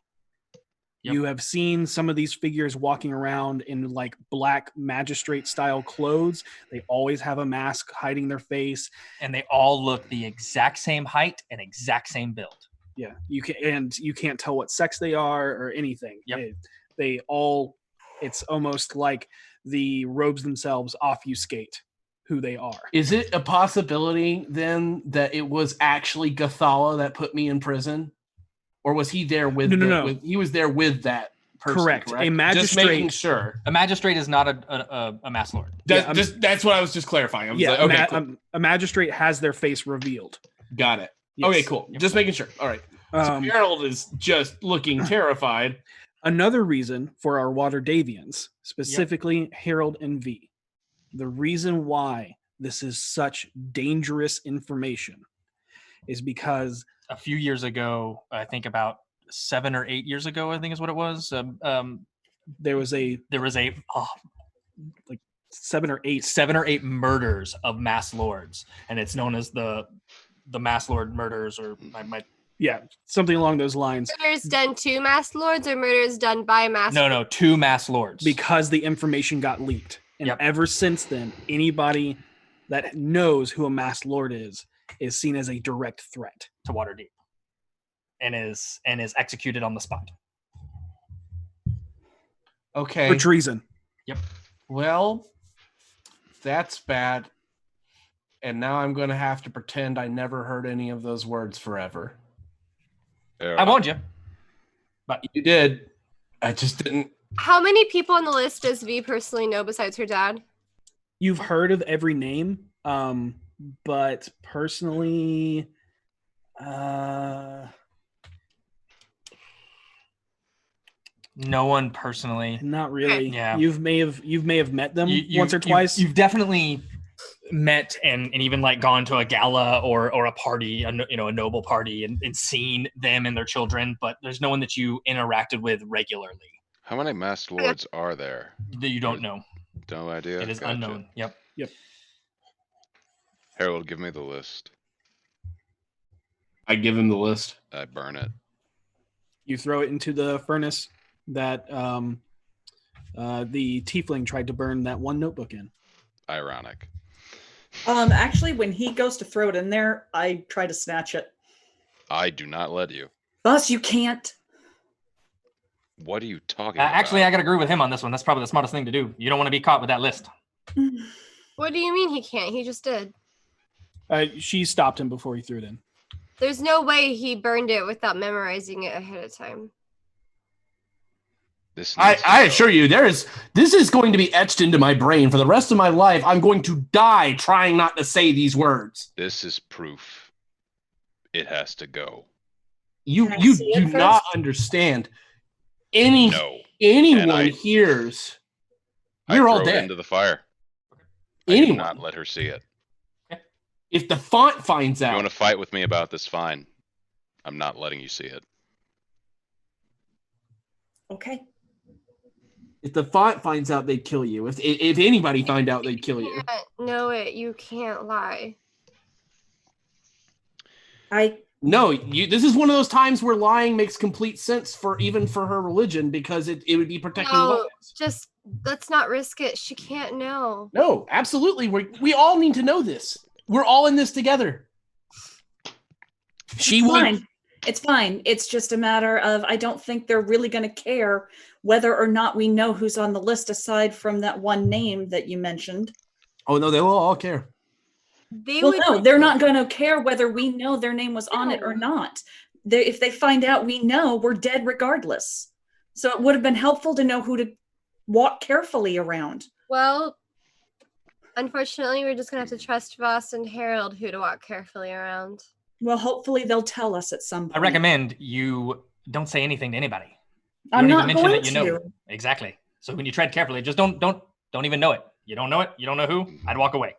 Yep. You have seen some of these figures walking around in like black magistrate style clothes. They always have a mask hiding their face. And they all look the exact same height and exact same build. Yeah, you can't tell what sex they are or anything. Yep. They all, it's almost like the robes themselves obfuscate who they are. Is it a possibility then that it was actually Gathala that put me in prison? Or was he there with No. he was there with that person? Correct. A Just magistrate- making sure. A magistrate is not a masked lord. That's what I was just clarifying. I was like, okay, cool. a magistrate has their face revealed. Got it. Yes. Okay, cool. Just making sure. All right. So Harold is just looking terrified. Another reason for our Waterdavians, specifically Harold and Vee, the reason why this is such dangerous information is because A few years ago, I think about 7 or 8 years ago, I think is what it was. there was like 7 or 8 murders of masked lords, and it's known as the masked lord murders, or yeah, something along those lines. Murders done to Masked Lords or murders done by Masked No, 2 masked lords. Because the information got leaked. And Yep. ever since then, anybody that knows who a masked lord is seen as a direct threat to Waterdeep, and is executed on the spot. Okay. for treason. Yep. Well, that's bad. And now I'm going to have to pretend I never heard any of those words forever. I warned you. But you did. I just didn't. How many people on the list does V personally know besides her dad? You've heard of every name, but personally, No one personally. not really. Yeah. You may have met them You- once or twice. You've definitely met and even like gone to a gala or a party, a noble party, and seen them and their children, but there's no one that you interacted with regularly How many masked lords are there? that you don't know. No idea. It is Gotcha. unknown. Yep. Harold, give me the list. I give him the list. I burn it. You throw it into the furnace that the tiefling tried to burn that one notebook in. Ironic. Actually, when he goes to throw it in there, I try to snatch it. I do not let you. Boss, you can't. What are you talking about? Actually, I gotta agree with him on this one. That's probably the smartest thing to do. You don't want to be caught with that list. What do you mean he can't? He just did. She stopped him before he threw it in. There's no way he burned it without memorizing it ahead of time. This I needs to assure you, this is going to be etched into my brain for the rest of my life. I'm going to die trying not to say these words. This is proof. It has to go. You Can I see it do not first? understand. No. Anyone And I- hears, I you're throw all it dead. into the fire. I do Anyone. not let her see it. If the font finds If you out, want to fight with me about this, fine. I'm not letting you see it. Okay. if the font finds out, they'd kill you. If anybody find out, they'd kill you. You can't know it. You can't lie. No, this is one of those times where lying makes complete sense for her religion, because it would be protecting No, lives. just let's not risk it. She can't know. No, absolutely. We all need to know this. We're all in this together. It's fine. It's fine. It's just a matter of, I don't think they're really going to care whether or not we know who's on the list, aside from that one name that you mentioned. Oh no, they will all care. They Well, would no, they're not going to care whether we know their name was on it or not. if they find out we know, we're dead regardless. So it would have been helpful to know who to walk carefully around. Well, unfortunately, we're just gonna have to trust Voss and Harold who to walk carefully around. Well, hopefully they'll tell us at some point. I recommend you don't say anything to anybody. You I'm don't not even mention going that you to. know. Exactly. So when you tread carefully, just don't even know it. You don't know it. You don't know who. I'd walk away.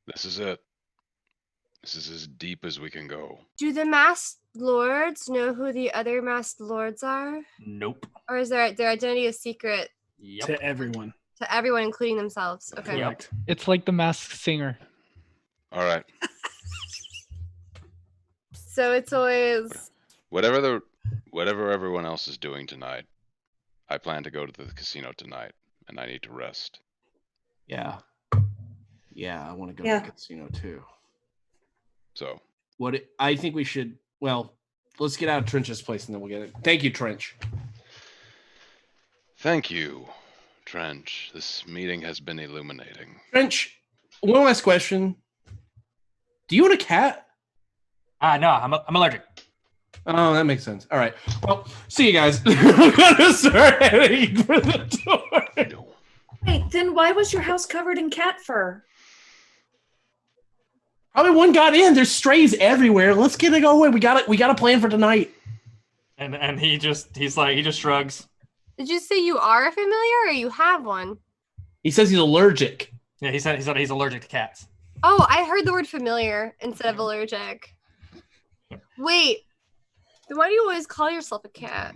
This is it. This is as deep as we can go. Do the masked lords know who the other masked lords are? Nope. Or is their identity a secret Yep. To everyone. to everyone, including themselves? Okay. Correct. It's like the Masked Singer. All right. So it's always Whatever everyone else is doing tonight, I plan to go to the casino tonight, and I need to rest. Yeah. Yeah, I want to go Yeah. to the casino too. So I think we should, well, let's get out of Trench's place and then we'll get it. Thank you, Trench. thank you, Trench. This meeting has been illuminating. Trench, one last question. Do you own a cat? No, I'm allergic. Oh, that makes sense. All right. Well, see you guys. I'm gonna start heading for the door. No. Wait, then why was your house covered in cat fur? Probably one got in. There's strays everywhere. Let's get it going. We got a plan for tonight. And he just shrugs. Did you say you are a familiar or you have one? He says he's allergic. Yeah, he said he's allergic to cats. Oh, I heard the word familiar instead of allergic. Wait, then why do you always call yourself a cat?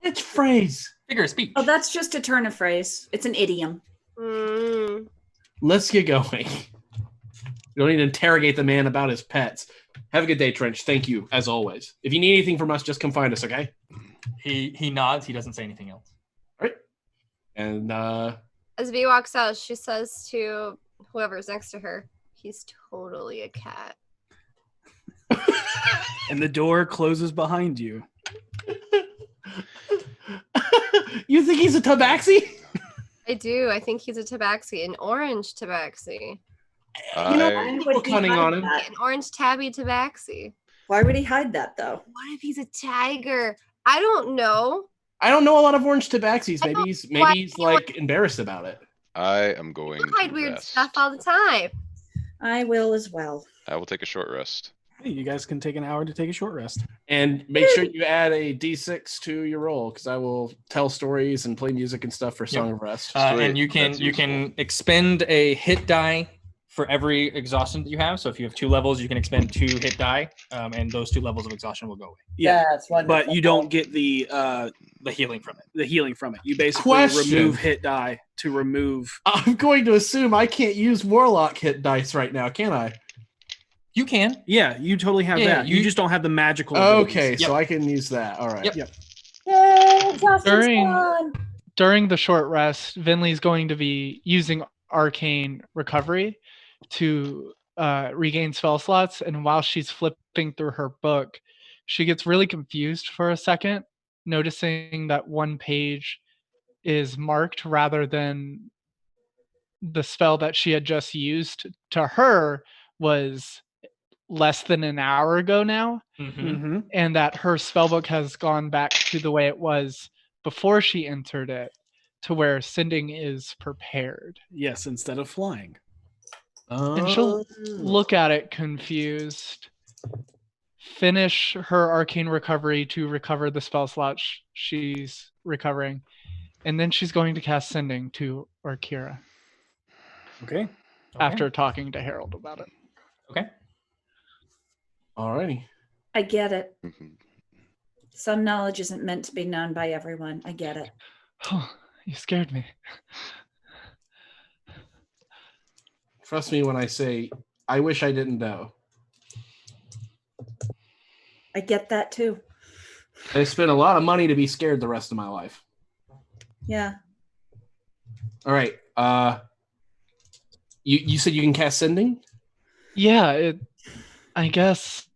It's phrase. Figure of speech. Oh, that's just a turn of phrase. It's an idiom. Mm. Let's get going. We don't need to interrogate the man about his pets. Have a good day, Trench. Thank you, as always. If you need anything from us, just come find us, okay? He nods. He doesn't say anything else. All right. And As V walks out, she says to whoever's next to her, he's totally a cat. And the door closes behind you. you think he's a tabaxi? I do. I think he's a tabaxi, an orange tabaxi. You know, I- a little cunning on him. An orange tabby tabaxi. Why would he hide that though? What if he's a tiger? I don't know. I don't know a lot of orange tabaxis. I Maybe he's like embarrassed about it. I am going You hide to weird rest. stuff all the time. I will as well. I will take a short rest. Hey, you guys can take an hour to take a short rest. And make sure you add a D6 to your roll, because I will tell stories and play music and stuff for Song of Rest. Sweet. And you can That's expend a hit die for every exhaustion that you have. So if you have 2 levels, you can expend 2 hit die, and those 2 levels of exhaustion will go away. Yeah, That's wonderful. but you don't get the healing from it. healing from it. You basically Question. remove hit die to remove. I'm going to assume I can't use Warlock hit dice right now, can I? You can. Yeah, you totally have Yeah, that. You you- just don't have the magical. abilities. Okay, Yep. so I can use that. All right. Yep. Yep. Yay, Justin's During- fun. During the short rest, Vinley's going to be using arcane recovery to regain spell slots. And while she's flipping through her book, she gets really confused for a second, noticing that one page is marked rather than the spell that she had just used. To her was less than an hour ago now, Mm-hmm. Mm-hmm. and that her spellbook has gone back to the way it was before she entered it, to where sending is prepared. Yes, instead of flying. And she'll look at it confused, finish her arcane recovery to recover the spell slot she's recovering, and then she's going to cast sending to Orkira Okay. after talking to Harold about it. Okay. Alrighty. I get it. Mhm. Some knowledge isn't meant to be known by everyone. I get it. Oh, you scared me. Trust me when I say I wish I didn't know. I get that too. I spent a lot of money to be scared the rest of my life. Yeah. All right. You said you can cast sending? Yeah, I guess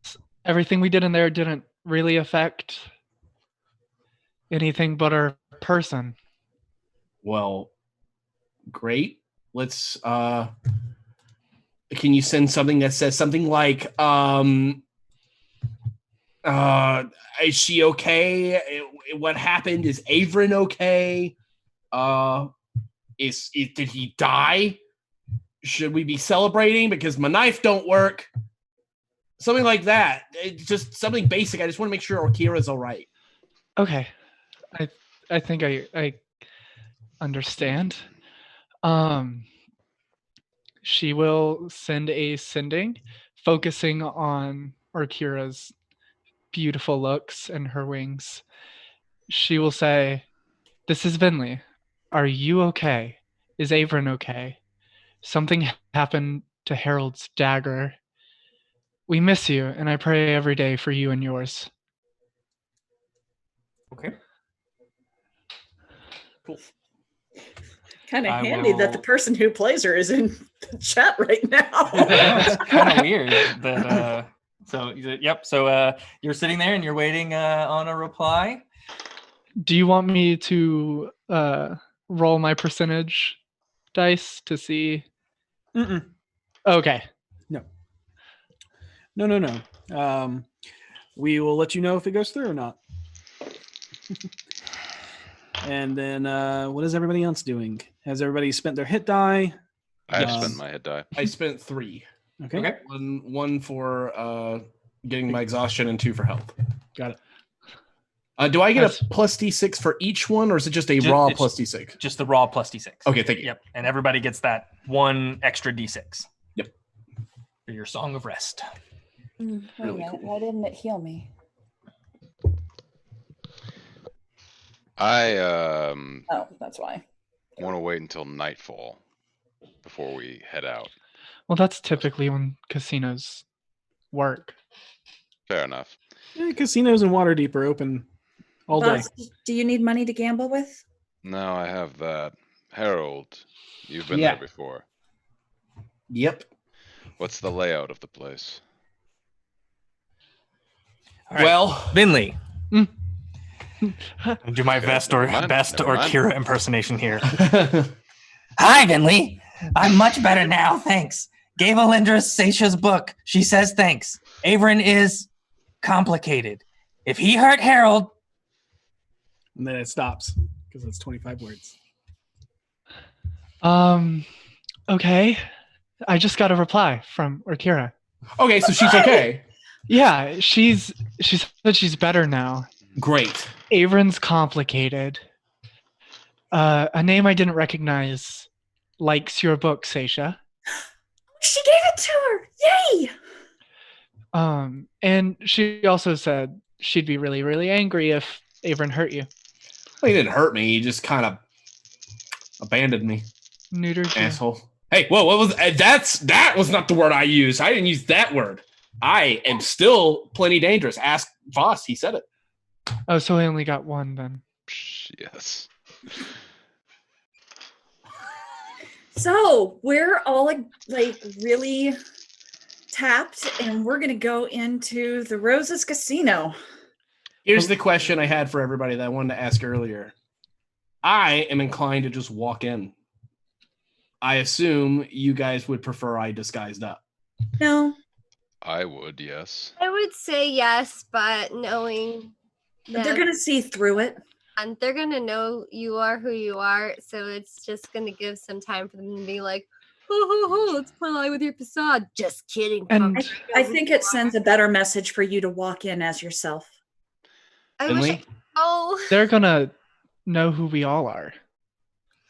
everything we did in there didn't really affect anything but our person. Well, great. Let's can you send something that says something like Is she okay? What happened? Is Averin okay? Did he die? Should we be celebrating because my knife don't work? Something like that. Just something basic. I just want to make sure Orkira's all right. Okay. I think I understand. She will send a sending focusing on Orkira's beautiful looks and her wings. She will say, "This is Vinley. Are you okay? Is Averin okay? Something happened to Harold's dagger. We miss you, and I pray every day for you and yours." Okay. Cool. Kind of I handy that the will- person who plays her is in the chat right now. It's kind of weird that. So you're sitting there and you're waiting on a reply. Do you want me to roll my percentage dice to see? Mm-mm. Okay. No. We will let you know if it goes through or not. And then what is everybody else doing? Has everybody spent their hit die? I have Yes. spent my hit die. I spent 3. Okay. One for getting my exhaustion and 2 for health. Got it. Do I get That's- a plus D6 for each one, or is it just a Ju- raw it's- plus D6? Just the raw plus D6. Okay, thank you. Yep. And everybody gets that 1 extra D6. Yep. For your song of rest. Wait a Really minute, cool. why didn't it heal me? I Oh, that's why. want to wait until nightfall before we head out. Well, that's typically when casinos work. Fair enough. Yeah, casinos in Waterdeep are open all day. Boss, do you need money to gamble with? No, I have that. Harold, you've been Yeah. there before. Yep. What's the layout of the place? All right. Well, Vinley. Do my Okay, best never mind, never mind. Kira impersonation here. Hi, Vinley. I'm much better now, thanks. Gave Alindra Seisha's book. She says thanks. Averin is complicated. If he hurt Harold, And then it stops because it's 25 words. Okay. I just got a reply from Orkira. okay, so she's okay. Yeah, she said she's better now. Great. Averin's complicated. A name I didn't recognize likes your book, Seisha. She gave it to her! Yay! And she also said she'd be really, really angry if Averin hurt you. Well, he didn't hurt me. He just kind of abandoned me, Neutered you. asshole. Hey, whoa! What was that? Was not the word I used. I didn't use that word. I am still plenty dangerous. Ask Voss. He said it. Oh, so I only got 1 then. Psh, yes. So we're all like really tapped, and we're gonna go into the Roses Casino. Here's the question I had for everybody that I wanted to ask earlier. I am inclined to just walk in. I assume you guys would prefer I disguised up. No, I would, yes. I would say yes, but knowing they're them, gonna see through it. and they're gonna know you are who you are, so it's just gonna give some time for them to be like, let's play with your facade. Just kidding. And- Pumpkin. I think it sends a better message for you to walk in as yourself. I wish. Finley? Oh, They're gonna know who we all are.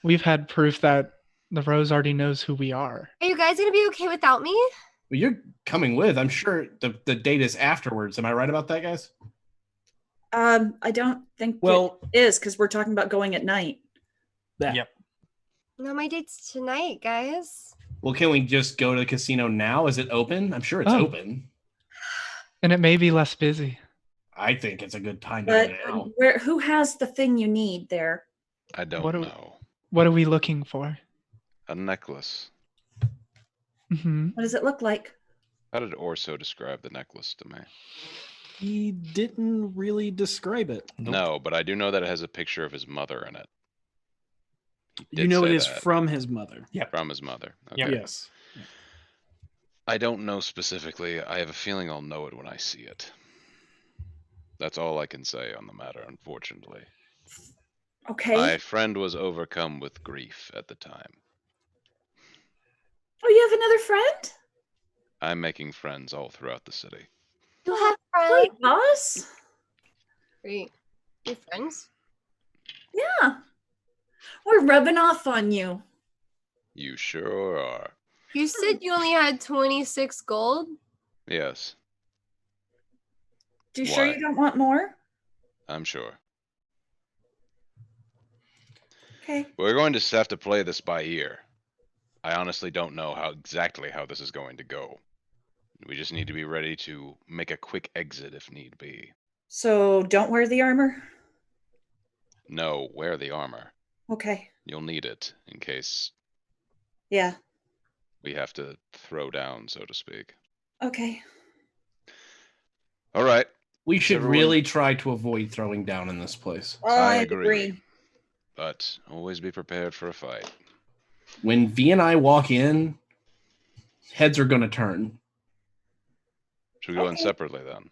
We've had proof that the Rose already knows who we are. are you guys gonna be okay without me? Well, you're coming with. I'm sure the date is afterwards. Am I right about that, guys? I don't think Well, it is because we're talking about going at night. that. Yep. No, my date's tonight, guys. Well, can we just go to the casino now? Is it open? I'm sure it's Oh. open. And it may be less busy. I think it's a good time to But go now. who has the thing you need there? I don't What do- know. What are we looking for? A necklace. Hmm. What does it look like? How did Orso describe the necklace to me? He didn't really describe it. No, but I do know that it has a picture of his mother in it. He You did know say it is that. from his mother. From his mother. Yep. Okay. Yes. I don't know specifically. I have a feeling I'll know it when I see it. That's all I can say on the matter, unfortunately. Okay. My friend was overcome with grief at the time. Oh, you have another friend? I'm making friends all throughout the city. You have Great, friends. boss. Great. Your friends? Yeah. We're rubbing off on you. You sure are. You said you only had 26 gold? Yes, You sure Why? you don't want more? I'm sure. Okay. We're going to have to play this by ear. I honestly don't know exactly how this is going to go. We just need to be ready to make a quick exit if need be. So don't wear the armor? No, wear the armor. Okay. You'll need it in case Yeah. we have to throw down, so to speak. Okay. All right. We Is should everyone- really try to avoid throwing down in this place. I agree. But always be prepared for a fight. When V and I walk in, heads are going to turn. Should we go in Okay. separately then?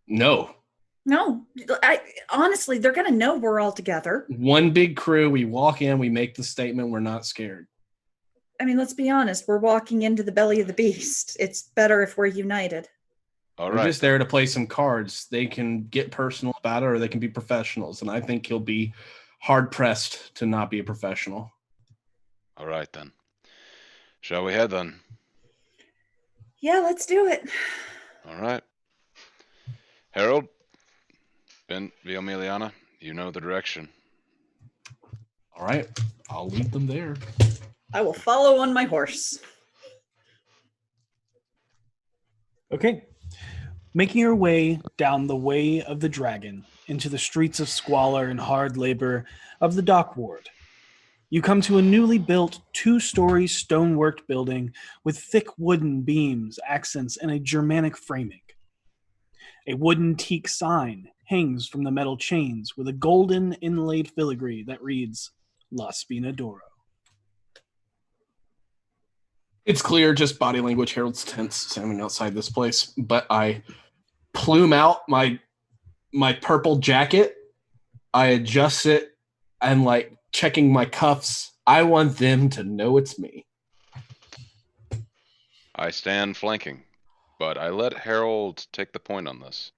No. No, honestly, they're gonna know we're all together. One big crew, we walk in, we make the statement, we're not scared. I mean, let's be honest, we're walking into the belly of the beast. It's better if we're united. All We're right. just there to play some cards. They can get personal about it or they can be professionals. And I think he'll be hard pressed to not be a professional. All right then. Shall we head then? Yeah, let's do it. All right. Harold, Emiliana, you know the direction. All right. I'll lead them there. I will follow on my horse. Okay. Making your way down the way of the dragon into the streets of squalor and hard labor of the dock ward, you come to a newly built 2-story stoneworked building with thick wooden beams, accents, and a Germanic framing. A wooden teak sign hangs from the metal chains with a golden inlaid filigree that reads La Spina d'Oro. It's clear, just body language. Harold's tense standing outside this place, but I plume out my purple jacket. I adjust it and like checking my cuffs. I want them to know it's me. I stand flanking, but I let Harold take the point on this.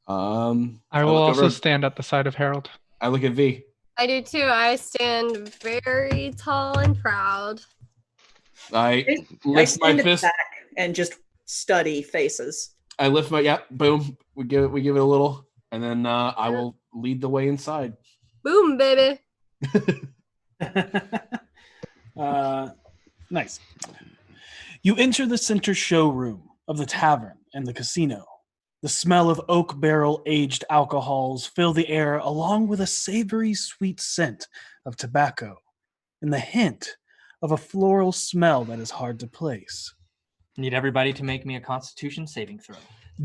I will look also over- stand at the side of Harold. I look at V. I do too. I stand very tall and proud. I I lift my stand at the fist. back and just study faces. I lift my boom. We give it a little, and then I will lead the way inside. Boom, baby. Nice. You enter the center showroom of the tavern and the casino. The smell of oak barrel aged alcohols fill the air, along with a savory sweet scent of tobacco and the hint of a floral smell that is hard to place. Need everybody to make me a Constitution saving throw.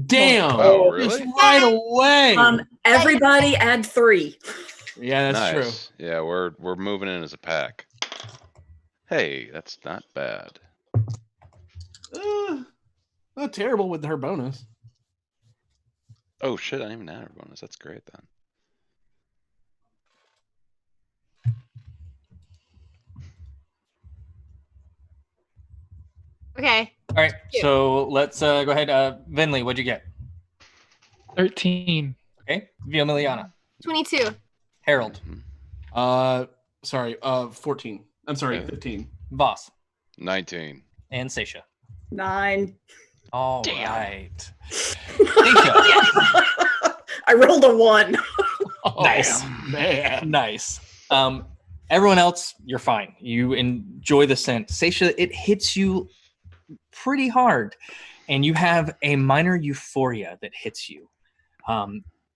Damn! Oh, Just really? right away. Everybody add 3. Yeah, that's true. Nice. Yeah, we're moving in as a pack. Hey, that's not bad. Not terrible with her bonus. Oh shit, I didn't even add her bonus. That's great then. Okay. All right, so let's go ahead. Vinley, what'd you get? 13. Okay. Via Miliana. 22. Harold. Sorry, 14. I'm sorry, Yeah. 15. Voss. 19. And Seisha. 9. All Damn. right. I rolled a 1. Nice. Man. Nice. Everyone else, you're fine. You enjoy the scent. Seisha, it hits you pretty hard, and you have a minor euphoria that hits you.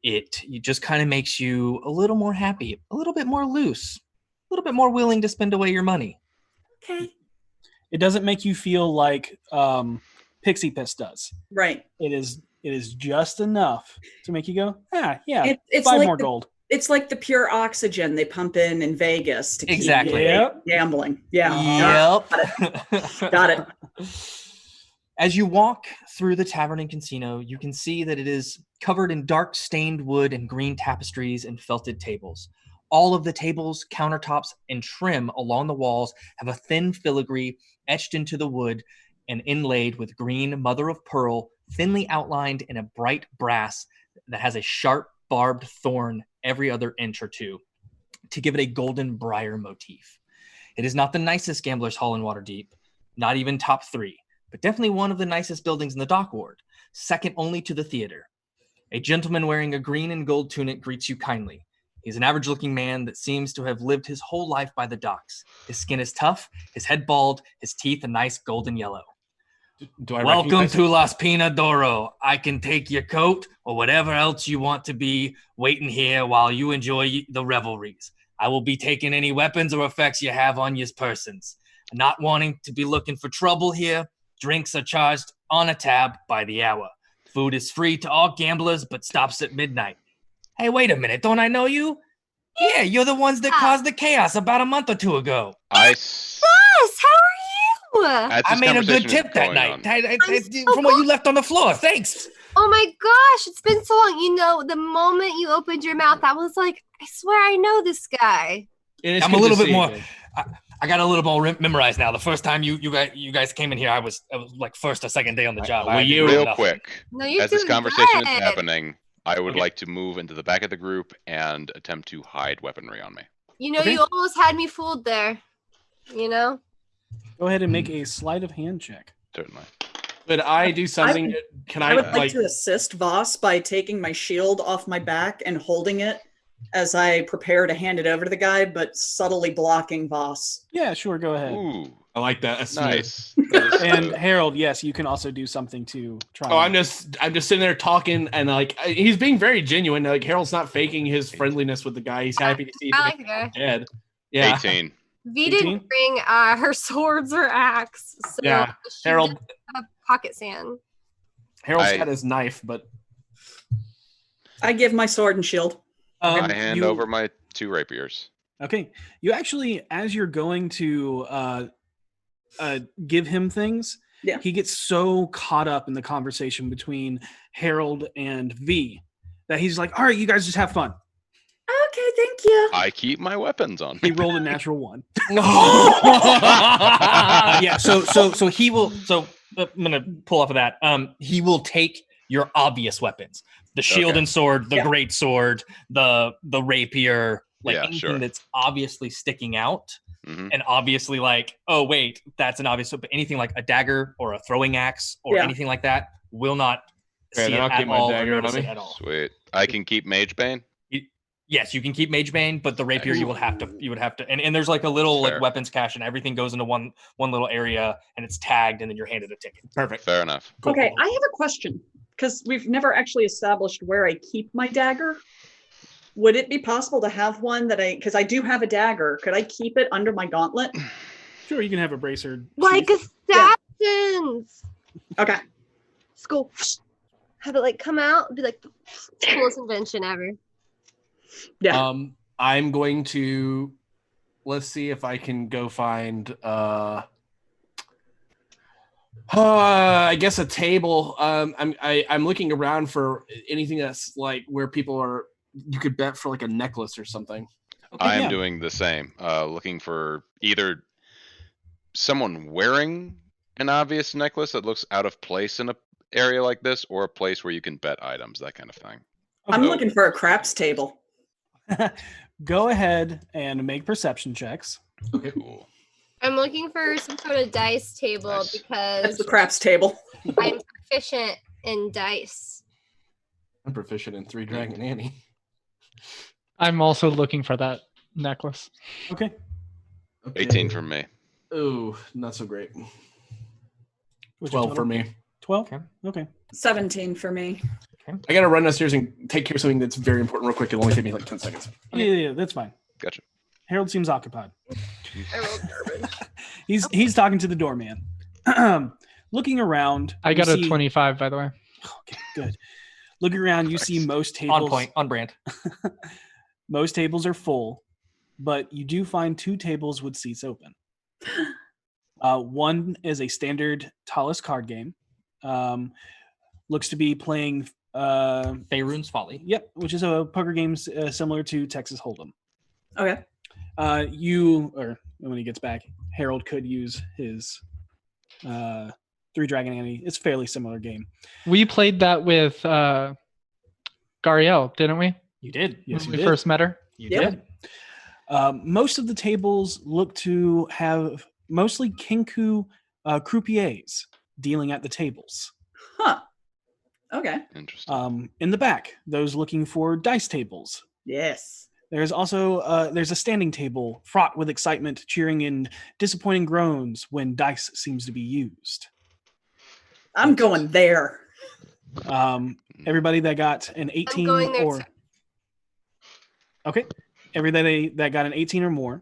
It just kind of makes you a little more happy, a little bit more loose, a little bit more willing to spend away your money. Okay. It doesn't make you feel like Pixie Piss does. Right. It is just enough to make you go, yeah, It's 5 like more the- gold. It's like the pure oxygen they pump in Vegas to Exactly. keep you Yep. gambling. Yeah. Yep. Got it. As you walk through the tavern and casino, you can see that it is covered in dark stained wood and green tapestries and felted tables. All of the tables, countertops, and trim along the walls have a thin filigree etched into the wood and inlaid with green mother of pearl, thinly outlined in a bright brass that has a sharp barbed thorn every other inch or two to give it a golden briar motif. It is not the nicest gambler's hall in Waterdeep, not even top 3, but definitely one of the nicest buildings in the dock ward, second only to the theater. A gentleman wearing a green and gold tunic greets you kindly. He's an average-looking man that seems to have lived his whole life by the docks. His skin is tough, his head bald, his teeth a nice golden yellow. Do I Welcome recognize to Las Pina Doro. I can take your coat or whatever else you want to be waiting here while you enjoy the revelries. I will be taking any weapons or effects you have on your persons. Not wanting to be looking for trouble here, drinks are charged on a tab by the hour. Food is free to all gamblers, but stops at midnight. Hey, wait a minute. Don't I know you? Yeah, you're the ones that caused the chaos about a month or 2 ago. Yes, how are you? I made a good tip that night. From what you left on the floor. Thanks. Oh my gosh, it's been so long. You know, the moment you opened your mouth, I was like, I swear I know this guy. I'm a little bit more. I got a little more memorized now. The first time you guys came in here, I was like first or second day on the job. Real quick, No, you're as this doing conversation is good. happening, I would like to move into the back of the group and attempt to hide weaponry on me. You know, you almost had me fooled there. You know? Go ahead and make a sleight of hand check. Certainly. Could I do something? I would like to assist Voss by taking my shield off my back and holding it as I prepare to hand it over to the guy, but subtly blocking Voss. Yeah, sure. Go ahead. Ooh, I like that. That's nice. And Harold, yes, you can also do something to try. Oh, I'm just sitting there talking, and like he's being very genuine. Like Harold's not faking his friendliness with the guy. He's happy to see I him like the guy. dead. Yeah. 18. V didn't bring her swords or axe. So Yeah, she Harold. does have pocket sand. Harold's got his knife, but I give my sword and shield. I hand over my 2 rapiers. Okay. You actually, as you're going to give him things, he gets so caught up in the conversation between Harold and V that he's like, all right, you guys just have fun. Okay, thank you. I keep my weapons on. He rolled a natural 1. Yeah, so he will. So I'm gonna pull off of that. He will take your obvious weapons: the shield and sword, the great sword, the rapier, like anything that's obviously sticking out, and obviously like, oh wait, that's an obvious. But anything like a dagger or a throwing axe or anything like that will not see it at all or notice it at all. Sweet. I can keep Mage Bane. Yes, you can keep Mage Bane, but the rapier you would have to, and there's like a little like weapons cache, and everything goes into one little area, and it's tagged, and then you're handed a ticket. Perfect. Fair enough. Cool. Okay, I have a question because we've never actually established where I keep my dagger. Would it be possible to have one that because I do have a dagger, could I keep it under my gauntlet? Sure, you can have a bracer. Like assassins. Okay. School. Have it like come out and be like the coolest invention ever. Yeah. I'm going to let's see if I can go find I guess a table. I'm looking around for anything that's like where people are you could bet for like a necklace or something. Okay, I'm doing the same. Looking for either someone wearing an obvious necklace that looks out of place in a area like this, or a place where you can bet items, that kind of thing. I'm looking for a craps table. Go ahead and make perception checks. Okay. Cool. I'm looking for some sort of dice table because That's the craps table. I'm proficient in dice. I'm proficient in 3 Dragon Annie. I'm also looking for that necklace. Okay. 18 from me. Ooh, not so great. 12 What's your for total? me. 12? Okay. 17 for me. I gotta run downstairs and take care of something that's very important real quick. It'll only take me like 10 seconds. Yeah, that's fine. Gotcha. Harold seems occupied. He's talking to the doorman. Looking around. I got a 25, by the way. Okay, good. Looking around, you see most tables. On point, on brand. Most tables are full, but you do find 2 tables with seats open. One is a standard Talus card game, looks to be playing Faerun's Folly. Yep, which is a poker game similar to Texas Hold'em. Okay. When he gets back, Harold could use his Three Dragon Ante. It's a fairly similar game. We played that with Gariel, didn't we? You did. Yes, when you we did. first met her. You did. Most of the tables look to have mostly Kinku croupiers dealing at the tables. Huh. Okay. Interesting. In the back, those looking for dice tables. Yes. There's also there's a standing table fraught with excitement, cheering in disappointing groans when dice seems to be used. I'm going there. Everybody that got an 18 going there or too. Okay, everybody that got an 18 or more,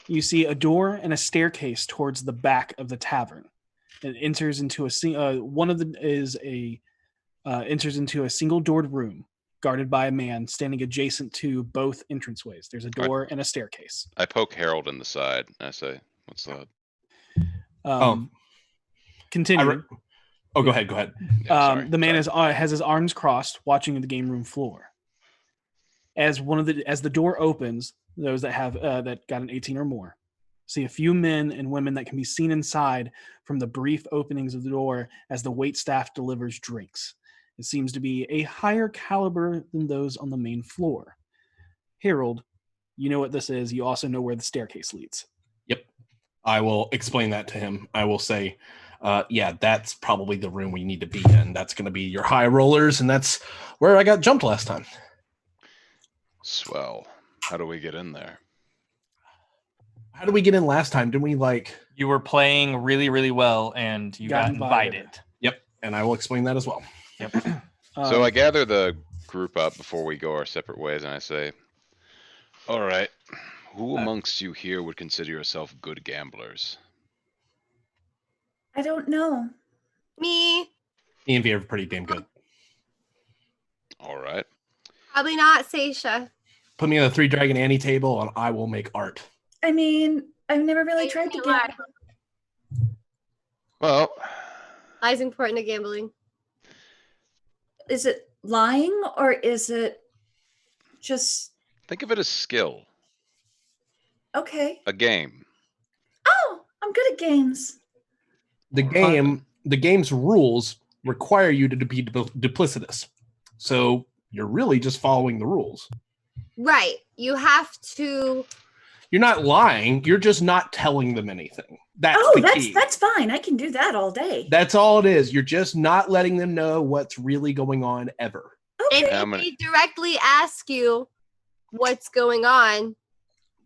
you see a door and a staircase towards the back of the tavern. It enters into enters into a single doored room guarded by a man standing adjacent to both entranceways. There's a door and a staircase. I poke Harold in the side and I say, "What's that?" Continuing. Go ahead. Yeah, the man has his arms crossed, watching the game room floor. As the door opens, those that have that got an 18 or more see a few men and women that can be seen inside from the brief openings of the door as the waitstaff delivers drinks. It seems to be a higher caliber than those on the main floor. Harold, you know what this is. You also know where the staircase leads. Yep. I will explain that to him. I will say, that's probably the room we need to be in. That's going to be your high rollers, and that's where I got jumped last time. Swell. How do we get in there? How did we get in last time? Didn't we You were playing really, really well, and you got invited. Yep, and I will explain that as well. Yep. So I gather the group up before we go our separate ways, and I say, "All right, who amongst you here would consider yourself good gamblers?" I don't know. Me. Me and V are pretty damn good. All right. Probably not Seisha. Put me on the Three Dragon Ante table, and I will make art. I mean, I've never really tried to gamble. Well, Lie's important to gambling. Is it lying or is it just think of it as skill. okay? A game. Oh, I'm good at games. The game's rules require you to be duplicitous. So you're really just following the rules. Right. You have to. You're not lying. You're just not telling them anything. That's key. That's fine. I can do that all day. That's all it is. You're just not letting them know what's really going on ever. Okay. And if they directly ask you what's going on,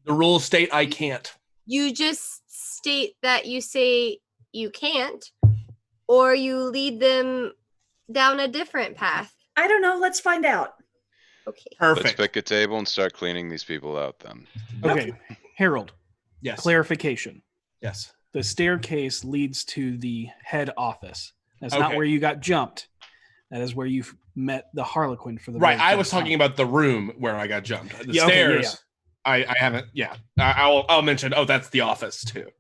The rules state I can't. you just state that you say you can't, or you lead them down a different path. I don't know. Let's find out. Okay. Let's Perfect. pick a table and start cleaning these people out then. Okay, Harold, Yes. clarification. Yes. The staircase leads to the head office. That's not Okay. where you got jumped. That is where you met the Harlequin for the Right. very I first was talking time. about the room where I got jumped. The Yeah, okay, stairs. yeah. I haven't. Yeah. I'll mention. Oh, that's the office too.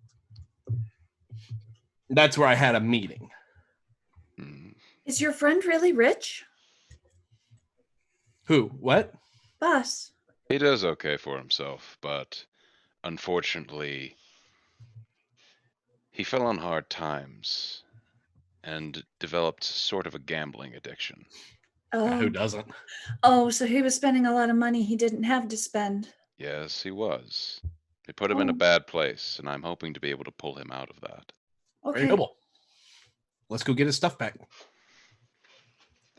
That's where I had a meeting. Hmm. Is your friend really rich? Who? What? Boss. He does okay for himself, but unfortunately, he fell on hard times and developed sort of a gambling addiction. Oh. Who doesn't? Oh, so he was spending a lot of money he didn't have to spend. Yes, he was. They put him in a Oh. bad place, and I'm hoping to be able to pull him out of that. Okay. Very noble. Let's go get his stuff back.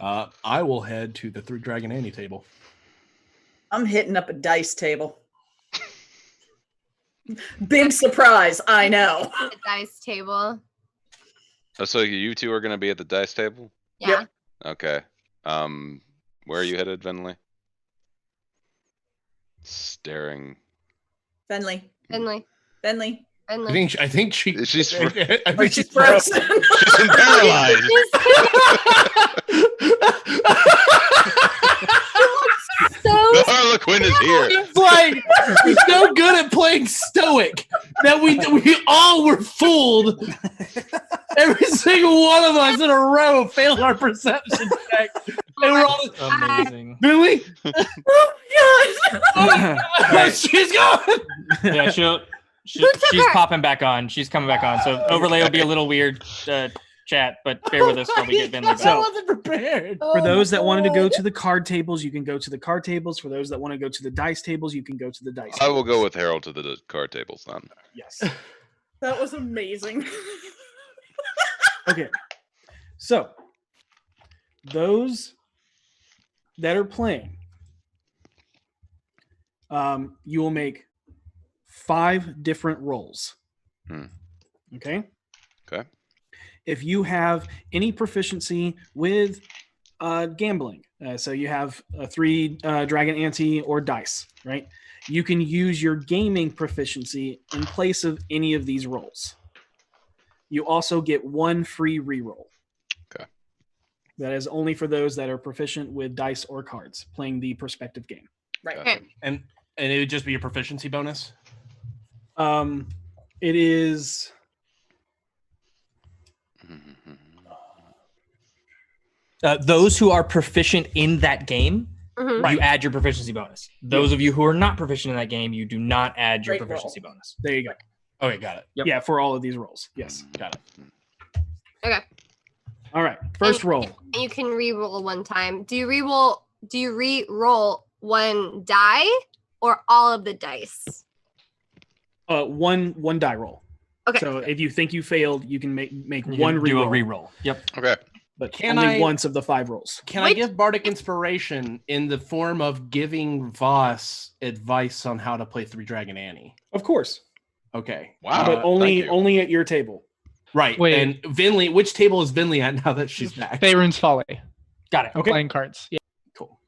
I will head to the Three Dragon Ante table. I'm hitting up a dice table. Big surprise, I know. The dice table. Oh, so you two are going to be at the dice table? Yeah. Okay. Where are you headed, Vinley? Staring. Bentley. Finley. Bentley. Finley. I think she. She's I Or think she's frozen. frozen. She's been paralyzed. So The Harlequin is here. It's like we're so good at playing stoic that we all were fooled Every single one of us in a row failed our perception check. And we're all Amazing. Billy? Right. She's gone. Yeah, she's popping back on. She's coming back on. So overlay will be a little weird chat, but bear with us while we get Vinley back. I wasn't prepared. For those that wanted to go to the card tables, you can go to the card tables. For those that want to go to the dice tables, you can go to the dice I will tables. go with Harold to the card tables then. Yes. That was amazing. Okay. So, those that are playing, you will make 5 different rolls. Okay? Okay. If you have any proficiency with gambling, so you have a 3 dragon ante or dice, right? You can use your gaming proficiency in place of any of these rolls. You also get 1 free reroll. Okay. That is only for those that are proficient with dice or cards playing the perspective game. Right. Gotcha. And it would just be a proficiency bonus? It is Those who are proficient in that game, Mhm. you add your proficiency bonus. Those of you who are not proficient in that game, you do not add your Great proficiency bonus. there you go. Okay, got it. Yep. Yeah, for all of these rolls. Yes. Got it. Okay. All right. First roll. And you can re-roll 1 time. Do you re-roll 1 die or all of the dice? One die roll. Okay. So if you think you failed, you can make You one can do a reroll, reroll. Yep. Okay. but Can only I- once of the 5 rolls. Can I Wait. give Bardic Inspiration in the form of giving Voss advice on how to play 3 Dragon Annie? Of course, Okay. Wow. but thank only you. at your table. Right. Wait. And Vinley, which table is Vinley at now that she's back? Faerun's Folly. Got it. Okay. Playing cards. Yeah. Cool.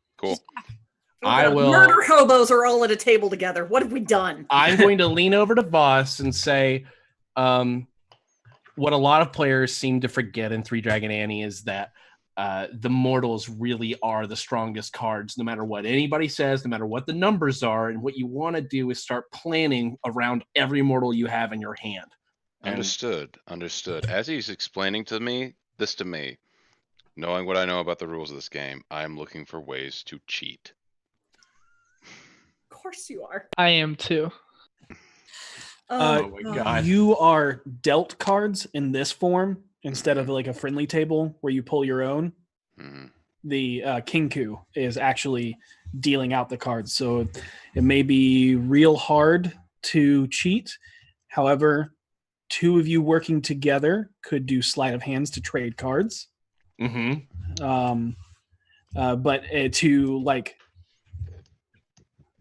I will. Murder hobos are all at a table together. What have we done? I'm going to lean over to Voss and say, what a lot of players seem to forget in 3 Dragon Annie is that the mortals really are the strongest cards, no matter what anybody says, no matter what the numbers are. And what you want to do is start planning around every mortal you have in your hand. And- Understood. As he's explaining to me, knowing what I know about the rules of this game, I'm looking for ways to cheat. Of course you are. I am too. Oh my God. You are dealt cards in this form instead of like a friendly table where you pull your own. Mhm. The Kinku is actually dealing out the cards, so it may be real hard to cheat. However, 2 of you working together could do sleight of hands to trade cards. Mm-hmm. But to like,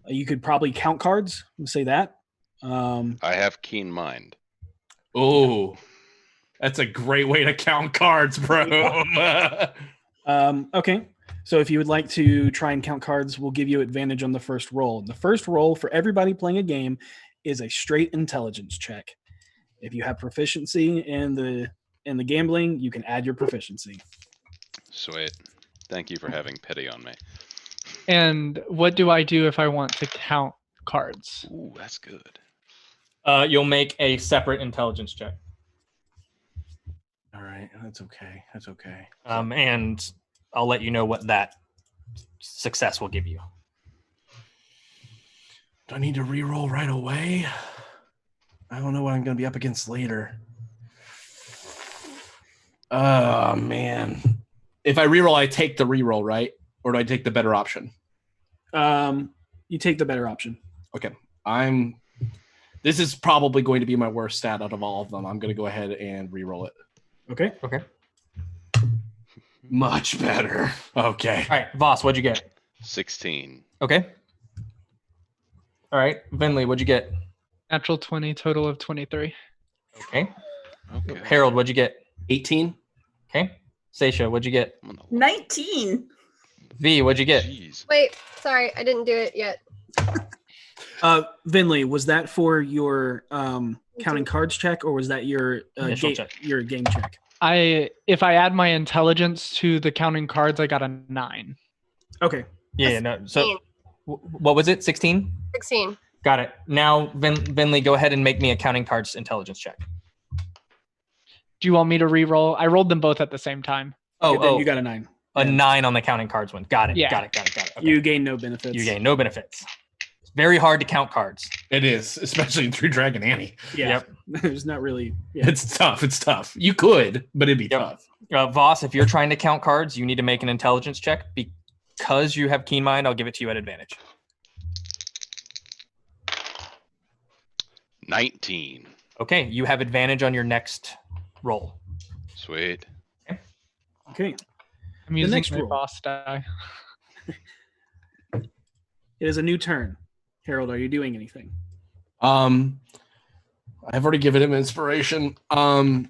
you could probably count cards. Let's say that. I have keen mind. Oh, that's a great way to count cards, bro. Okay. So if you would like to try and count cards, we'll give you advantage on the first roll. The first roll for everybody playing a game is a straight intelligence check. If you have proficiency in the gambling, you can add your proficiency. Sweet. Thank you for having pity on me. And what do I do if I want to count cards? Ooh, that's good. You'll make a separate intelligence check. All right, that's okay. That's okay. And I'll let you know what that success will give you. Do I need to re-roll right away? I don't know what I'm going to be up against later. Oh, man. If I re-roll, I take the re-roll, right? Or do I take the better option? You take the better option. Okay. This is probably going to be my worst stat out of all of them. I'm going to go ahead and re-roll it. Okay. Okay. Much better. Okay. All right, Voss, what'd you get? 16. Okay. All right, Vinley, what'd you get? Natural 20, total of 23. Okay. Okay. Harold, what'd you get? 18. Okay. Seisha, what'd you get? 19. V, what'd you get? Jeez. Wait, sorry, I didn't do it yet. Vinley, was that for your counting cards check, or was that your Initial check. your game check? If I add my intelligence to the counting cards, I got a 9. Okay. Yeah, no. So what was it? 16? 16. Got it. Now, Vinley, go ahead and make me a counting cards intelligence check. Do you want me to re-roll? I rolled them both at the same time. Then you got a 9. A 9 on the counting cards one. Got it. Yeah. Got it. Okay. You gain no benefits. You gain no benefits. It's very hard to count cards. It is, especially in 3 Dragon Annie. Yeah. Yep. There's not really. Yeah. It's tough. You could, but it'd be tough. Voss, if you're trying to count cards, you need to make an intelligence check. Because you have keen mind, I'll give it to you at advantage. 19. Okay, you have advantage on your next roll. Sweet. Okay. I'm using next my roll. boss die. It is a new turn. Harold, are you doing anything? I've already given him inspiration. I'm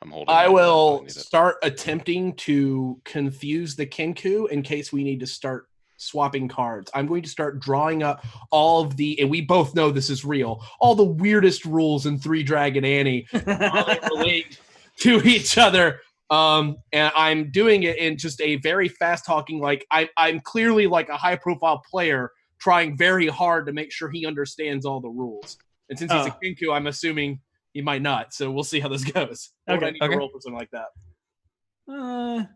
holding. I that will if need it. start attempting to confuse the Kenku in case we need to start swapping cards. I'm going to start drawing up all of the, and we both know this is real, all the weirdest rules in 3 Dragon Annie how they relate to each other. And I'm doing it in just a very fast talking, like I'm clearly like a high profile player trying very hard to make sure he understands all the rules. And since he's a Kenku, I'm assuming he might not. So we'll see how this goes. What would I need to roll for something like that?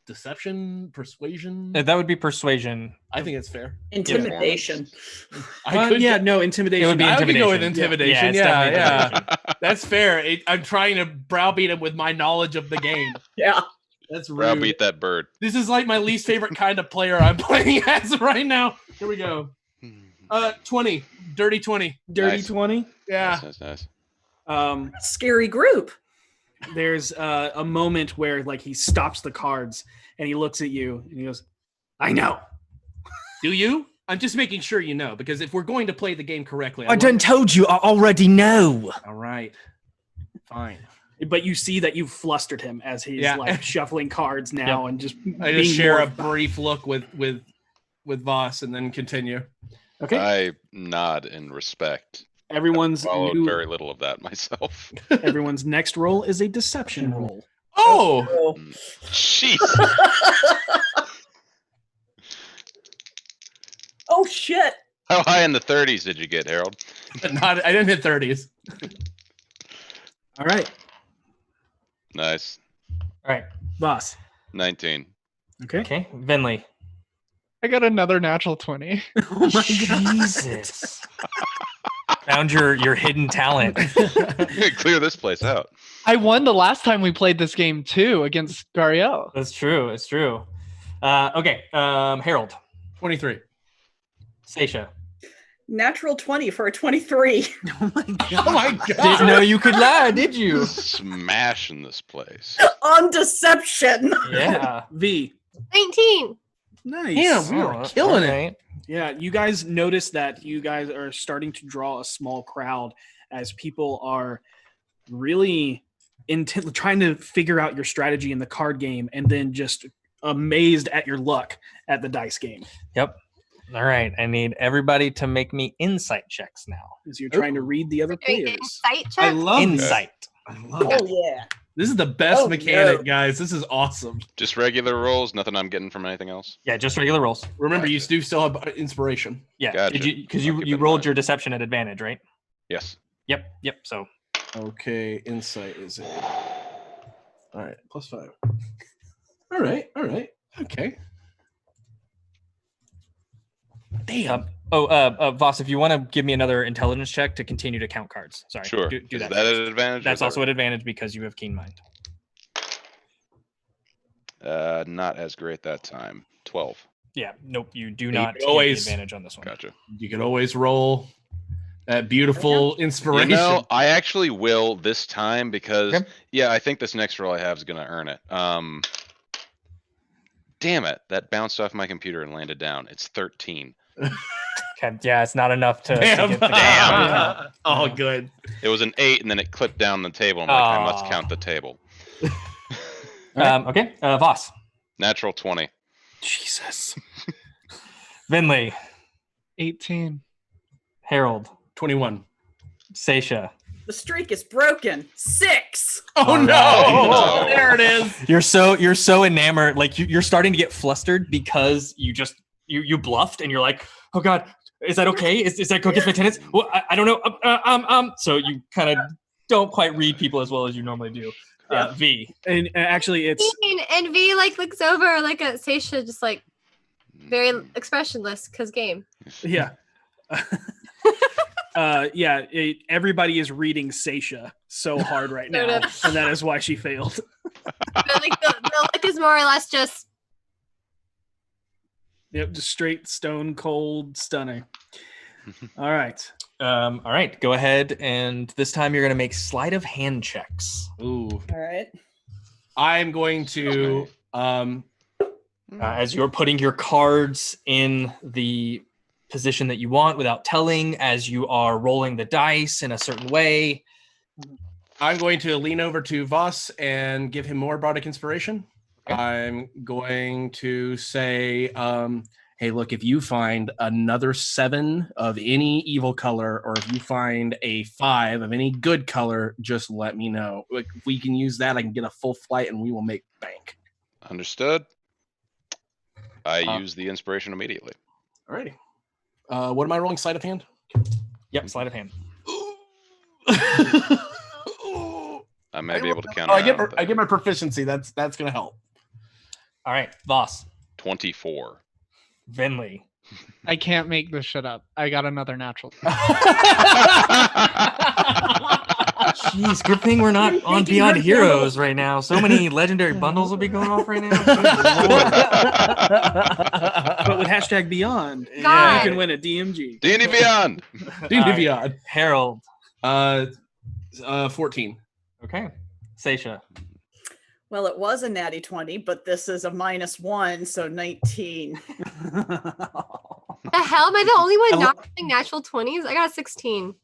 Deception, persuasion. That would be persuasion. I think it's fair. Intimidation. No, intimidation. It would be I would go intimidation. with intimidation. it's definitely intimidation. That's fair. I'm trying to browbeat him with my knowledge of the game. Yeah. That's rude. Browbeat that bird. This is like my least favorite kind of player I'm playing as right now. Here we go. 20. Dirty 20. Dirty Nice. 20. Yeah. Nice. Scary group. There's a moment where like he stops the cards and he looks at you and he goes, "I know." Do you? I'm just making sure you know, because if we're going to play the game correctly, I done told you. I already know. All right. Fine. But you see that you've flustered him as he's like shuffling cards now and just. I being just share more- a brief look with Voss and then continue. Okay. I nod in respect. Everyone's Followed new- very little of that myself. everyone's next roll is a deception roll. Oh, Jeez. Oh shit. How high in the 30s did you get, Harold? I didn't hit 30s. All right, Nice. All right. boss. 19. Okay. Okay. Vinley. I got another natural 20. Oh my god. Jesus. Found your hidden talent. Clear this place out. I won the last time we played this game too against Gariel. That's true. It's true. Okay. Harold. 23. Seisha. Natural 20 for a 23. Oh my god. Oh my god. Didn't know you could lie, did you? Smashing this place. On deception. Yeah. V. 19. Nice. Damn, we were killing it. it. Yeah, you guys notice that you guys are starting to draw a small crowd as people are really trying to figure out your strategy in the card game and then just amazed at your luck at the dice game. Yep. All right. I need everybody to make me insight checks now. As you're trying to read the other Doing players. insight I check. love this. Insight. I love it. Oh yeah. This is the best Oh, mechanic, no. guys. This is awesome. Just regular rolls, nothing I'm getting from anything else. Yeah, just regular rolls. Remember, you do still have inspiration. Yeah. Gotcha. Because I'll keep you it in rolled mind. your deception at advantage, right? Yes. Yep. So Okay, insight is it. All right, +5. All right. Okay. Damn. Voss, if you want to give me another intelligence check to continue to count cards. Sorry. Sure. Do Is that. that first. an advantage? That's also an advantage because you have keen mind. Not as great that time. 12. Yeah. Nope. You do You not can get always- the advantage on this one. Gotcha. You can always roll that beautiful You inspiration. know, I actually will this time because, Okay. yeah, I think this next roll I have is going to earn it. Damn it. That bounced off my computer and landed down. It's 13. Okay. Yeah, it's not enough to. Damn. get the Damn. Oh, good. It was an 8 and then it clipped down the table. I'm like, I must Aw. count the table. Okay. Voss. Natural 20. Jesus. Vinley. 18. Harold. 21. Seisha. The streak is broken. 6. Oh, All no. right. There it is. You're so enamored, like you're starting to get flustered because you bluffed and you're like, oh god, is that okay? Is that go against my tenants? Well, I don't know. So you kind of don't quite read people as well as you normally do. V. And actually, it's And V like looks over like at Seisha, just like very expressionless because game. yeah. Everybody is reading Seisha so hard right now, and that is why she failed. But like the look is more or less just Yep, just straight stone cold stunning. All right. All right, go ahead, and this time you're going to make sleight of hand checks. Ooh. All right. I'm going to as you're putting your cards in the position that you want without telling, as you are rolling the dice in a certain way. I'm going to lean over to Voss and give him more bardic inspiration. Okay. I'm going to say, hey, look, if you find another 7 of any evil color, or if you find a 5 of any good color, just let me know. Like, if we can use that, I can get a full flight and we will make bank. Understood. I use the inspiration immediately. Alrighty. What am I rolling? Sleight of hand? Yep, sleight of hand. I may be able to count. I get my proficiency. That's gonna help. All right, Voss. 24. Vinley. I can't make this shit up. I got another natural. Jeez, good thing we're not on Beyond Heroes right now. So many legendary bundles will be going off right now. But with hashtag Beyond, you God. can win a DMG. D&D Beyond. D&D Beyond. Harold. 14. Okay. Seisha. Well, it was a natty 20, but this is a -1, so 19. the hell? Am I the only one not getting natural 20s? I got a 16.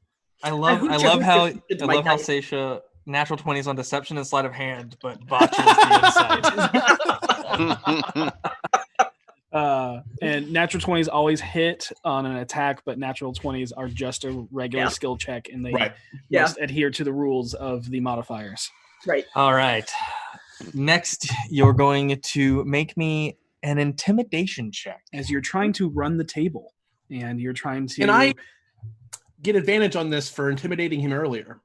I love how Seisha natural 20s on deception and sleight of hand, but botches the insight. And natural 20s always hit on an attack, but natural 20s are just a regular skill check, and they must adhere to the rules of the modifiers. Right. All right. Next, you're going to make me an intimidation check. As you're trying to run the table, and you're trying to... Can I get advantage on this for intimidating him earlier?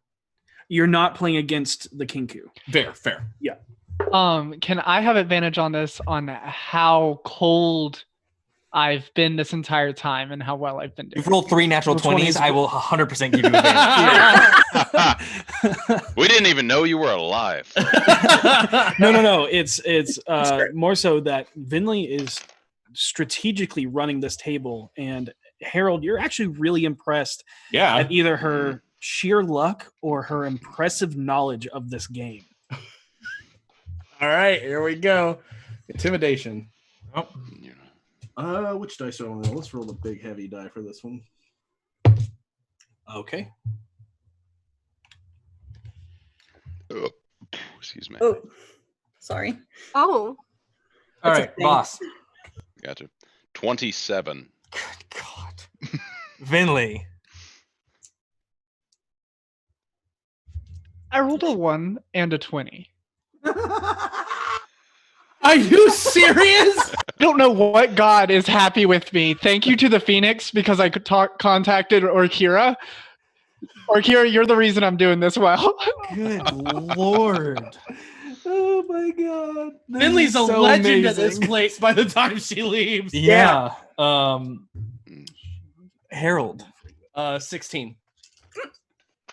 You're not playing against the Kinku. Fair. Yeah. Can I have advantage on this on how cold I've been this entire time and how well I've been doing? You've rolled 3 natural 20s. I will 100% give you advantage. We didn't even know you were alive. No. It's more so that Vinley is strategically running this table, and Harold, you're actually really impressed at either her sheer luck or her impressive knowledge of this game. All right, here we go. Intimidation. Oh. Which dice do I want to roll? Let's roll the big heavy die for this one. Okay. Oh, excuse me. Oh, sorry. Oh. All right, Boss. Gotcha. 27. Good God. Vinley. I rolled a 1 and a 20. Are you serious? I don't know what god is happy with me. Thank you to the Phoenix because I contacted Orkira. Orkira, you're the reason I'm doing this well. Good Lord. Oh my God. Finley's a legend at this place by the time she leaves. Yeah. Harold. 16.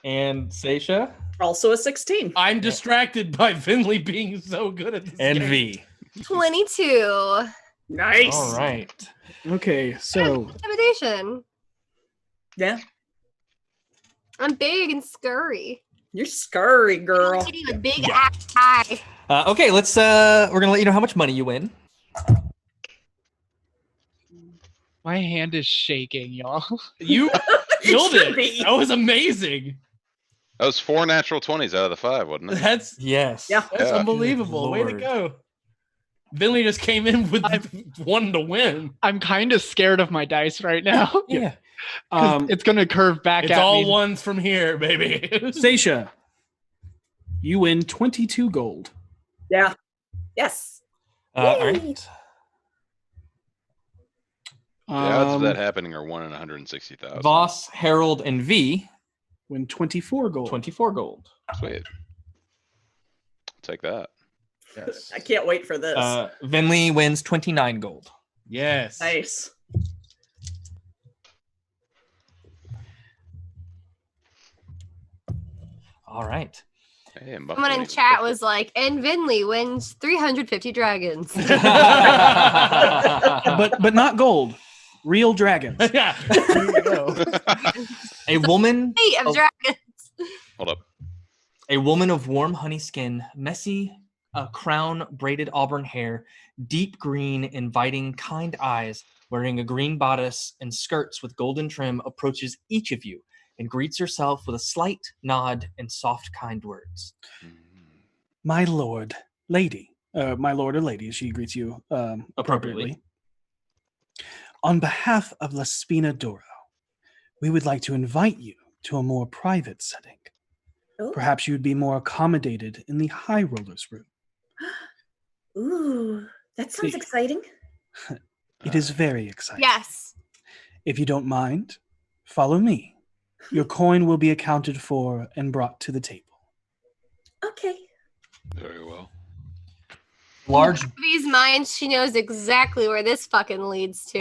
And Seisha. Also a 16. I'm distracted by Finley being so good at this And game. V. 22. Nice. All right. Okay, so Intimidation. Yeah. I'm big and scurry. You're scurry, girl. Kitty with big ass eye. Okay, let's we're gonna let you know how much money you win. My hand is shaking, y'all. You killed should it. be. That was amazing. That was 4 natural 20s out of the 5, wasn't it? That's Yes. Yeah. That's Yeah. unbelievable. Way to Lord. go. Finley just came in with one to win. I'm kind of scared of my dice right now. Yeah. 'Cause it's gonna curve back It's at all me. ones from here, baby. Seisha, you win 22 gold. Yeah. Yes. All right. The odds of that happening are 1 in 160,000. Voss, Harold, and V. win 24 gold. 24 gold. Sweet. Take that. Yes. I can't wait for this. Vinley wins 29 gold. Yes. Nice. All right. Hey, and Someone in Buffalo's chat perfect. was like, and Vinley wins 350 dragons. But not gold. Real dragons. Yeah. There you go. A woman. Hey, of dragons. Hold up. A woman of warm honey skin, messy crown braided auburn hair, deep green, inviting, kind eyes, wearing a green bodice and skirts with golden trim, approaches each of you and greets herself with a slight nod and soft, kind words. My lord, lady. My lord or lady, she greets you appropriately. On behalf of La Spina d'Oro, we would like to invite you to a more private setting. Oh. Perhaps you'd be more accommodated in the High Rollers room. Ooh, that sounds See. exciting. It is very exciting. Yes. If you don't mind, follow me. Your coin will be accounted for and brought to the table. Okay. Very well. Large. In Vi's mind, she knows exactly where this fucking leads to.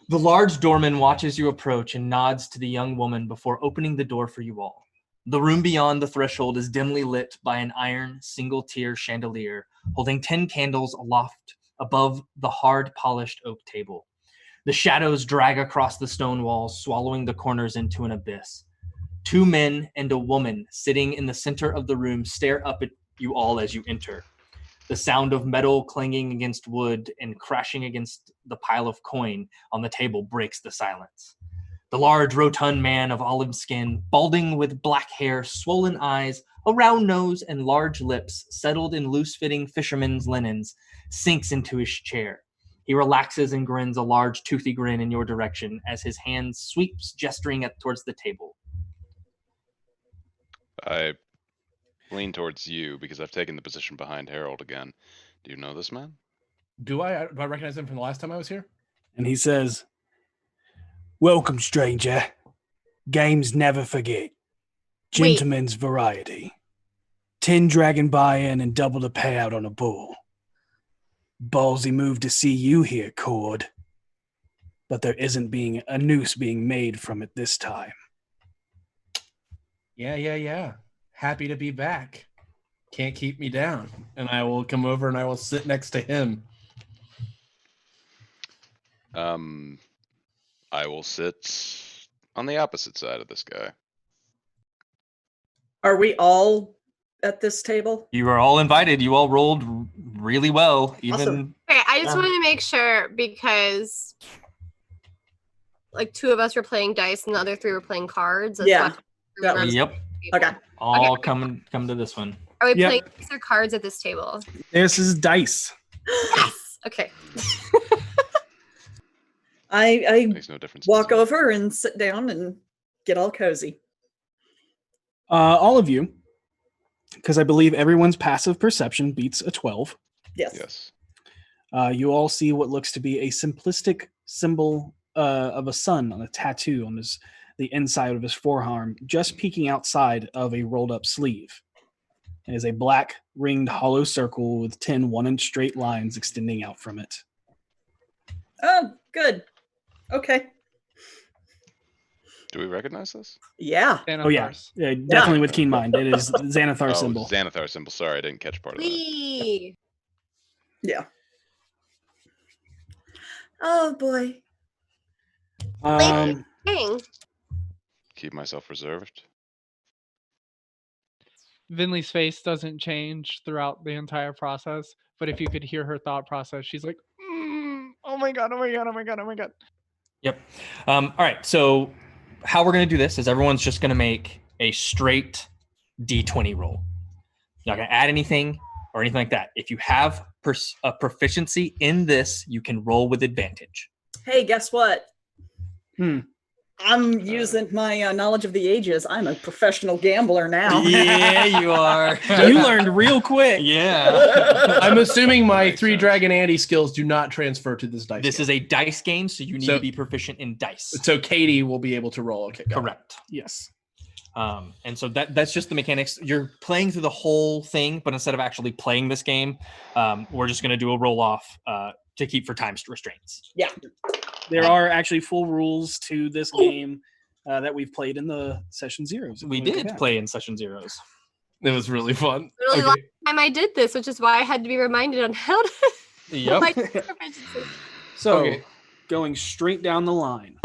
The large doorman watches you approach and nods to the young woman before opening the door for you all. The room beyond the threshold is dimly lit by an iron single-tier chandelier holding 10 candles aloft above the hard polished oak table. The shadows drag across the stone walls, swallowing the corners into an abyss. 2 men and a woman sitting in the center of the room stare up at you all as you enter. The sound of metal clanging against wood and crashing against the pile of coin on the table breaks the silence. The large, rotund man of olive skin, balding with black hair, swollen eyes, a round nose, and large lips settled in loose-fitting fisherman's linens, sinks into his chair. He relaxes and grins a large, toothy grin in your direction as his hand sweeps, gesturing towards the table. I lean towards you because I've taken the position behind Harold again. Do you know this man? Do I recognize him from the last time I was here? And he says, "Welcome, stranger. Games never forget. Gentleman's variety. 10 dragon buy-in and double the payout on a bull. Ballsy move to see you here, Cord. But there isn't being a noose being made from it this time." Yeah. Happy to be back. Can't keep me down. And I will come over and I will sit next to him. I will sit on the opposite side of this guy. Are we all at this table? You are all invited. You all rolled really well. Even Awesome. Okay, I just Yeah. wanted to make sure because like 2 of us were playing dice and the other 3 were playing cards. That's Yeah. why I That remember was- Yep. Okay. All Okay. come to this one. Are we Yep. playing dice or cards at this table? This is dice. Yes. Okay. I Makes no difference. walk over and sit down and get all cozy. All of you, because I believe everyone's passive perception beats a 12. Yes. Yes. You all see what looks to be a simplistic symbol of a sun on a tattoo on the inside of his forearm, just peeking outside of a rolled up sleeve. It is a black ringed hollow circle with 10 1-inch straight lines extending out from it. Oh, good. Okay. Do we recognize this? Yeah. Oh yeah, definitely with keen mind. It is Xanathar Oh, symbol. Xanathar symbol. Sorry, I didn't catch part of that. Wee. Yeah. Oh boy. Dang. Keep myself reserved. Vinley's face doesn't change throughout the entire process, but if you could hear her thought process, she's like, "Oh my god, oh my god, oh my god, oh my god." Yep. All right. So how we're going to do this is everyone's just going to make a straight D20 roll. You're not going to add anything or anything like that. If you have a proficiency in this, you can roll with advantage. Hey, guess what? I'm using my knowledge of the ages. I'm a professional gambler now. Yeah, you are. You learned real quick. Yeah. I'm assuming my Makes 3 sense. Dragon Andy skills do not transfer to this dice. This game. is a dice game, so you need So- to be proficient in dice. So Katie will be able to roll. Okay, got it. Correct. Yes. And so that's just the mechanics. You're playing through the whole thing, but instead of actually playing this game, we're just going to do a roll off to keep for time restraints. There are actually full rules to this game that we've played in the session zeros. if We you wanna go did back. play in session zeros. It was really fun. Really Okay. last time I did this, which is why I had to be reminded on how to. Yep. my proficiency. So, Okay. going straight down the line.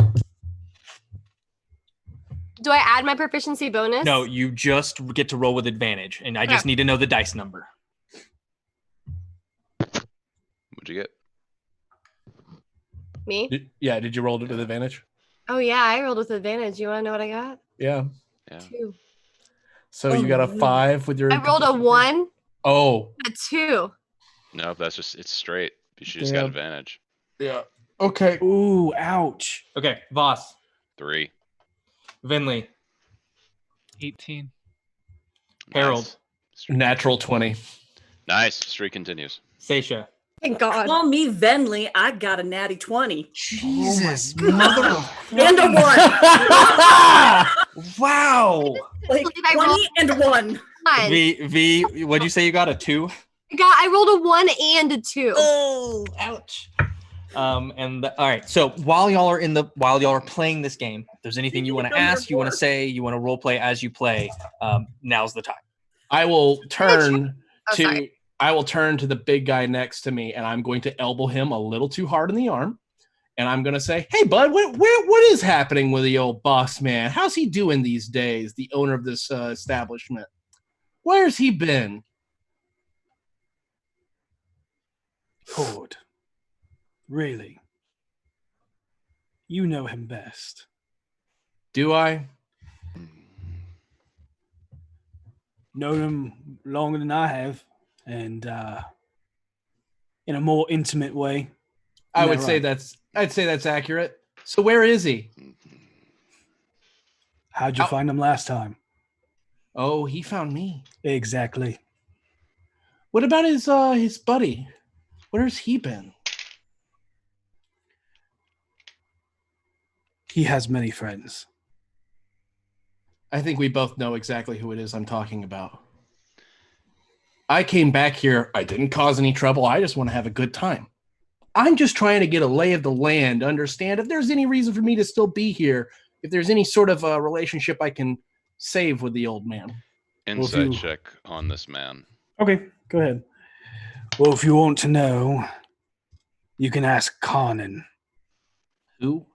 Do I add my proficiency bonus? No, you just get to roll with advantage, and I just need to know the dice number. What'd you get? Me? Did you roll it with advantage? Oh yeah, I rolled with advantage. You want to know what I got? Yeah. Yeah. 2. So you got a 5 with your. I rolled a 1, Oh. a 2. No, that's just it's straight. She just got Yeah. advantage. Yeah. Okay. Ooh, ouch. Okay, Voss, 3. Vinley, 18. Harold. Natural 20. Nice. Streak continues. Seisha. Thank God. Call me Venley. I got a natty 20. Jesus, mother of And a 1. wow. Like believe I rolled 20 and 1. V, what'd you say you got a 2? I rolled a 1 and a 2. Oh, ouch. All right. So while y'all are playing this game, if there's anything you want to ask, you want to say, you want to role play as you play, now's the time. I will turn Oh, to sorry. the big guy next to me, and I'm going to elbow him a little too hard in the arm, and I'm going to say, "Hey, bud, what is happening with the old boss man? How's he doing these days? The owner of this establishment, where's he been?" Ford. Really? You know him best. Do I? Known him longer than I have, and in a more intimate way. I Isn't would that say right? I'd say that's accurate. So where is he? How'd you find him last time? Oh, he found me. Exactly. What about his buddy? Where's he been? He has many friends. I think we both know exactly who it is I'm talking about. I came back here. I didn't cause any trouble. I just want to have a good time. I'm just trying to get a lay of the land, understand if there's any reason for me to still be here, if there's any sort of a relationship I can save with the old man. Insight you- check on this man. Okay, go ahead. Well, if you want to know, you can ask Conan, Who?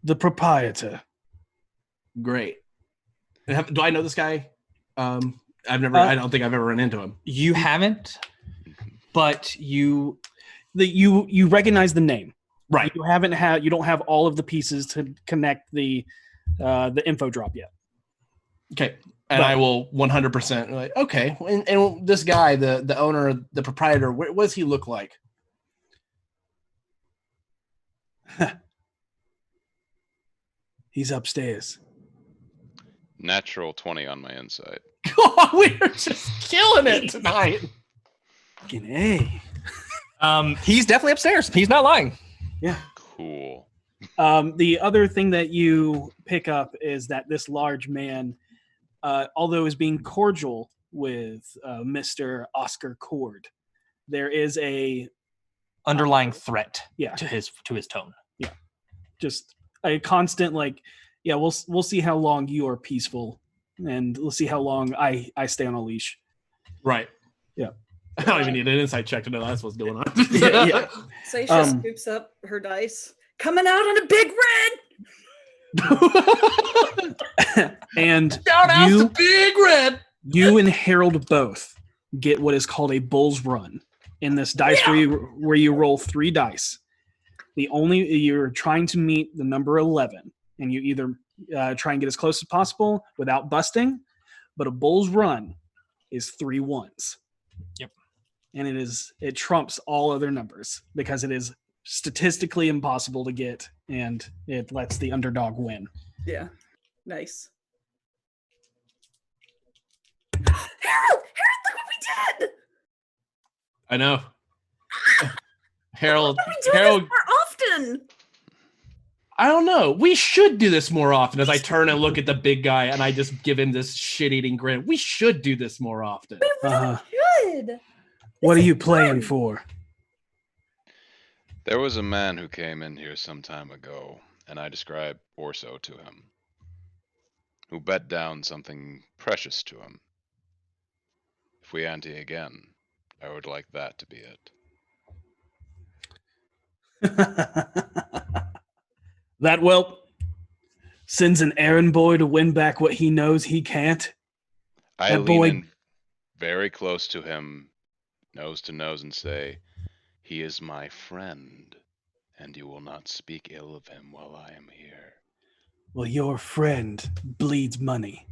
the proprietor. Great. Do I know this guy? I don't think I've ever run into him. You haven't, but you You recognize the name. Right. You don't have all of the pieces to connect the info drop yet. Okay. And I will 100% like, okay. And this guy, the owner, the proprietor, what does he look like? He's upstairs. Natural 20 on my insight. We're just killing it tonight. Fucking A. he's definitely upstairs. He's not lying. Yeah. Cool. The other thing that you pick up is that this large man, although is being cordial with Mr. Oscar Cord, there is a Underlying threat yeah, to his tone. just a constant like, yeah, we'll see how long you are peaceful, and we'll see how long I stay on a leash. Right. Yeah. I don't even need an insight check to know that's what's going on. Yeah. Seisha scoops up her dice. Coming out on a big red. And Shout out you, to Big Red. you and Harold both get what is called a bull's run in this dice where you roll 3 dice. You're trying to meet the number 11, and you either try and get as close as possible without busting, but a bull's run is 3 ones. Yep. And it trumps all other numbers because it is statistically impossible to get, and it lets the underdog win. Yeah. Nice. Harold, look what we did. I know. Harold, Why do we do this more often? I don't know. We should do this more often. As I turn and look at the big guy, and I just give him this shit-eating grin. We should do this more often. We really should. What are you playing for? There was a man who came in here some time ago, and I described Orso to him, who bet down something precious to him. If we ante again, I would like that to be it. That whelp sends an errand boy to win back what he knows he can't. I That lean boy- in very close to him, nose to nose, and say, "He is my friend, and you will not speak ill of him while I am here." Well, your friend bleeds money,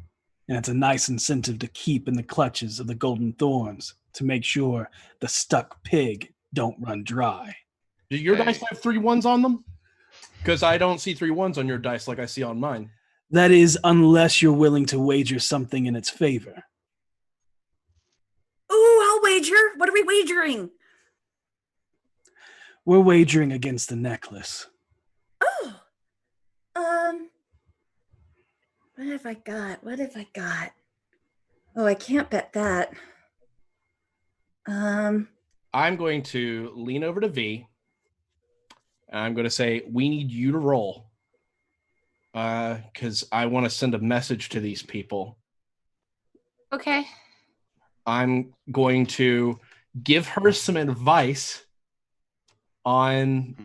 and it's a nice incentive to keep in the clutches of the Golden Thorns to make sure the stuck pig don't run dry. Do your Hey. dice have 3 1s on them? Because I don't see 3 1s on your dice like I see on mine. That is, unless you're willing to wager something in its favor. Ooh, I'll wager. What are we wagering? We're wagering against the necklace. Oh, what have I got? Oh, I can't bet that. I'm going to lean over to V. And I'm going to say, we need you to roll. Because I want to send a message to these people. Okay. I'm going to give her some advice on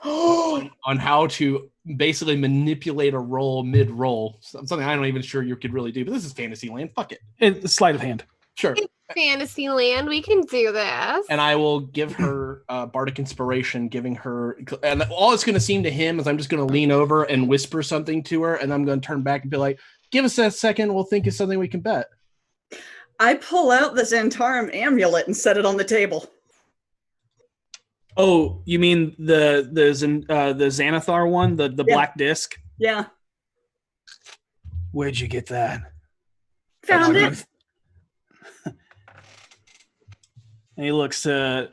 on how to basically manipulate a roll mid-roll. Something I don't even sure you could really do, but this is Fantasyland. Fuck it. It's sleight of hand. Sure. Fantasyland, we can do this. And I will give her bardic inspiration, giving her, and all it's going to seem to him is I'm just going to lean over and whisper something to her, and I'm going to turn back and be like, "Give us a second, we'll think of something we can bet." I pull out the Xantarum amulet and set it on the table. Oh, you mean the Xanathar one, the Yeah. black disc? Yeah. Where'd you get that? Found it. And he looks to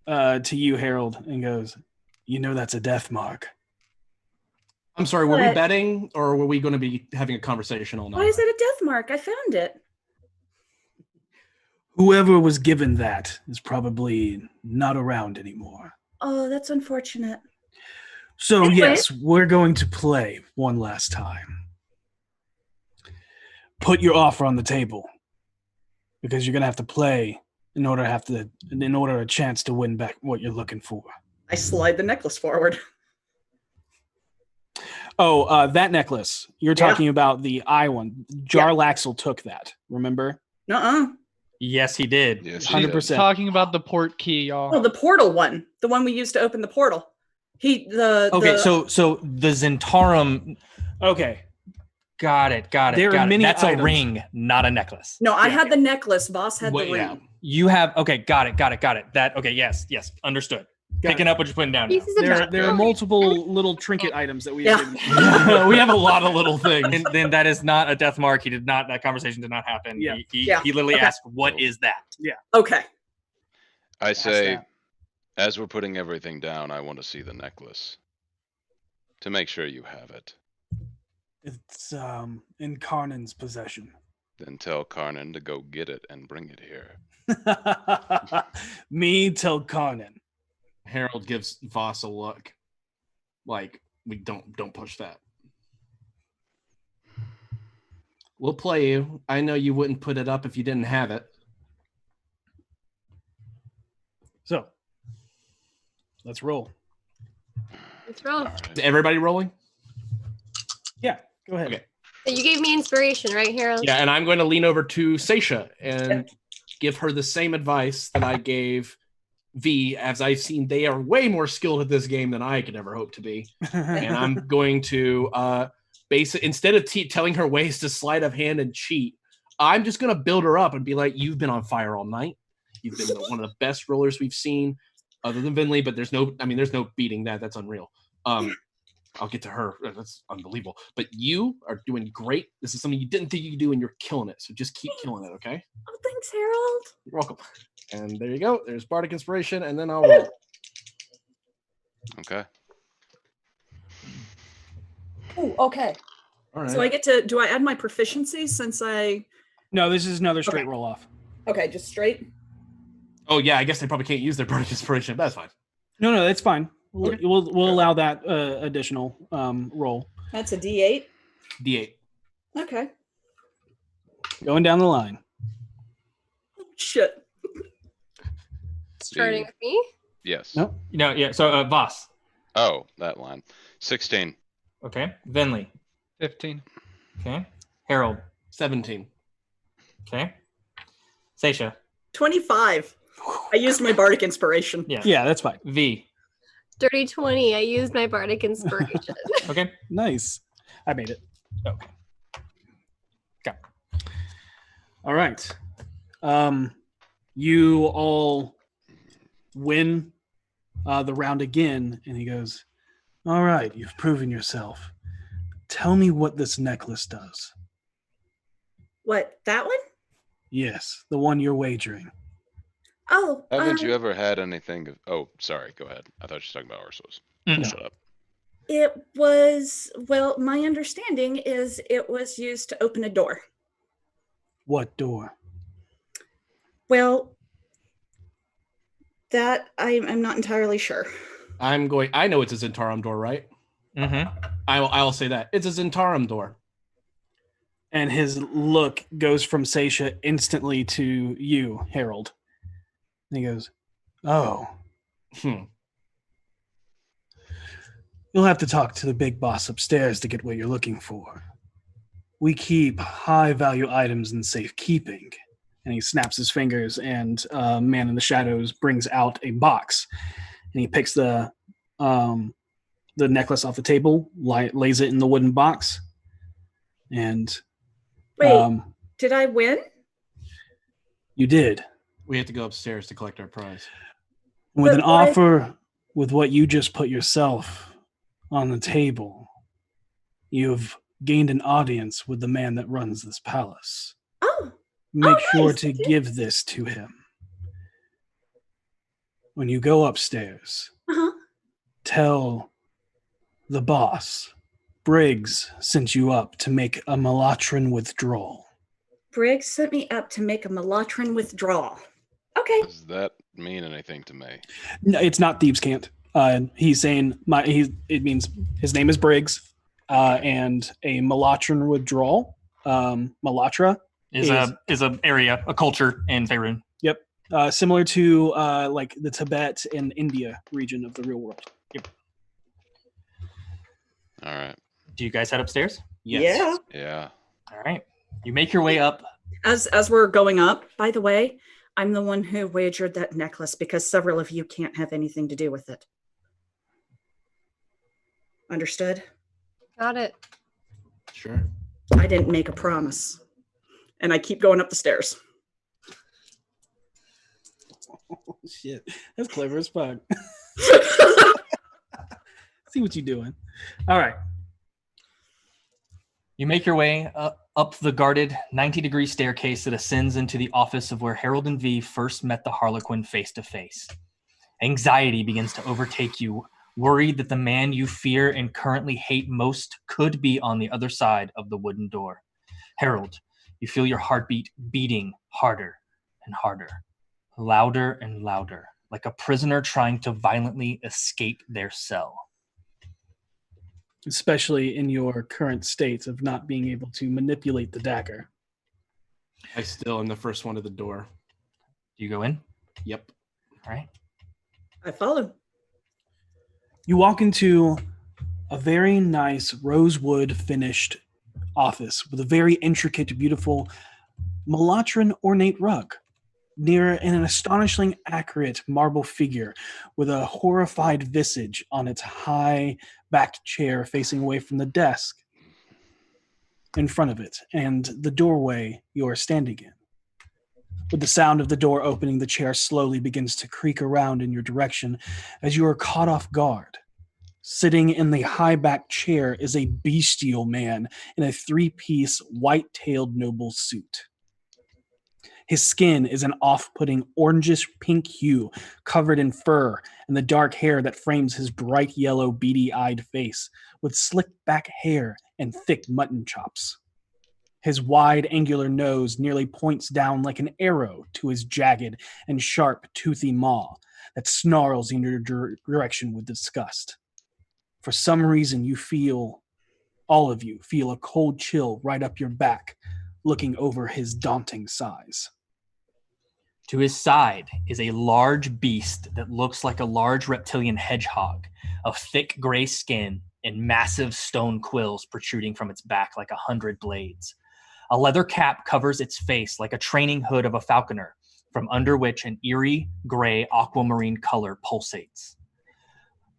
you, Harold, and goes, "You know that's a death mark." I'm sorry, were we What? betting, or were we going to be having a conversation all night? Why is it a death mark? I found it. Whoever was given that is probably not around anymore. Oh, that's unfortunate. So Anyway. yes, we're going to play one last time. Put your offer on the table, because you're going to have to play in order a chance to win back what you're looking for. I slide the necklace forward. Oh, that necklace. You're Yeah. talking about the eye one. Jarlaxle took that, remember? Uh-uh. Yes, he did. Yes, 100%. Talking about the port key, y'all. Oh, the portal one. The one we used to open the portal. Okay, The so the Xantarum. Okay. Got it. There are many That's items. a ring, not a necklace. No, I Yeah. had the necklace. Boss had Wait, the ring. yeah. You have got it. That okay, yes, understood. Got Picking up what you're putting down. Now. Pieces of There jewelry. are multiple little trinket items that we Yeah. didn't- We have a lot of little things. Then that is not a death mark. That conversation did not happen. Yeah. He Yeah. literally Okay. asked, "What is that?" Okay. I say, that. as we're putting everything down, I want to see the necklace. To make sure you have it. It's in Karnan's possession. Then tell Karnan to go get it and bring it here. Me tell Karnan. Harold gives Voss a look. Like, we don't push that. We'll play you. I know you wouldn't put it up if you didn't have it. So, let's roll. Let's roll. Is everybody rolling? Yeah, go ahead. Okay. So you gave me inspiration, right, Harold? Yeah, and I'm going to lean over to Seisha and give her the same advice that I gave V, as I've seen they are way more skilled at this game than I could ever hope to be. And I'm going to instead of telling her ways to sleight of hand and cheat, I'm just going to build her up and be like, "You've been on fire all night. He's been one of the best rollers we've seen, other than Vinley. But there's no beating that. That's unreal. I'll get to her. That's unbelievable. But you are doing great. This is something you didn't think you could do, and you're killing it. So just keep killing it, okay? Oh, thanks, Harold. You're welcome. And there you go. There's Bardic Inspiration, and then I'll roll. Okay. Oh, okay. All right. So I get to, do I add my proficiency since I, No, this is another straight Okay. roll off. okay, just straight? Oh yeah, I guess they probably can't use their Bardic Inspiration. That's fine. No, that's fine. We'll, Okay. we'll allow that additional roll. That's a D8. D8. Okay. Going down the line. Shit. Starting with me. Yes. Nope. No, yeah. So Voss. Oh, that line. 16. Okay. Vinley. 15. Okay. Harold. 17. Okay. Seisha. 25. I used my bardic inspiration. Yeah. Yeah, that's fine. V. Dirty 20. I used my bardic inspiration. Okay. Nice. I made it. Okay. Go. All right. You all win the round again, and he goes, all right, you've proven yourself. Tell me what this necklace does. What, that one? Yes, the one you're wagering. Oh, Haven't you ever had anything of... Oh, sorry. Go ahead. I thought you were talking about Orsos. Mm. Shut up. it was, well, my understanding is it was used to open a door. What door? Well, that I'm not entirely sure. I know it's a Zentarum door, right? Mm-hmm. I'll say that. It's a Zentarum door. And his look goes from Seisha instantly to you, Harold. And he goes, oh. You'll have to talk to the big boss upstairs to get what you're looking for. We keep high-value items in safekeeping. And he snaps his fingers, and Man in the Shadows brings out a box. And he picks the necklace off the table, lays it in the wooden box. And Wait, did I win? you did. We have to go upstairs to collect our prize. With But an what- offer, with what you just put yourself on the table, you've gained an audience with the man that runs this palace. Oh, Make Oh, sure nice. to give this to him. When you go upstairs, uh-huh. tell the boss, Briggs sent you up to make a Malatran withdrawal. Briggs sent me up to make a Malatran withdrawal. Okay. Does that mean anything to me? No, it's not thieves' cant. He's saying it means his name is Briggs, and a Malatran withdrawal. Malatra Is a area, a culture in Faerun. Yep. Similar to like the Tibet and India region of the real world. Yep. All right. Do you guys head upstairs? Yes. Yeah. Yeah. All right. You make your way up. As we're going up, by the way, I'm the one who wagered that necklace because several of you can't have anything to do with it. Understood? Got it. Sure. I didn't make a promise. And I keep going up the stairs. Oh, shit. That's clever as fuck. See what you're doing. All right. You make your way up the guarded 90-degree staircase that ascends into the office of where Harold and Vee first met the Harlequin face to face. Anxiety begins to overtake you, worried that the man you fear and currently hate most could be on the other side of the wooden door. Harold, you feel your heartbeat beating harder and harder, louder and louder, like a prisoner trying to violently escape their cell. Especially in your current state of not being able to manipulate the dagger. I still am the first one to the door. Do you go in? Yep. All right. I follow. You walk into a very nice rosewood finished office with a very intricate, beautiful Malatran ornate rug near an astonishingly accurate marble figure with a horrified visage on its high-backed chair facing away from the desk in front of it and the doorway you're standing in. With the sound of the door opening, the chair slowly begins to creak around in your direction as you are caught off guard. Sitting in the high-backed chair is a bestial man in a three-piece, white-tailed noble suit. His skin is an off-putting orangish-pink hue, covered in fur, and the dark hair that frames his bright yellow, beady-eyed face, with slicked-back hair and thick mutton chops. His wide, angular nose nearly points down like an arrow to his jagged and sharp, toothy maw that snarls in your direction with disgust. For some reason, all of you feel a cold chill right up your back, looking over his daunting size. To his side is a large beast that looks like a large reptilian hedgehog of thick gray skin and massive stone quills protruding from its back like 100 blades. A leather cap covers its face like a training hood of a falconer, from under which an eerie, gray aquamarine color pulsates.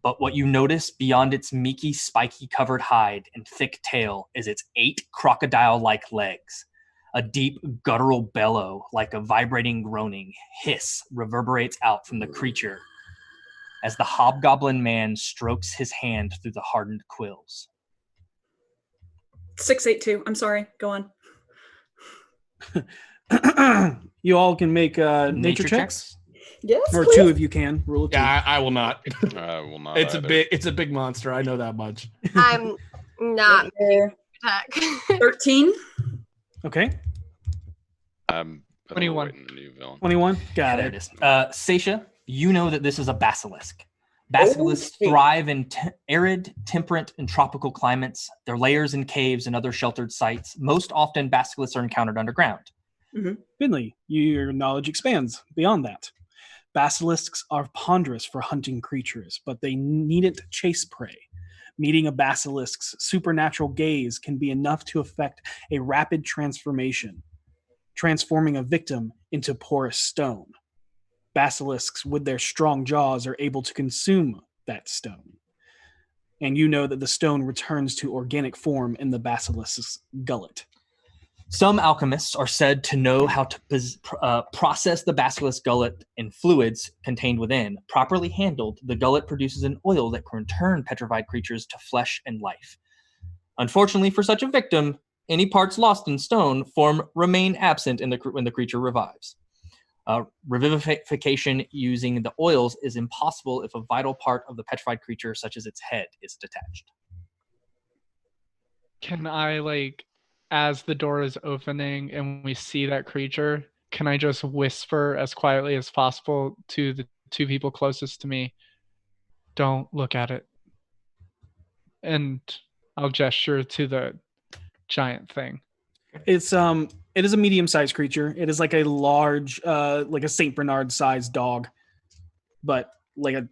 But what you notice beyond its meeky, spiky covered hide and thick tail is its 8 crocodile-like legs. A deep, guttural bellow, like a vibrating, groaning hiss, reverberates out from the creature as the hobgoblin man strokes his hand through the hardened quills. 682. I'm sorry. Go on. You all can make nature checks. Yes, Or please. 2 of you can. Rule of 2. Yeah, I will not. I will not. It's either. it's a big monster. I know that much. I'm not attack. 13. Okay. I'm 21. overweight in the new villain. 21. Got There it. it is. Seisha, you know that this is a basilisk. Basilisks Okay. thrive in arid, temperate, and tropical climates. Their lairs in caves and other sheltered sites. Most often, basilisks are encountered underground. Finley, your knowledge expands beyond that. Basilisks are ponderous for hunting creatures, but they needn't chase prey. Meeting a basilisk's supernatural gaze can be enough to effect a rapid transformation, transforming a victim into porous stone. Basilisks, with their strong jaws, are able to consume that stone. And you know that the stone returns to organic form in the basilisk's gullet. Some alchemists are said to know how to process the basilisk gullet and fluids contained within. Properly handled, the gullet produces an oil that can return petrified creatures to flesh and life. Unfortunately for such a victim, any parts lost in stone form remain absent when the creature revives. Revivification using the oils is impossible if a vital part of the petrified creature, such as its head, is detached. Can I, as the door is opening and we see that creature, can I just whisper as quietly as possible to the 2 people closest to me, "Don't look at it"? And I'll gesture to the giant thing. It is a medium-sized creature. It is like a large, like a Saint Bernard sized dog, but like a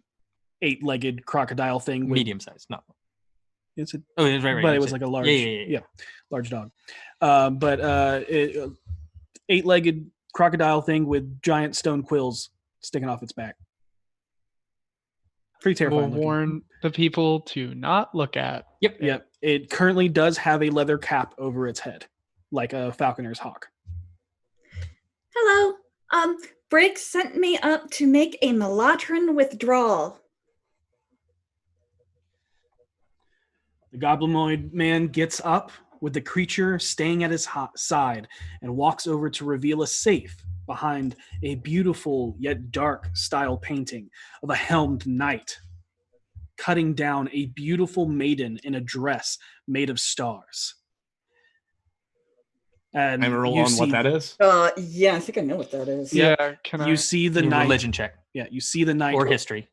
8-legged crocodile thing. With, Medium size, no. It's a, Oh, it was right. but it was like a large, Yeah. large dog. But 8-legged crocodile thing with giant stone quills sticking off its back. Pretty We'll terrifying. looking. warn the people to not look at. Yep. It currently does have a leather cap over its head, like a falconer's hawk. Hello. Briggs sent me up to make a Malatrin withdrawal. The goblinoid man gets up with the creature staying at his side and walks over to reveal a safe behind a beautiful yet dark style painting of a helmed knight cutting down a beautiful maiden in a dress made of stars. And I'm gonna roll you on see, what that is. Yeah, I think I know what that is. Yeah. Can I? You see the knight. Religion check Yeah, you see the knight or history.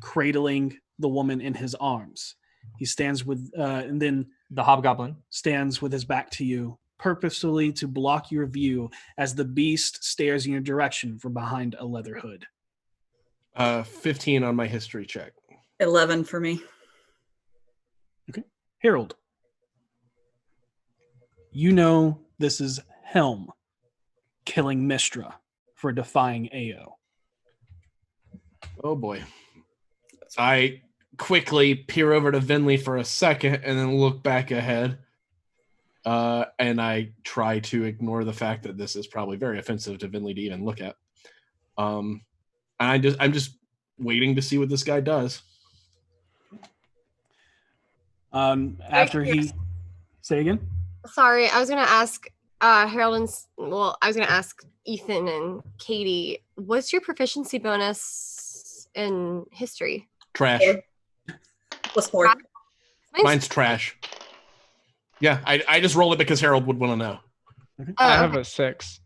cradling the woman in his arms. He stands with, and then The hobgoblin. stands with his back to you, purposefully to block your view as the beast stares in your direction from behind a leather hood. 15 on my history check. 11 for me. Harold, you know this is Helm killing Mistra for defying Ao. Oh boy. I quickly peer over to Vinley for a second and then look back ahead. and I try to ignore the fact that this is probably very offensive to Vinley to even look at. And I'm just waiting to see what this guy does. After he say again. Sorry, I was gonna ask Harold and I was gonna ask Ethan and Katie, what's your proficiency bonus in history? Trash. +4. Mine's trash. Yeah, I just rolled it because Harold would want to know. I have a 6.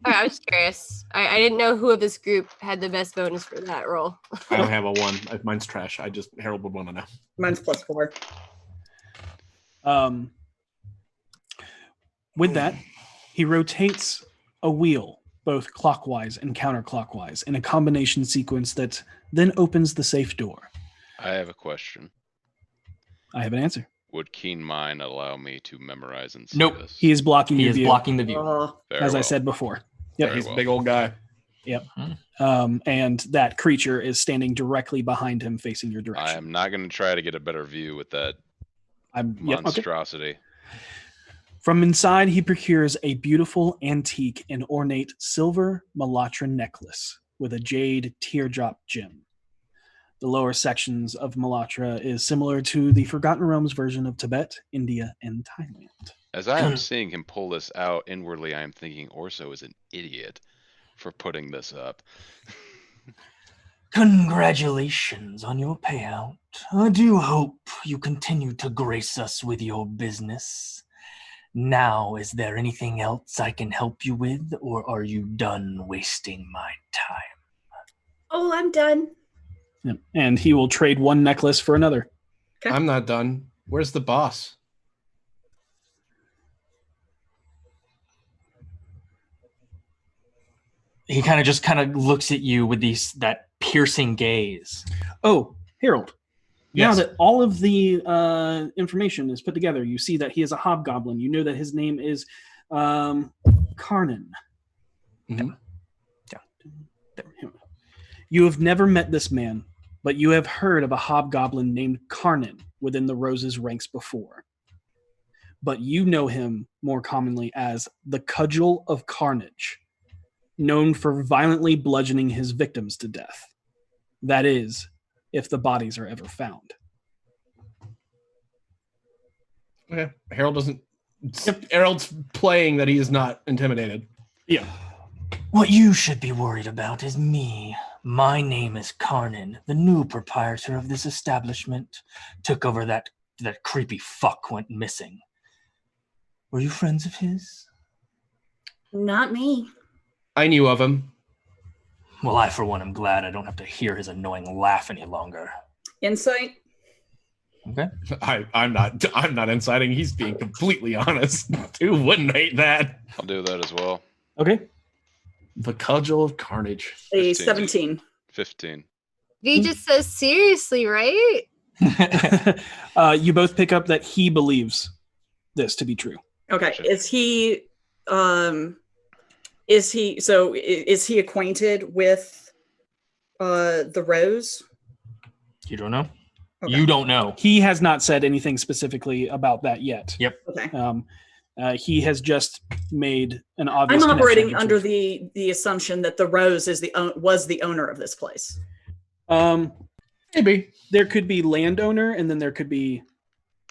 I was curious. I didn't know who of this group had the best bonus for that roll. I don't have a 1. Mine's trash. Harold would want to know. Mine's +4. With that, he rotates a wheel, both clockwise and counterclockwise, in a combination sequence that then opens the safe door. I have a question. I have an answer. Would Keen Mind allow me to memorize and see Nope. this? He is blocking He your is view, blocking the view. Very as I well. said before. Yeah, Very he's well. a big old guy. Yep. And that creature is standing directly behind him, facing your I direction. am not going to try to get a better view with that Yep, okay. monstrosity. From inside, he procures a beautiful, antique, and ornate silver Malatra necklace with a jade teardrop gem. The lower sections of Malatra is similar to the Forgotten Realms version of Tibet, India, and Thailand. As I am seeing him pull this out, inwardly I am thinking Orso is an idiot for putting this up. Congratulations on your payout. I do hope you continue to grace us with your business. Now, is there anything else I can help you with, or are you done wasting my time? Oh, I'm done. Yep. And he will trade one necklace for another. Okay. I'm not done. Where's the boss? He kind of looks at you with that piercing gaze. Oh, Harold. Now Yes. that all of the information is put together, you see that he is a hobgoblin. You know that his name is Karnan. Mhm. You have never met this man, but you have heard of a hobgoblin named Karnan within the Rose's ranks before. But you know him more commonly as the Cudgel of Carnage, known for violently bludgeoning his victims to death. That is, if the bodies are ever found. Okay. Harold's playing that he is not intimidated. Yeah. What you should be worried about is me. My name is Karnan, the new proprietor of this establishment. Took over that creepy fuck went missing. Were you friends of his? Not me. I knew of him. Well, I, for one, am glad I don't have to hear his annoying laugh any longer. Insight. Okay. I'm not inciting. He's being completely honest. Who wouldn't hate that? I'll do that as well. Okay. The Cudgel of Carnage. A 15. 17. 15. V just says seriously, right? You both pick up that he believes this to be true. Okay. Gotcha. Is he acquainted with the Rose? You don't know? Okay. You don't know. He has not said anything specifically about that yet. Yep. Okay. He has just made an obvious. I'm operating connection under between- the assumption that the Rose was the owner of this place. Maybe. There could be landowner, and then there could be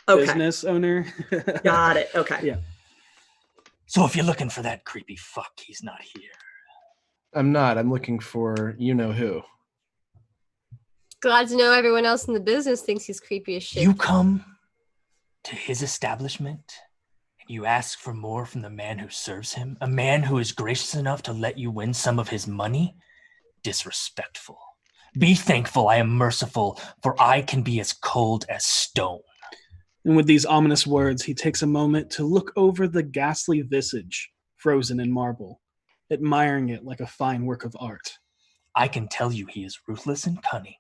Okay. business owner. Got it. Okay. Yeah. So if you're looking for that creepy fuck, he's not here. I'm not. I'm looking for you know who. Glad to know everyone else in the business thinks he's creepy as shit. You come to his establishment and you ask for more from the man who serves him, a man who is gracious enough to let you win some of his money? Disrespectful. Be thankful I am merciful, for I can be as cold as stone. And with these ominous words, he takes a moment to look over the ghastly visage frozen in marble, admiring it like a fine work of art. I can tell you he is ruthless and cunning.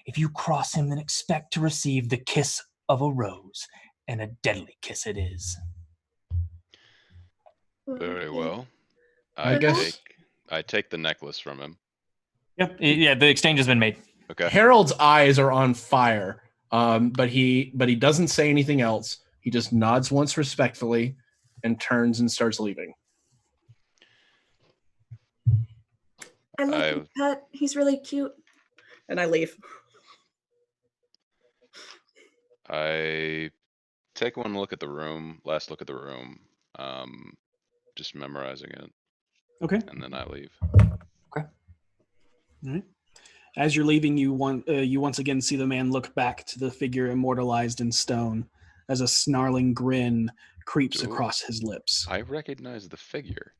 If you cross him, then expect to receive the kiss of a rose, and a deadly kiss it is. Very well. I guess- I take the necklace from him. Yep. Yeah, the exchange has been made. Okay. Harold's eyes are on fire, but he doesn't say anything else. He just nods once respectfully and turns and starts leaving. I like his pet. He's really cute. And I leave. I take one look at the room, last look at the room, just memorizing it, Okay. and then I leave. All right. As you're leaving, you once again see the man look back to the figure immortalized in stone as a snarling grin creeps across his lips. I recognize the figure.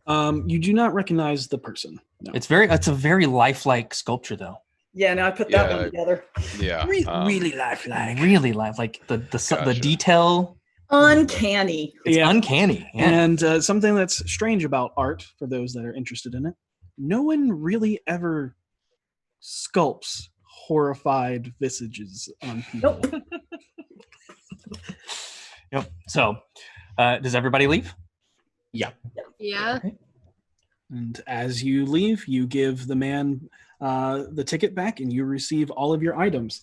You do not recognize the person. No. It's a very lifelike sculpture, though. Yeah, no, I put that one together. Yeah. Really lifelike. Really lifelike. The detail. Uncanny. It's uncanny. Yeah. And something that's strange about art, for those that are interested in it, no one really ever sculpts horrified visages on people. Nope. Yep. So, does everybody leave? Yeah. Yeah. Okay. And as you leave, you give the man the ticket back, and you receive all of your items.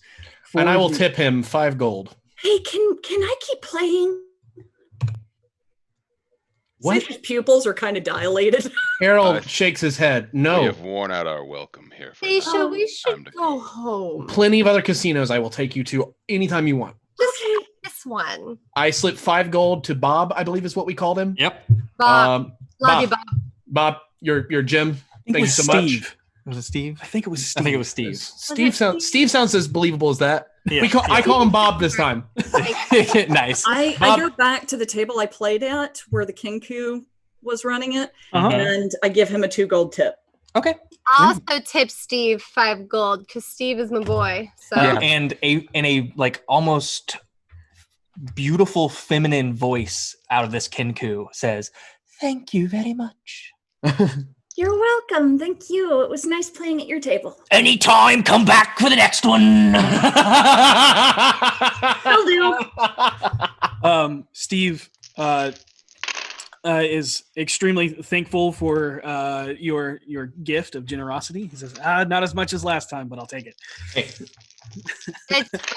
And I will tip him 5 gold. Hey, can I keep playing? What? His pupils are kind of dilated. Harold shakes his head. We No. have worn out our welcome here. For Stacia, now. we should Time to go home. Plenty of other casinos I will take you to anytime you want. Just this one. I slipped 5 gold to Bob, I believe is what we called him. Yep. Bob. Love you, Bob. Bob, your Jim. I think Thank it you was so Steve. much. Was it Steve? I think it was Steve. I think it was Steve. Steve sounds as believable as that. Yeah. I call him Bob this time. Nice. I Bob- go back to the table I played at where the Kinku was running it, Uh-huh. and I give him a 2 gold tip. Okay. I also tip Steve 5 gold because Steve is my boy. So Yeah. And in a like almost beautiful feminine voice out of this Kinku says, "Thank you very much." You're welcome. Thank you. It was nice playing at your table. Anytime, come back for the next one. Will do. Steve is extremely thankful for your gift of generosity. He says, not as much as last time, but I'll take it. it's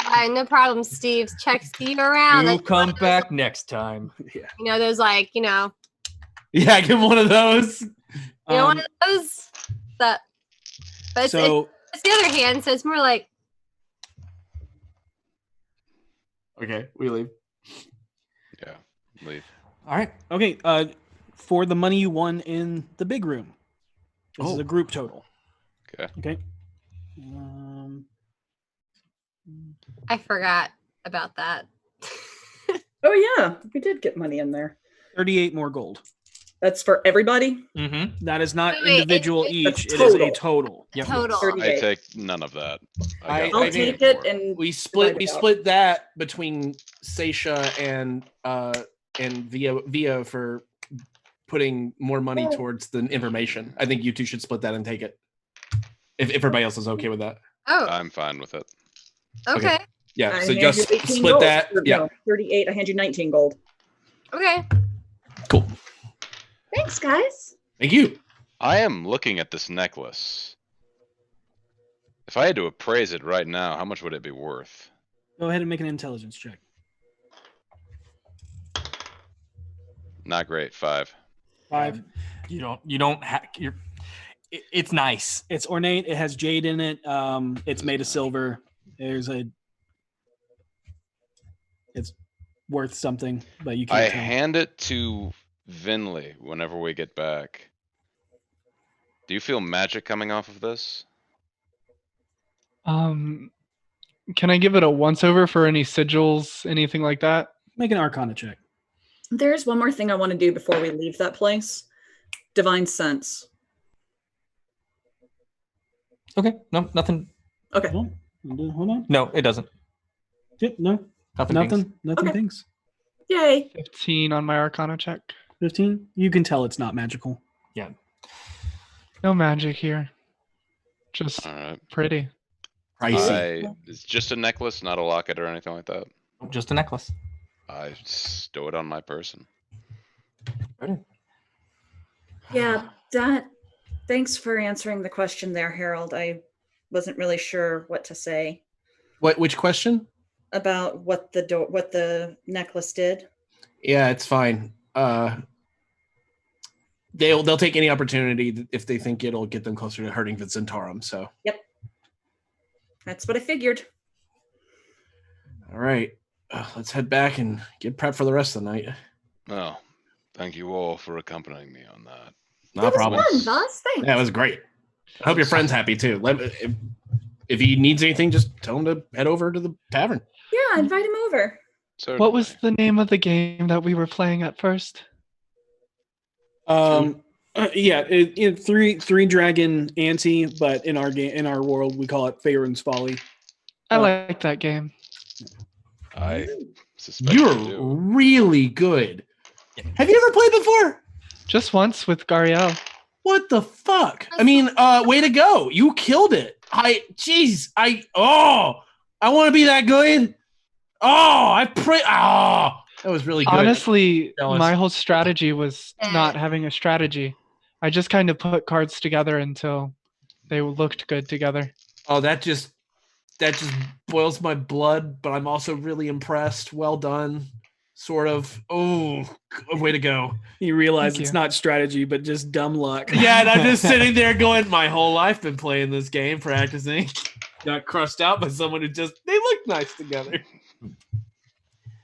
fine. No problem, Steve. Check you around. You Like, come back next time. Yeah. those like, Yeah, give him one of those. one of those that. But So it's the other hand, so it's more like Okay, we leave. Yeah, leave. All right. okay, for the money you won in the big room, this is a group total. Okay. Okay. I forgot about that. Oh yeah, we did get money in there. 38 more gold. That's for everybody. Mm-hmm. That is not Wait, individual each. that's It is a total. total. Yep. Total. 38. I take none of that. I I'll mean, take it, and We split divide it out. that between Seisha and Via for putting more money towards the information. I think you two should split that and take it. If everybody else is okay with that. Oh, I'm fine with it. okay. Yeah, I so hand just you 18 split gold. that. Or, Yeah, no, 38. I hand you 19 gold. Okay. cool. Thanks, guys. Thank you. I am looking at this necklace. If I had to appraise it right now, how much would it be worth? Go ahead and make an intelligence check. Not great. 5. 5. You don't have. It's nice. It's ornate. It has jade in it. It's made of silver. It's worth something, but you I can't tell. hand it to Vinley whenever we get back. Do you feel magic coming off of this? Can I give it a once over for any sigils, anything like that? Make an Arcana check. There's one more thing I want to do before we leave that place. Divine sense. Okay. No, nothing. Okay. Hold on. No, it doesn't. Yep, no. Nothing. Nothing. Nothing. Okay. Things. Yay. 15 on my Arcana check. 15. You can tell it's not magical. Yeah. No magic here. Just All right. pretty. Pricey. It's just a necklace, not a locket or anything like that. Just a necklace. I stow it on my person. Yeah, thanks for answering the question there, Harold. I wasn't really sure what to say. Which question? about what the necklace did? Yeah, it's fine. They'll take any opportunity if they think it'll get them closer to hurting Vincentarum. So. Yep. That's what I figured. All right, let's head back and get prepped for the rest of the night. Oh, thank you all for accompanying me on that. No problem. Fun, Voss. Thanks. Yeah, it was great. I hope your friend's happy too. If he needs anything, just tell him to head over to the tavern. Yeah, invite him over. Certainly. What was the name of the game that we were playing at first? Three dragon ante, but in our world we call it Faerun's Folly. I like that game. I suspect you You're do. really good. Have you ever played before? Just once with Gariel. What the fuck? I mean, way to go. You killed it. I want to be that good. That was really good. Honestly, That was- my whole strategy was not having a strategy. I just kind of put cards together until they looked good together. Oh, that just boils my blood, but I'm also really impressed. Well done. Sort of. Oh, way to go. You realize Thank it's you. not strategy, but just dumb luck. Yeah, and I'm just sitting there going, my whole life been playing this game, practicing. Got crushed out by someone who they look nice together.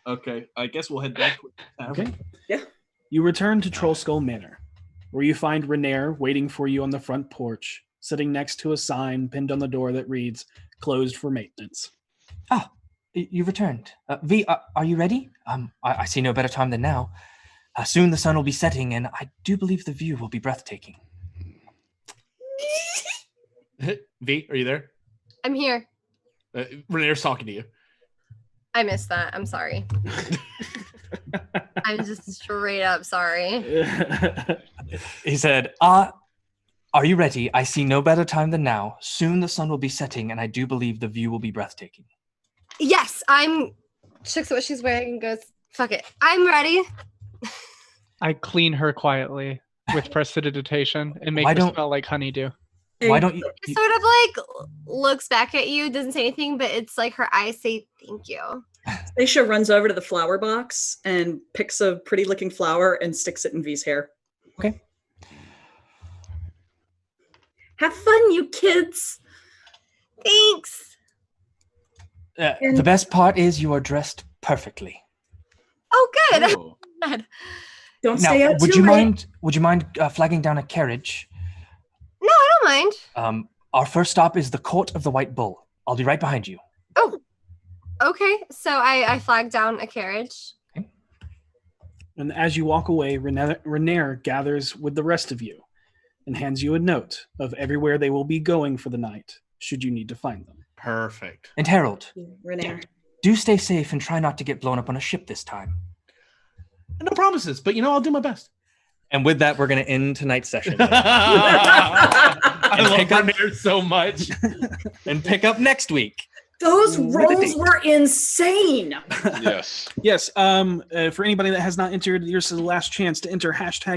Okay, I guess we'll head back. Okay. Yeah. You return to Trollskull Manor, where you find Renair waiting for you on the front porch, sitting next to a sign pinned on the door that reads, "Closed for maintenance." You've returned. V, are you ready? I see no better time than now. Soon the sun will be setting, and I do believe the view will be breathtaking. V, are you there? I'm here. Renair's talking to you. I missed that. I'm sorry. I'm just straight up sorry. He said, are you ready? I see no better time than now. Soon the sun will be setting, and I do believe the view will be breathtaking. Yes, I'm. She looks at what she's wearing and goes, "Fuck it, I'm ready." I clean her quietly with prestidigitation and make Why her don't- smell like honeydew. Why don't you? She sort of like looks back at you, doesn't say anything, but it's like her eyes say thank you. Aisha runs over to the flower box and picks a pretty looking flower and sticks it in V's hair. Okay. Have fun, you kids. Thanks. The best part is you are dressed perfectly. Oh, good. Oh. Good. Don't Now, stay out would too you late. mind flagging down a carriage? No, I don't mind. Our first stop is the Court of the White Bull. I'll be right behind you. Oh, okay. So I flag down a carriage. And as you walk away, Renair gathers with the rest of you and hands you a note of everywhere they will be going for the night, should you need to find them. Perfect. And Harold, Renair. do stay safe and try not to get blown up on a ship this time. No promises, but I'll do my best. And with that, we're going to end tonight's session. I love pick up- Renair so much. And pick up next week. Those With a rolls date. were insane. Yes. Yes, for anybody that has not entered, this is the last chance to enter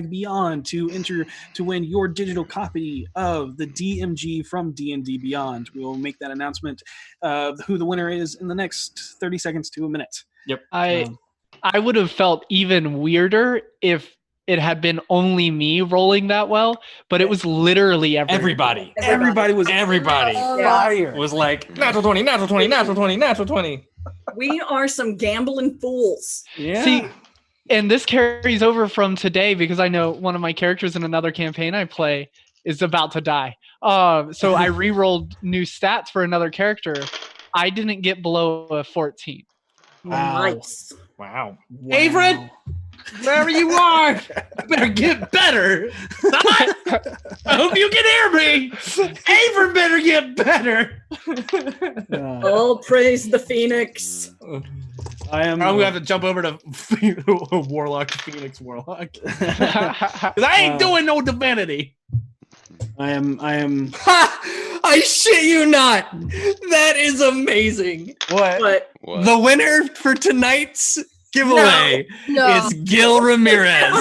#Beyond to win your digital copy of the DMG from D&D Beyond. We will make that announcement of who the winner is in the next 30 seconds to a minute. I would have felt even weirder if it had been only me rolling that well, but it was literally everybody. Everybody was Everybody Yeah. was like, natural 20, natural 20, natural 20, natural 20. We are some gambling fools. Yeah. See, and this carries over from today because I know one of my characters in another campaign I play is about to die. So I re-rolled new stats for another character. I didn't get below a 14. Wow. Nice. Wow. Averin, wherever you are, you better get better. I hope you can hear me. Averin better get better. All praise the Phoenix. I'm I'm gonna have to jump over to Warlock, Phoenix Warlock, because I ain't doing no divinity. I am I shit you not. That is amazing. But What? The winner for tonight's giveaway No. is Gil Ramirez.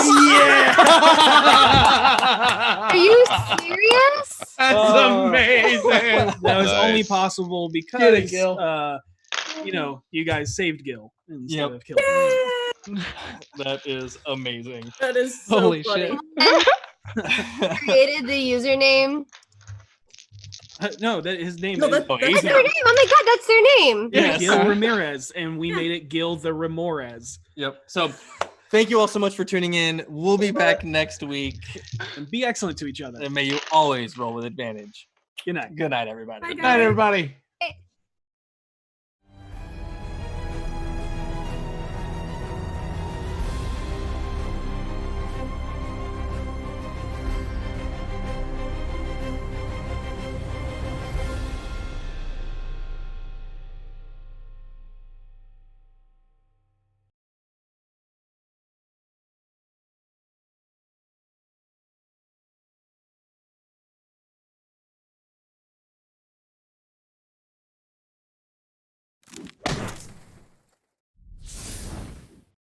Are you serious? That's Oh. amazing. that was only Nice. possible Get it, because Gil. you know, you guys saved Gil instead Yep. of killing him. That is amazing. That is so Holy funny. shit. Created the username. No, that his name No, is that- That's their name. Oh my god, that's their name. Yes. Gil Ramirez, and we made it Gil the Ramorez. Yep. So thank you all so much for tuning in. We'll be back next week. And be excellent to each other. And may you always roll with advantage. Good night. Good night, everybody. Bye, Good night, everybody.